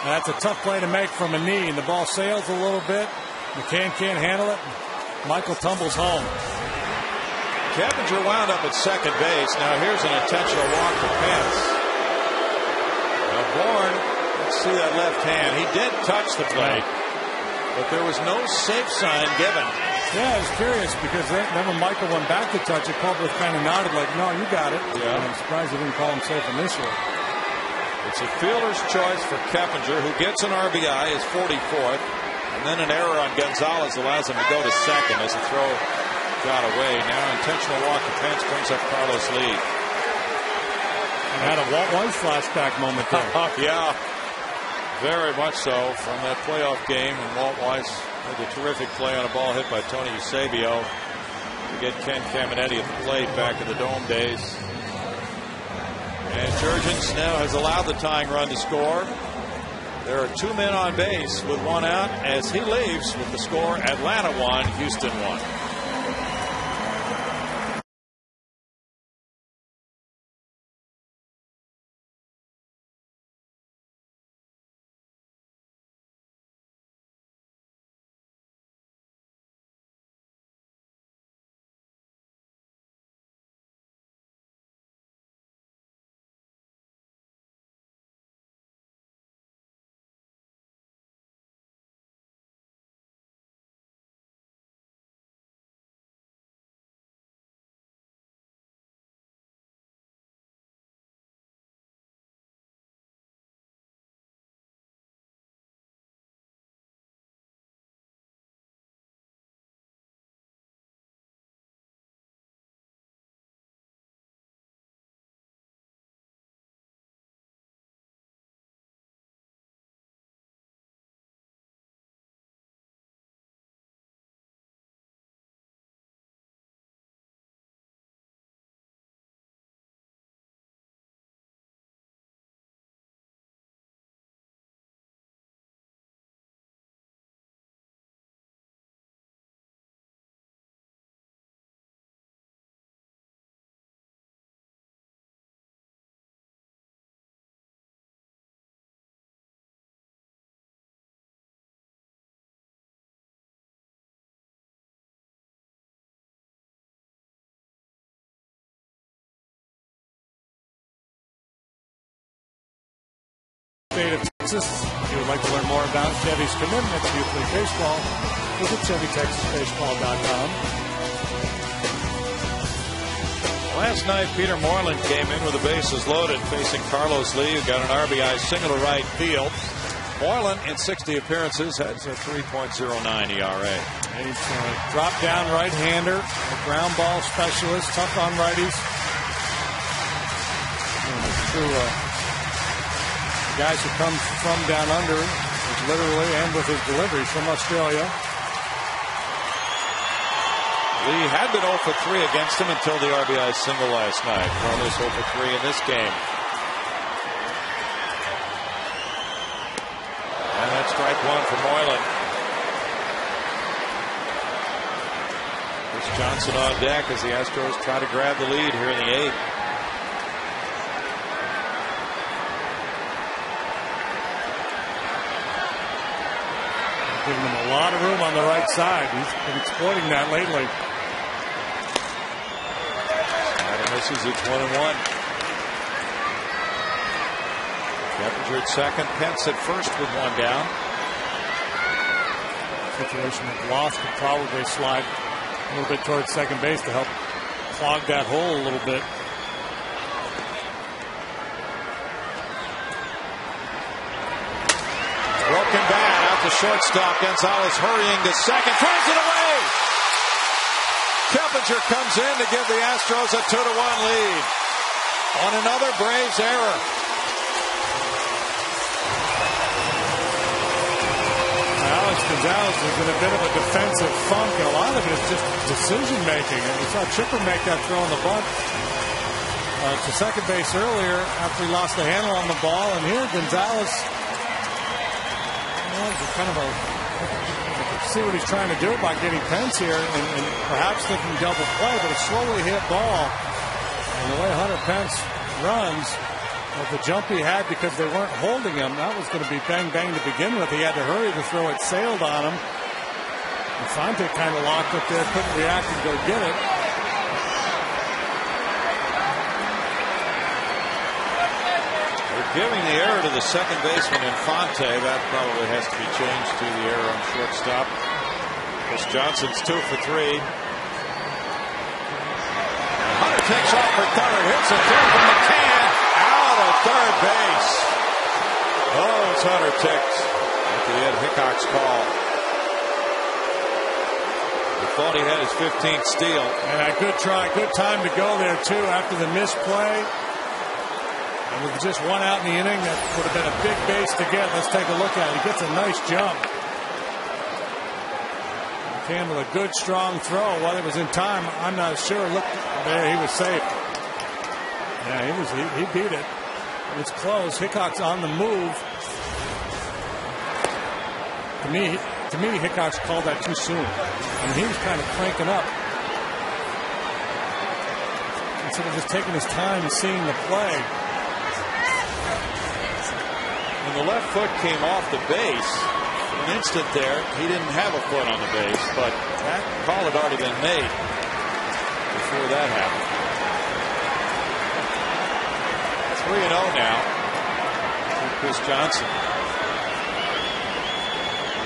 And that's a tough play to make from a knee, and the ball sails a little bit. McCann can't handle it. Michael tumbles home. Keppinger wound up at second base. Now here's an intentional walk for Pence. Now Bourne, let's see that left hand. He did touch the plate, but there was no safe sign given. Yeah, I was curious because then when Michael went back to touch it, Culberth kind of nodded like, no, you got it. Yeah. And I'm surprised he didn't call him safe initially. It's a fielder's choice for Keppinger, who gets an RBI, his 44th, and then an error on Gonzalez allows him to go to second as the throw got away. Now intentional walk to Pence brings up Carlos Lee. And had a Walt Weiss flashback moment there. Yeah, very much so from that playoff game when Walt Weiss had a terrific play on a ball hit by Tony Eusebio to get Ken Caminetti at the plate back in the Dome days. And Jurgens now has allowed the tying run to score. There are 2 men on base with 1 out as he leaves with the score Atlanta 1, Houston 1. State of Texas. If you would like to learn more about Chevy's commitment to youth league baseball, visit ChevyTexasBaseball.com. Last night, Peter Moreland came in with the bases loaded, facing Carlos Lee, who got an RBI single to right field. Moreland, in 60 appearances, has a 3.09 ERA. He's a drop-down right-hander, a ground ball specialist, tough on righties. True. Guys who come from down under, literally, and with his deliveries from Australia. Lee had been 0 for 3 against him until the RBI single last night. Carlos 0 for 3 in this game. And that's strike 1 for Moreland. Chris Johnson on deck as the Astros try to grab the lead here in the 8th. Giving him a lot of room on the right side. He's been exploiting that lately. Snyder misses. It's 1-1. Keppinger at second. Pence at first with 1 down. Situation that Loss could probably slide a little bit towards second base to help clog that hole a little bit. Broken bat. out to shortstop. Gonzalez hurrying to second. Throws it away. Keppinger comes in to give the Astros a 2-1 lead on another Braves error. Alex Gonzalez is in a bit of a defensive funk, and a lot of it is just decision making. And we saw Chipper make that throw on the bunt to second base earlier after he lost the handle on the ball. And here Gonzalez, kind of see what he's trying to do by getting Pence here and perhaps thinking double play, but a slowly hit ball. And the way Hunter Pence runs, the jump he had because they weren't holding him, that was going to be bang bang to begin with. He had to hurry to throw it, sailed on him. And Fonte kind of locked up there, couldn't react and go get it. Giving the error to the second baseman Infante. That probably has to be changed to the error on shortstop. Chris Johnson's 2 for 3. Hunter takes off for third. Hits a third from McCann. Out of third base. Oh, it's Hunter ticked at the Ed Hickox call. He thought he had his 15th steal. And a good try, good time to go there too after the misplay. And with just one out in the inning, that would have been a big base to get. Let's take a look at it. He gets a nice jump. Came with a good, strong throw. Whether it was in time, I'm not sure. Look, there, he was safe. Yeah, he beat it. It was close. Hickox on the move. To me, Hickox called that too soon. I mean, he was kind of cranking up. Instead of just taking his time and seeing the play. When the left foot came off the base, for an instant there, he didn't have a foot on the base, but that call had already been made before that happened. 3-0 now for Chris Johnson.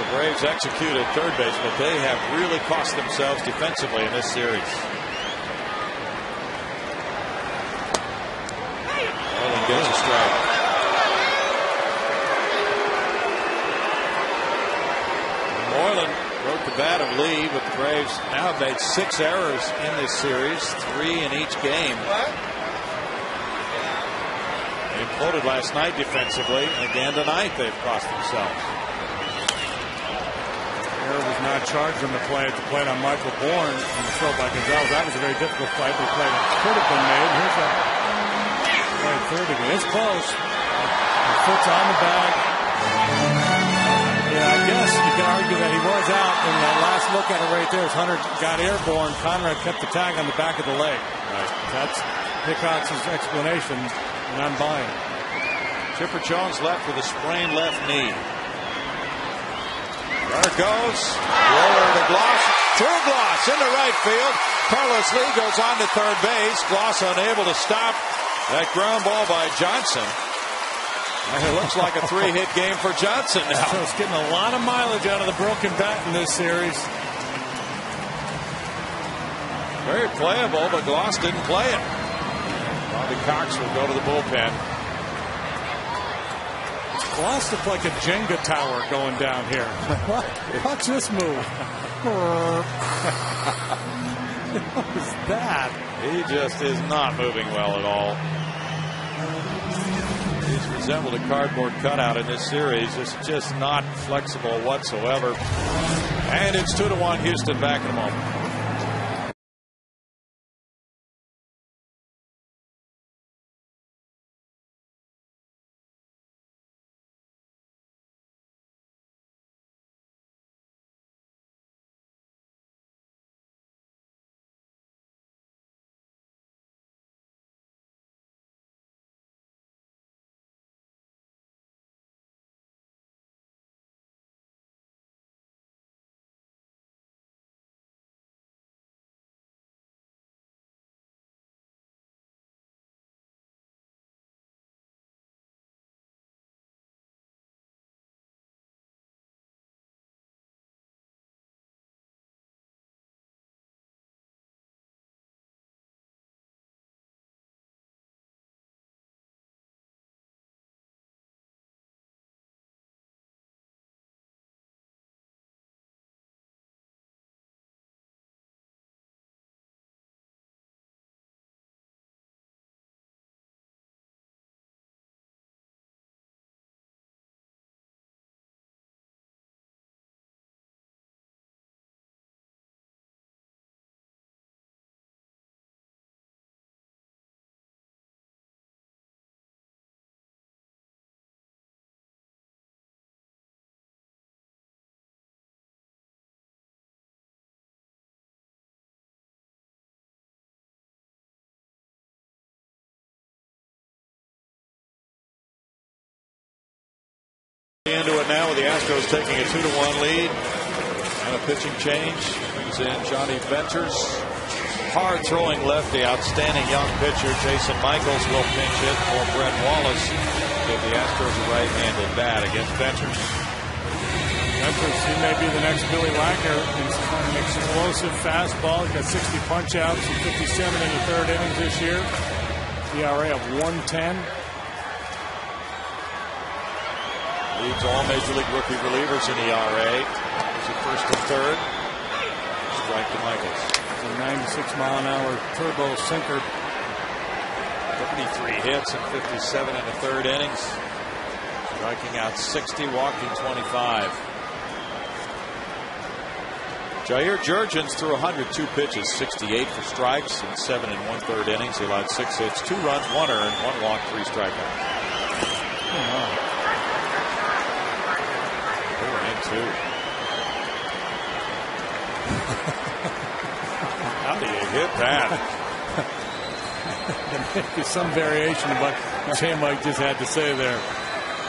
The Braves executed third base, but they have really cost themselves defensively in this series. Moreland gets a strike. Moreland broke the bat of Lee, but the Braves now have made 6 errors in this series, 3 in each game. They imploded last night defensively, and again tonight they've cost themselves. Error was not charged on the play at the plate on Michael Bourne on the throw by Gonzalez. That was a very difficult play. The play that could have been made. Here's a play third again. It's close. The foot's on the bag. Yeah, I guess you can argue that he was out, and that last look at it right there as Hunter got airborne. Conrad kept the tag on the back of the leg. Right. That's Hickox's explanation, and I'm buying it. Chipper Jones left with a sprained left knee. There it goes. Roller to Gloss. Through Gloss into right field. Carlos Lee goes on to third base. Gloss unable to stop that ground ball by Johnson. And it looks like a 3-hit game for Johnson now. So it's getting a lot of mileage out of the broken bat in this series. Very playable, but Gloss didn't play it. Bobby Cox will go to the bullpen. Gloss looked like a Jenga tower going down here. Watch this move. What was that? He just is not moving well at all. He's resembled a cardboard cutout in this series. It's just not flexible whatsoever. And it's 2-1 Houston. Back in a moment. Into it now with the Astros taking a 2-1 lead. And a pitching change. Brings in Johnny Venters. Hard throwing lefty. Outstanding young pitcher. Jason Michaels will pinch hit for Brent Wallace. Give the Astros a right-handed bat against Venters. Venters, he may be the next Billy Wagner. He's an explosive fastball. He's got 60 punch-outs and 57 in the third innings this year. ERA of 1.10. Leads all Major League rookie relievers in ERA. Is it first and third? Strike to Michaels. It's a 96-mile-an-hour turbo sinker. 33 hits and 57 in the third innings. Striking out 60, walking 25. Jair Jurgens threw 102 pitches, 68 for strikes, and 7 1/3 innings. He allowed 6 hits, 2 runs, 1 earned, 1 walk, 3 strikeouts. Oh, wow. 4-2. How do you hit that? There may be some variation of what J. Mike just had to say there.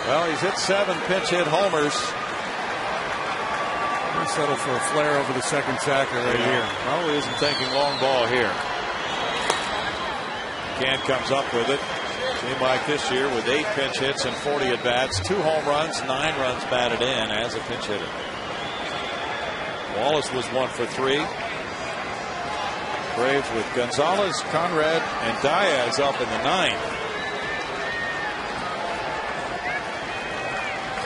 Well, he's hit 7 pinch hit homers. He'll settle for a flare over the second sacker right here. Probably isn't thinking long ball here. Can comes up with it. J. Mike this year with 8 pinch hits and 40 at bats, 2 home runs, 9 runs batted in as a pinch hitter. Wallace was 1 for 3. Braves with Gonzalez, Conrad, and Diaz up in the 9th.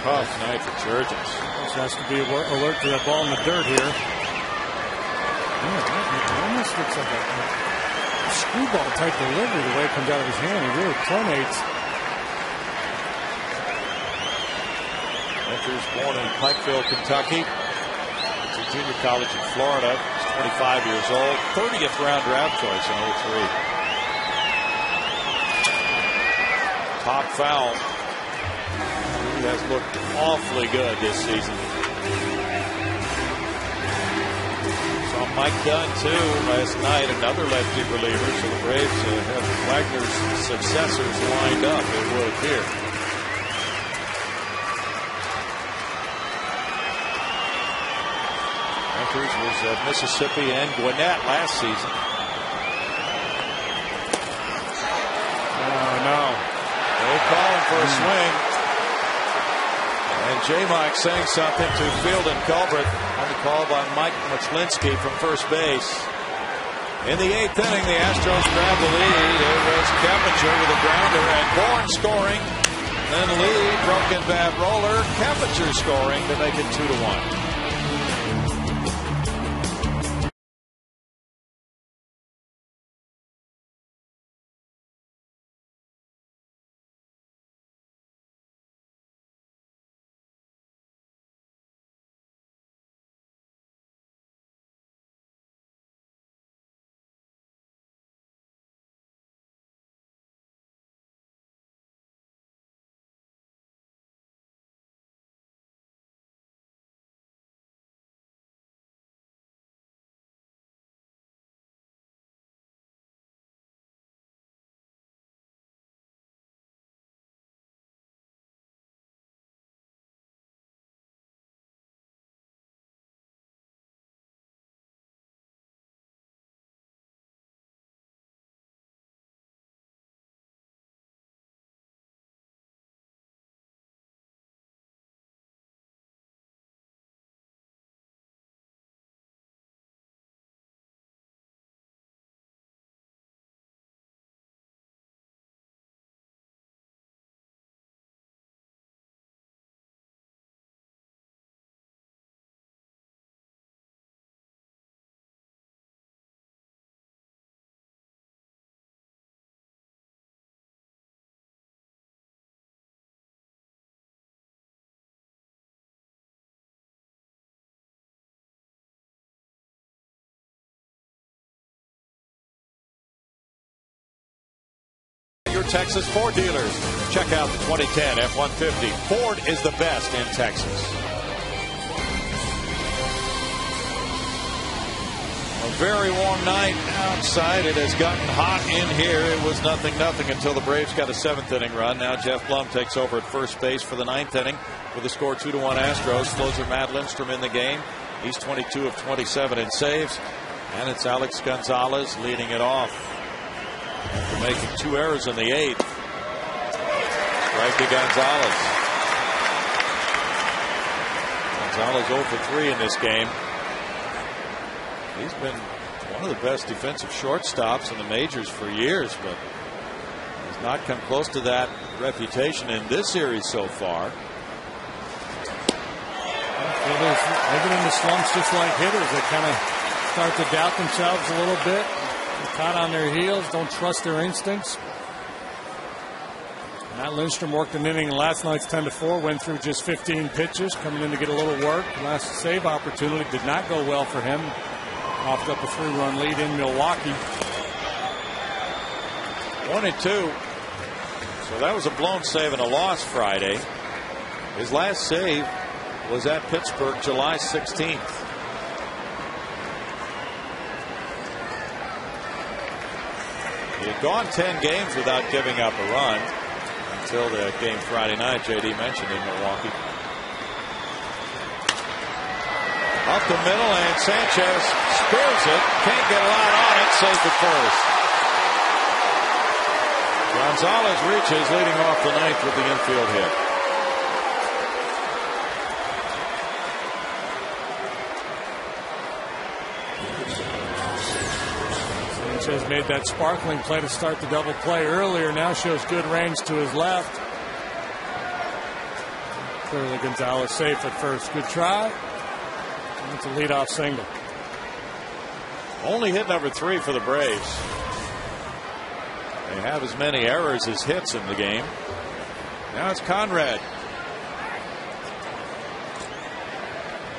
Tough night for Jurgens. This has to be alert to that ball in the dirt here. It almost looks like a screwball type delivery the way it comes out of his hand. He really pronates. Venters born in Pikeville, Kentucky. It's a junior college in Florida. He's 25 years old. 30th round draft choice in 03. Top foul. He has looked awfully good this season. Saw Mike Dunn too last night, another lefty reliever. So the Braves have Wagner's successors lined up, it will appear. Venters was at Mississippi and Gwinnett last season. Oh no. They're calling for a swing. And J. Mike saying something to Field and Culbreth on the call by Mike Machlinsky from first base. In the 8th inning, the Astros grab the lead. It was Keppinger with a grounder and Bourne scoring. Then Lee, broken bat roller. Keppinger scoring to make it 2-1. Your Texas Ford dealers. Check out the 2010 F-150. Ford is the best in Texas. A very warm night outside. It has gotten hot in here. It was 0-0 until the Braves got a 7th inning run. Now Jeff Blum takes over at first base for the 9th inning with a score 2-1 Astros. Closer Matt Lindstrom in the game. He's 22 of 27 in saves. And it's Alex Gonzalez leading it off after making 2 errors in the 8th. Right to Gonzalez. Gonzalez 0 for 3 in this game. He's been one of the best defensive shortstops in the majors for years, but has not come close to that reputation in this series so far. Living in the slumps just like hitters. They kind of start to doubt themselves a little bit. They're caught on their heels, don't trust their instincts. Matt Lindstrom worked an inning in last night's 10-4, went through just 15 pitches, coming in to get a little work. Last save opportunity did not go well for him. Offed up a 3-run lead in Milwaukee. 1-2. So that was a blown save and a loss Friday. His last save was at Pittsburgh July 16th. He had gone 10 games without giving up a run until the game Friday night JD mentioned in Milwaukee. Up the middle, and Sanchez spears it. Can't get a lot on it. Safe at first. Gonzalez reaches, leading off the 9th with the infield hit. Sanchez made that sparkling play to start the double play earlier. Now shows good range to his left. Clearly Gonzalez safe at first. Good try. It's a leadoff single. Only hit number 3 for the Braves. They have as many errors as hits in the game. Now it's Conrad.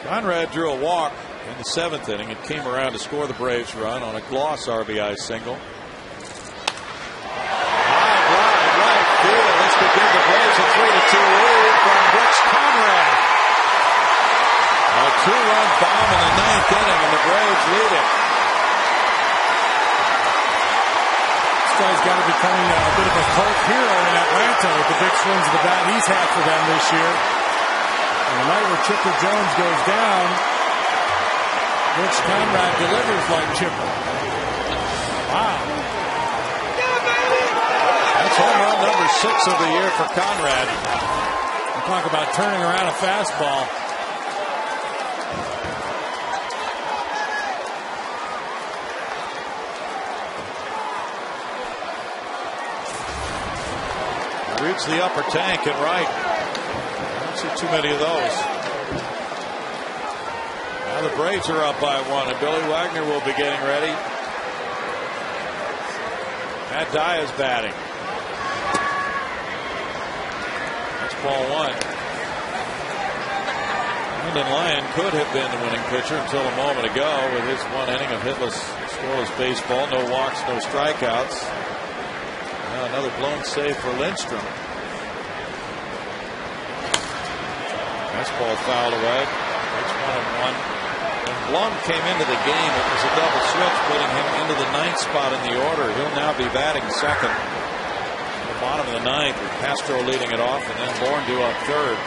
Conrad drew a walk in the 7th inning and came around to score the Braves run on a gloss RBI single. High drive, right field. This could give the Braves a 3-2 lead from Brooks Conrad. A 2-run bomb in the 9th inning, and the Braves lead it. This guy's got to be becoming a bit of a cult hero in Atlanta with the big swings of the bat he's had for them this year. And the night where Chipper Jones goes down, Brooks Conrad delivers like Chipper. Wow. That's home run number 6 of the year for Conrad. Talk about turning around a fastball. Reach the upper tank and right. Don't see too many of those. Now the Braves are up by 1, and Billy Wagner will be getting ready. Matt Dye is batting. That's ball 1. Brendan Lyon could have been the winning pitcher until a moment ago with his 1 inning of hitless, scoreless baseball. No walks, no strikeouts. Now another blown save for Lindstrom. Fastball fouled away. It's 1-1. When Blum came into the game, it was a double switch, putting him into the 9th spot in the order. He'll now be batting 2nd. At the bottom of the 9th, with Castro leading it off, and then Bourne due up 3rd.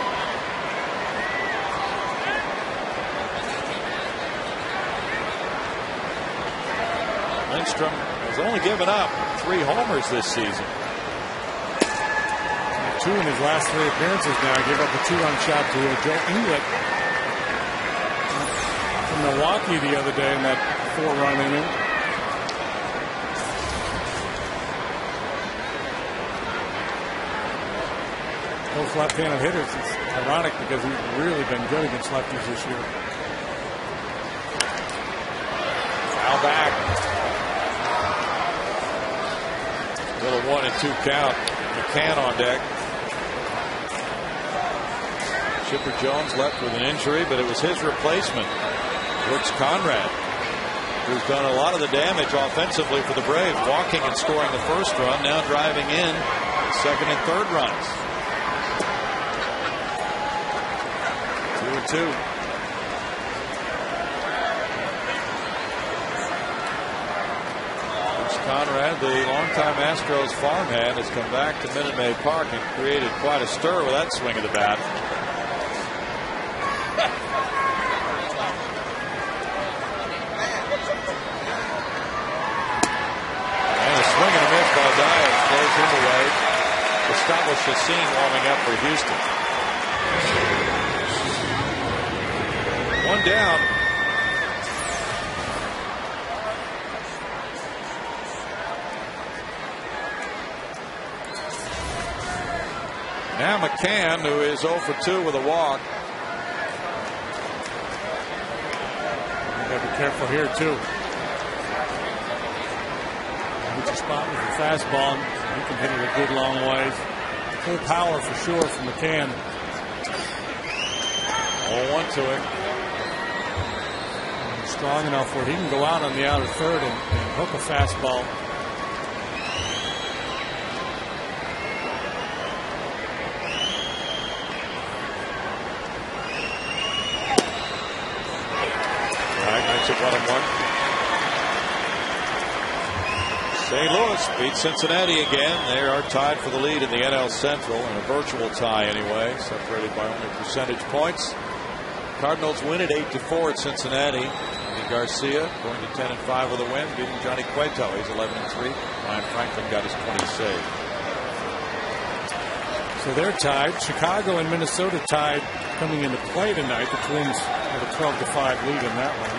Lindstrom has only given up 3 homers this season. 2 in his last 3 appearances now. He gave up a 2-run shot to Joe Inglet from Milwaukee the other day in that 4-run inning. Both left-handed hitters. It's ironic because he's really been good against lefties this year. Foul back. Little 1-2 count. McCann on deck. Chipper Jones left with an injury, but it was his replacement, Brooks Conrad, who's done a lot of the damage offensively for the Braves, walking and scoring the 1st run, now driving in the 2nd and 3rd runs. 2-2. And the longtime Astros farmhand has come back to Minute Maid Park and created quite a stir with that swing of the bat. And a swing and a miss by Diaz blows him away. Gustavo Chacin warming up for Houston. One down. Now McCann, who is 0 for 2 with a walk. You got to be careful here too. Hit your spot with the fastball. You can hit it a good long ways. Full power for sure from McCann. 0-1 to him. And strong enough where he can go out on the outer third and hook a fastball. Makes it 1-1. St. Louis beats Cincinnati again. They are tied for the lead in the NL Central, in a virtual tie anyway, separated by only percentage points. Cardinals win at 8-4 at Cincinnati. Andy Garcia going to 10-5 with a win, beating Johnny Cueto. He's 11-3. Ryan Franklin got his 20 save. So they're tied. Chicago and Minnesota tied coming into play tonight. The Twins have a 12-5 lead in that one.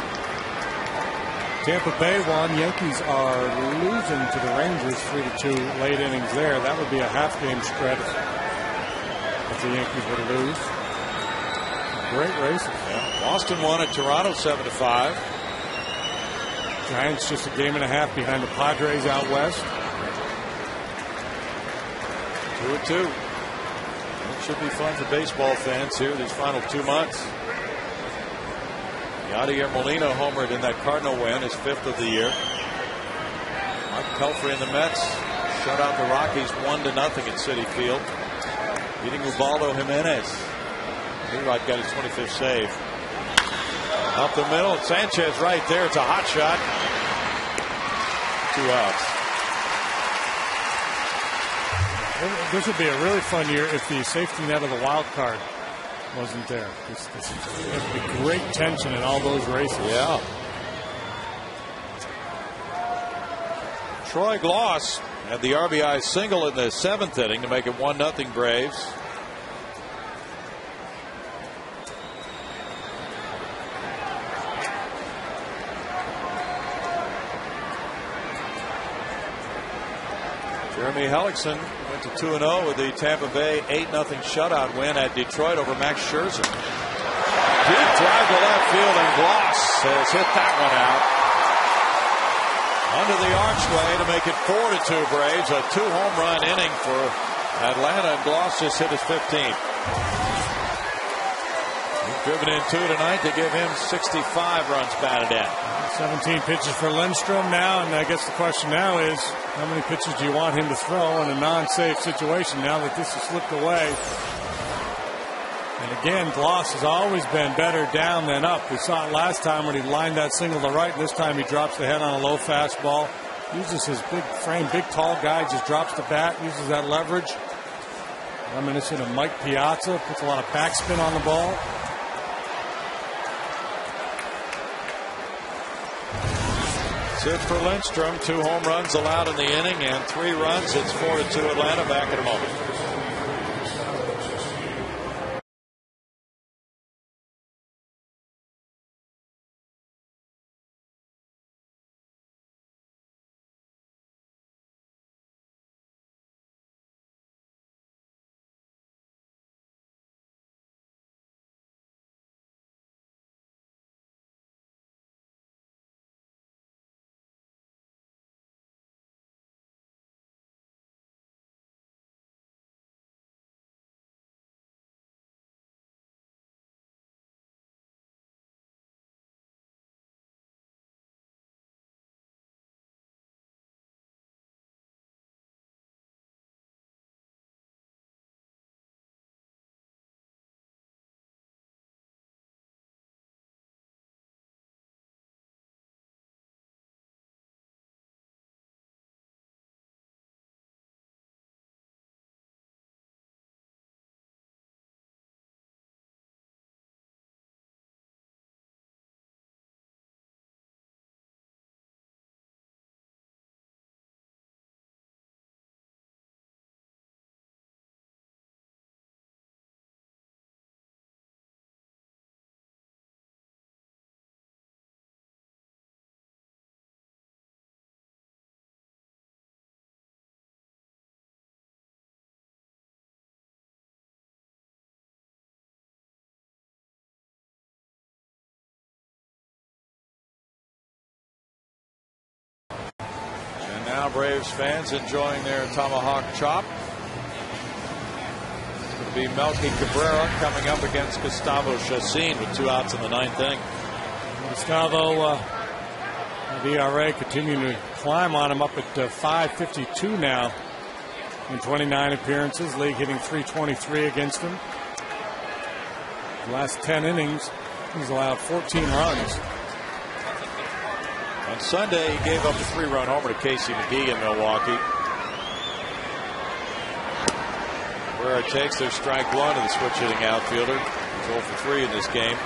Tampa Bay won. Yankees are losing to the Rangers 3-2 late innings there. That would be a half-game spread if the Yankees were to lose. Great races. Yeah. Boston won at Toronto 7-5. Giants just a game and a half behind the Padres out west. 2-2. It should be fun for baseball fans here these final 2 months. Yadier Molina homered in that Cardinal win, his 5th of the year. Mark Pelfrey and the Mets shut out the Rockies 1-0 at Citi Field, beating Ubaldo Jimenez. Leroy got his 25th save. Up the middle, Sanchez right there. It's a hot shot. 2 outs. This would be a really fun year if the safety net of the wild card wasn't there. This would be great tension in all those races. Yeah. Troy Gloss had the RBI single in the 7th inning to make it 1-0 Braves. Jeremy Hellickson went to 2-0 with the Tampa Bay 8-0 shutout win at Detroit over Max Scherzer. Deep drive to left field, and Gloss has hit that one out. Under the archway to make it 4-2 Braves. A 2-home run inning for Atlanta, and Gloss just hit his 15th. He's driven in 2 tonight to give him 65 runs batted in. 17 pitches for Lindstrom now, and I guess the question now is, how many pitches do you want him to throw in a non-safe situation now that this has slipped away? And again, Gloss has always been better down than up. We saw it last time when he lined that single to right. This time he drops the head on a low fastball. Uses his big frame, big tall guy, just drops the bat, uses that leverage. Reminiscent of Mike Piazza, puts a lot of backspin on the ball. That's it for Lindstrom. 2 home runs allowed in the inning and 3 runs. It's 4-2 Atlanta. Back in a moment. Now Braves fans enjoying their tomahawk chop. It's going to be Melky Cabrera coming up against Gustavo Chacin with 2 outs in the 9th inning. Gustavo, the ERA continuing to climb on him, up at 5.52 now in 29 appearances. League hitting .323 against him. The last 10 innings, he's allowed 14 runs. On Sunday, he gave up a 3-run homer to Casey McGee in Milwaukee. Where it takes their strike one to the switch hitting outfielder. He's 0 for 3 in this game.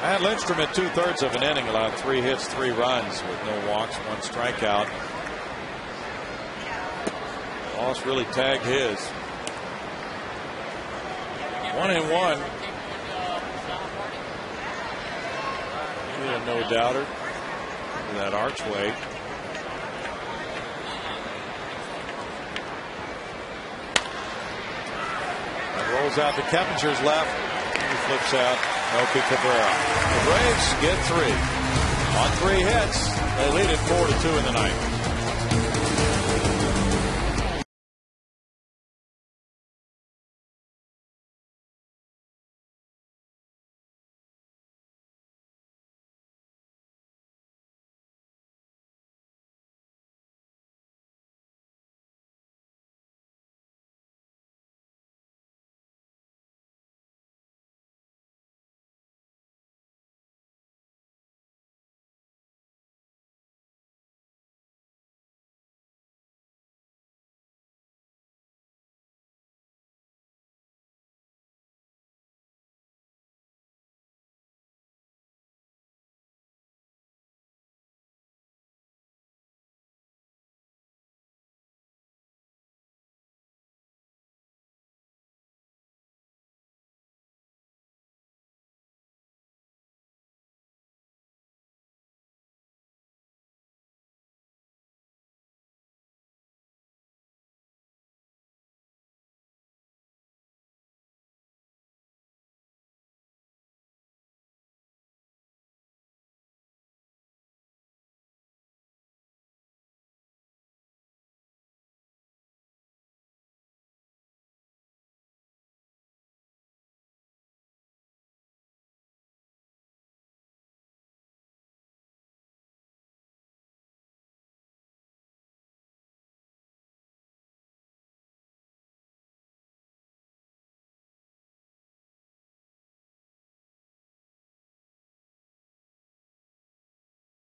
And Lindstrom at 2/3 of an inning allowed 3 hits, 3 runs with no walks, 1 strikeout. Moss really tagged his. 1-1. He a no-doubter. That archway. And rolls out to Keppinger's left. He flips out Melky Cabrera. The Braves get 3 on 3 hits. They lead it 4-2 in the 9th.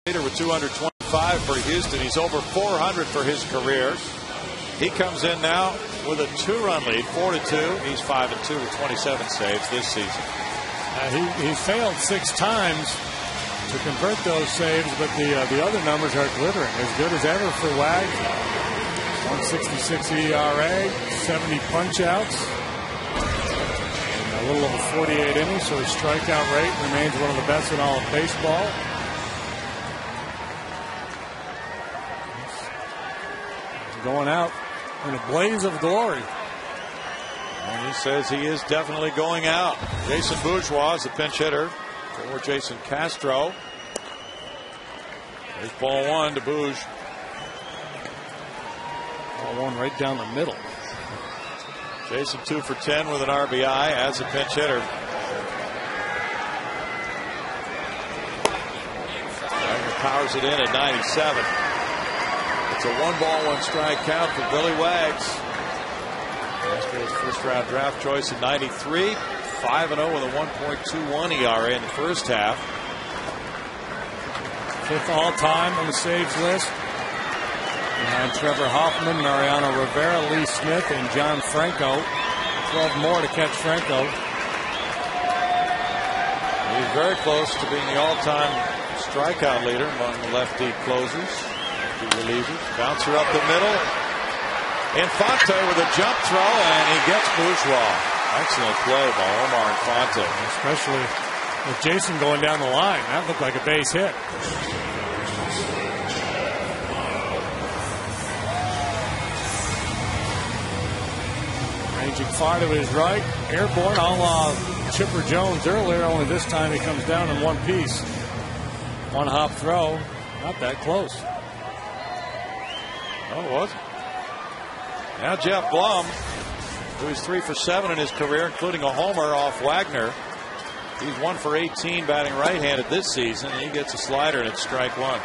With 225 for Houston. He's over 400 for his career. He comes in now with a 2-run lead, 4-2. He's 5-2 with 27 saves this season. He failed 6 times to convert those saves, but the other numbers are glittering. As good as ever for Wag. 1.66 ERA, 70 punch-outs, a little over 48 innings, so his strikeout rate remains one of the best in all of baseball. Going out in a blaze of glory. And he says he is definitely going out. Jason Bourgeois is the pinch hitter for Jason Castro. There's ball 1 to Bourge. Ball 1 right down the middle. Jason 2 for 10 with an RBI as a pinch hitter. Wagner powers it in at 97. It's a 1-ball, 1-strike count for Billy Wags. Astros first-round draft choice in '93. 5-0 with a 1.21 ERA in the first half. 5th all-time on the saves list. Behind Trevor Hoffman, Mariano Rivera, Lee Smith, and John Franco. 12 more to catch Franco. He's very close to being the all-time strikeout leader among the lefty closers. Relievers. Bouncer up the middle. Infante with a jump throw, and he gets Bourgeois. Excellent play by Omar Infante. Especially with Jason going down the line. That looked like a base hit. Ranging far to his right. Airborne, a la Chipper Jones earlier, only this time he comes down in one piece. 1-hop throw. Not that close. Oh, it wasn't. Now Jeff Blum, who's 3 for 7 in his career, including a homer off Wagner. He's 1 for 18 batting right-handed this season, and he gets a slider, and it's strike one.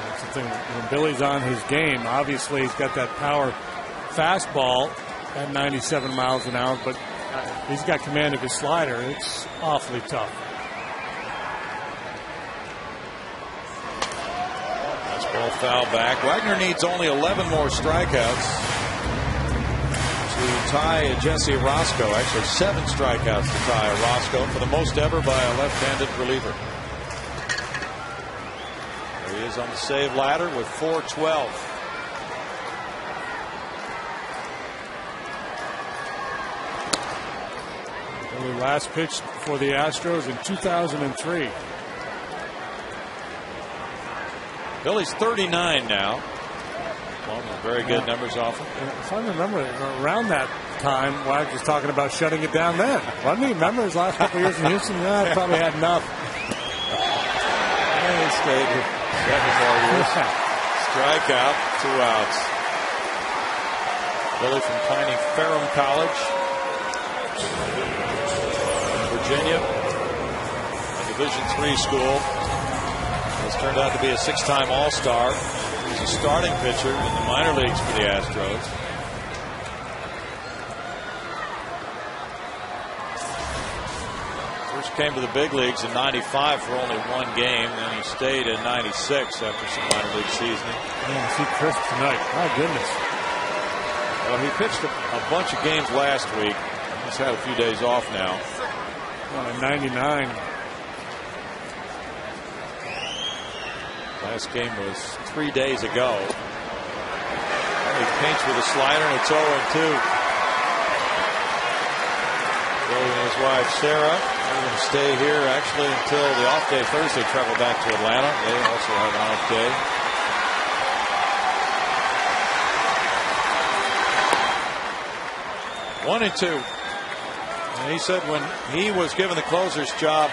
That's the thing. When Billy's on his game, obviously he's got that power fastball at 97 miles an hour, but he's got command of his slider. It's awfully tough. Ball foul back. Wagner needs only 11 more strikeouts to tie Jesse Roscoe. Actually, 7 strikeouts to tie Roscoe for the most ever by a left-handed reliever. There he is on the save ladder with 412. The last pitch for the Astros in 2003. Billy's 39 now. Well, very good numbers off him. If I remember, around that time, Wag was talking about shutting it down then. Wasn't he? Remember his last couple of years in Houston? Yeah, I probably had enough. And he stayed with 7 more years. Strikeout, 2 outs. Billy from tiny Ferrum College, Virginia, a Division III school. Has turned out to be a 6-time All-Star. He's a starting pitcher in the minor leagues for the Astros. First came to the big leagues in '95 for only 1 game. Then he stayed in '96 after some minor league seasoning. Yeah, see Chris tonight. My goodness. Well, he pitched a bunch of games last week. He's had a few days off now. Well, in '99. Last game was 3 days ago. He paints with a slider, and it's 0-2. Billy and his wife Sarah are going to stay here actually until the off day Thursday. Travel back to Atlanta. They also have an off day. 1-2. And he said when he was given the closer's job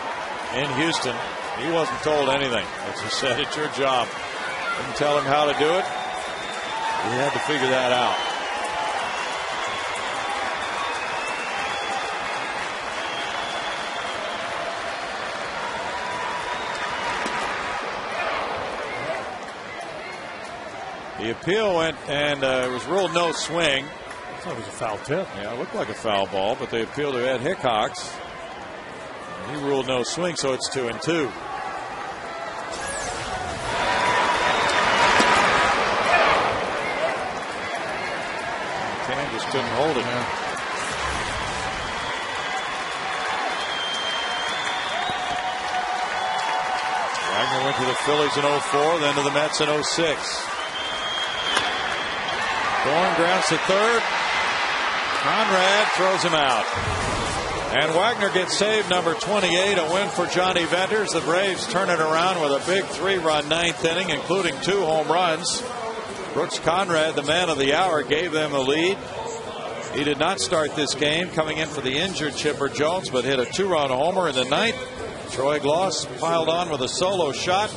in Houston, he wasn't told anything. As he said, it's your job. Didn't tell him how to do it. He had to figure that out. The appeal went, and it was ruled no swing. I thought it was a foul tip. Yeah, it looked like a foul ball, but they appealed to Ed Hickox. He ruled no swing, so it's 2-2. Tan just couldn't hold it. Yeah. Wagner went to the Phillies in '04, then to the Mets in '06. Thorne grounds to third. Conrad throws him out. And Wagner gets save number 28, a win for Johnny Venters. The Braves turn it around with a big 3-run 9th inning, including 2 home runs. Brooks Conrad, the man of the hour, gave them the lead. He did not start this game, coming in for the injured Chipper Jones, but hit a 2-run homer in the 9th. Troy Gloss piled on with a solo shot.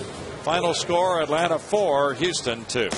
Final score, Atlanta 4, Houston 2.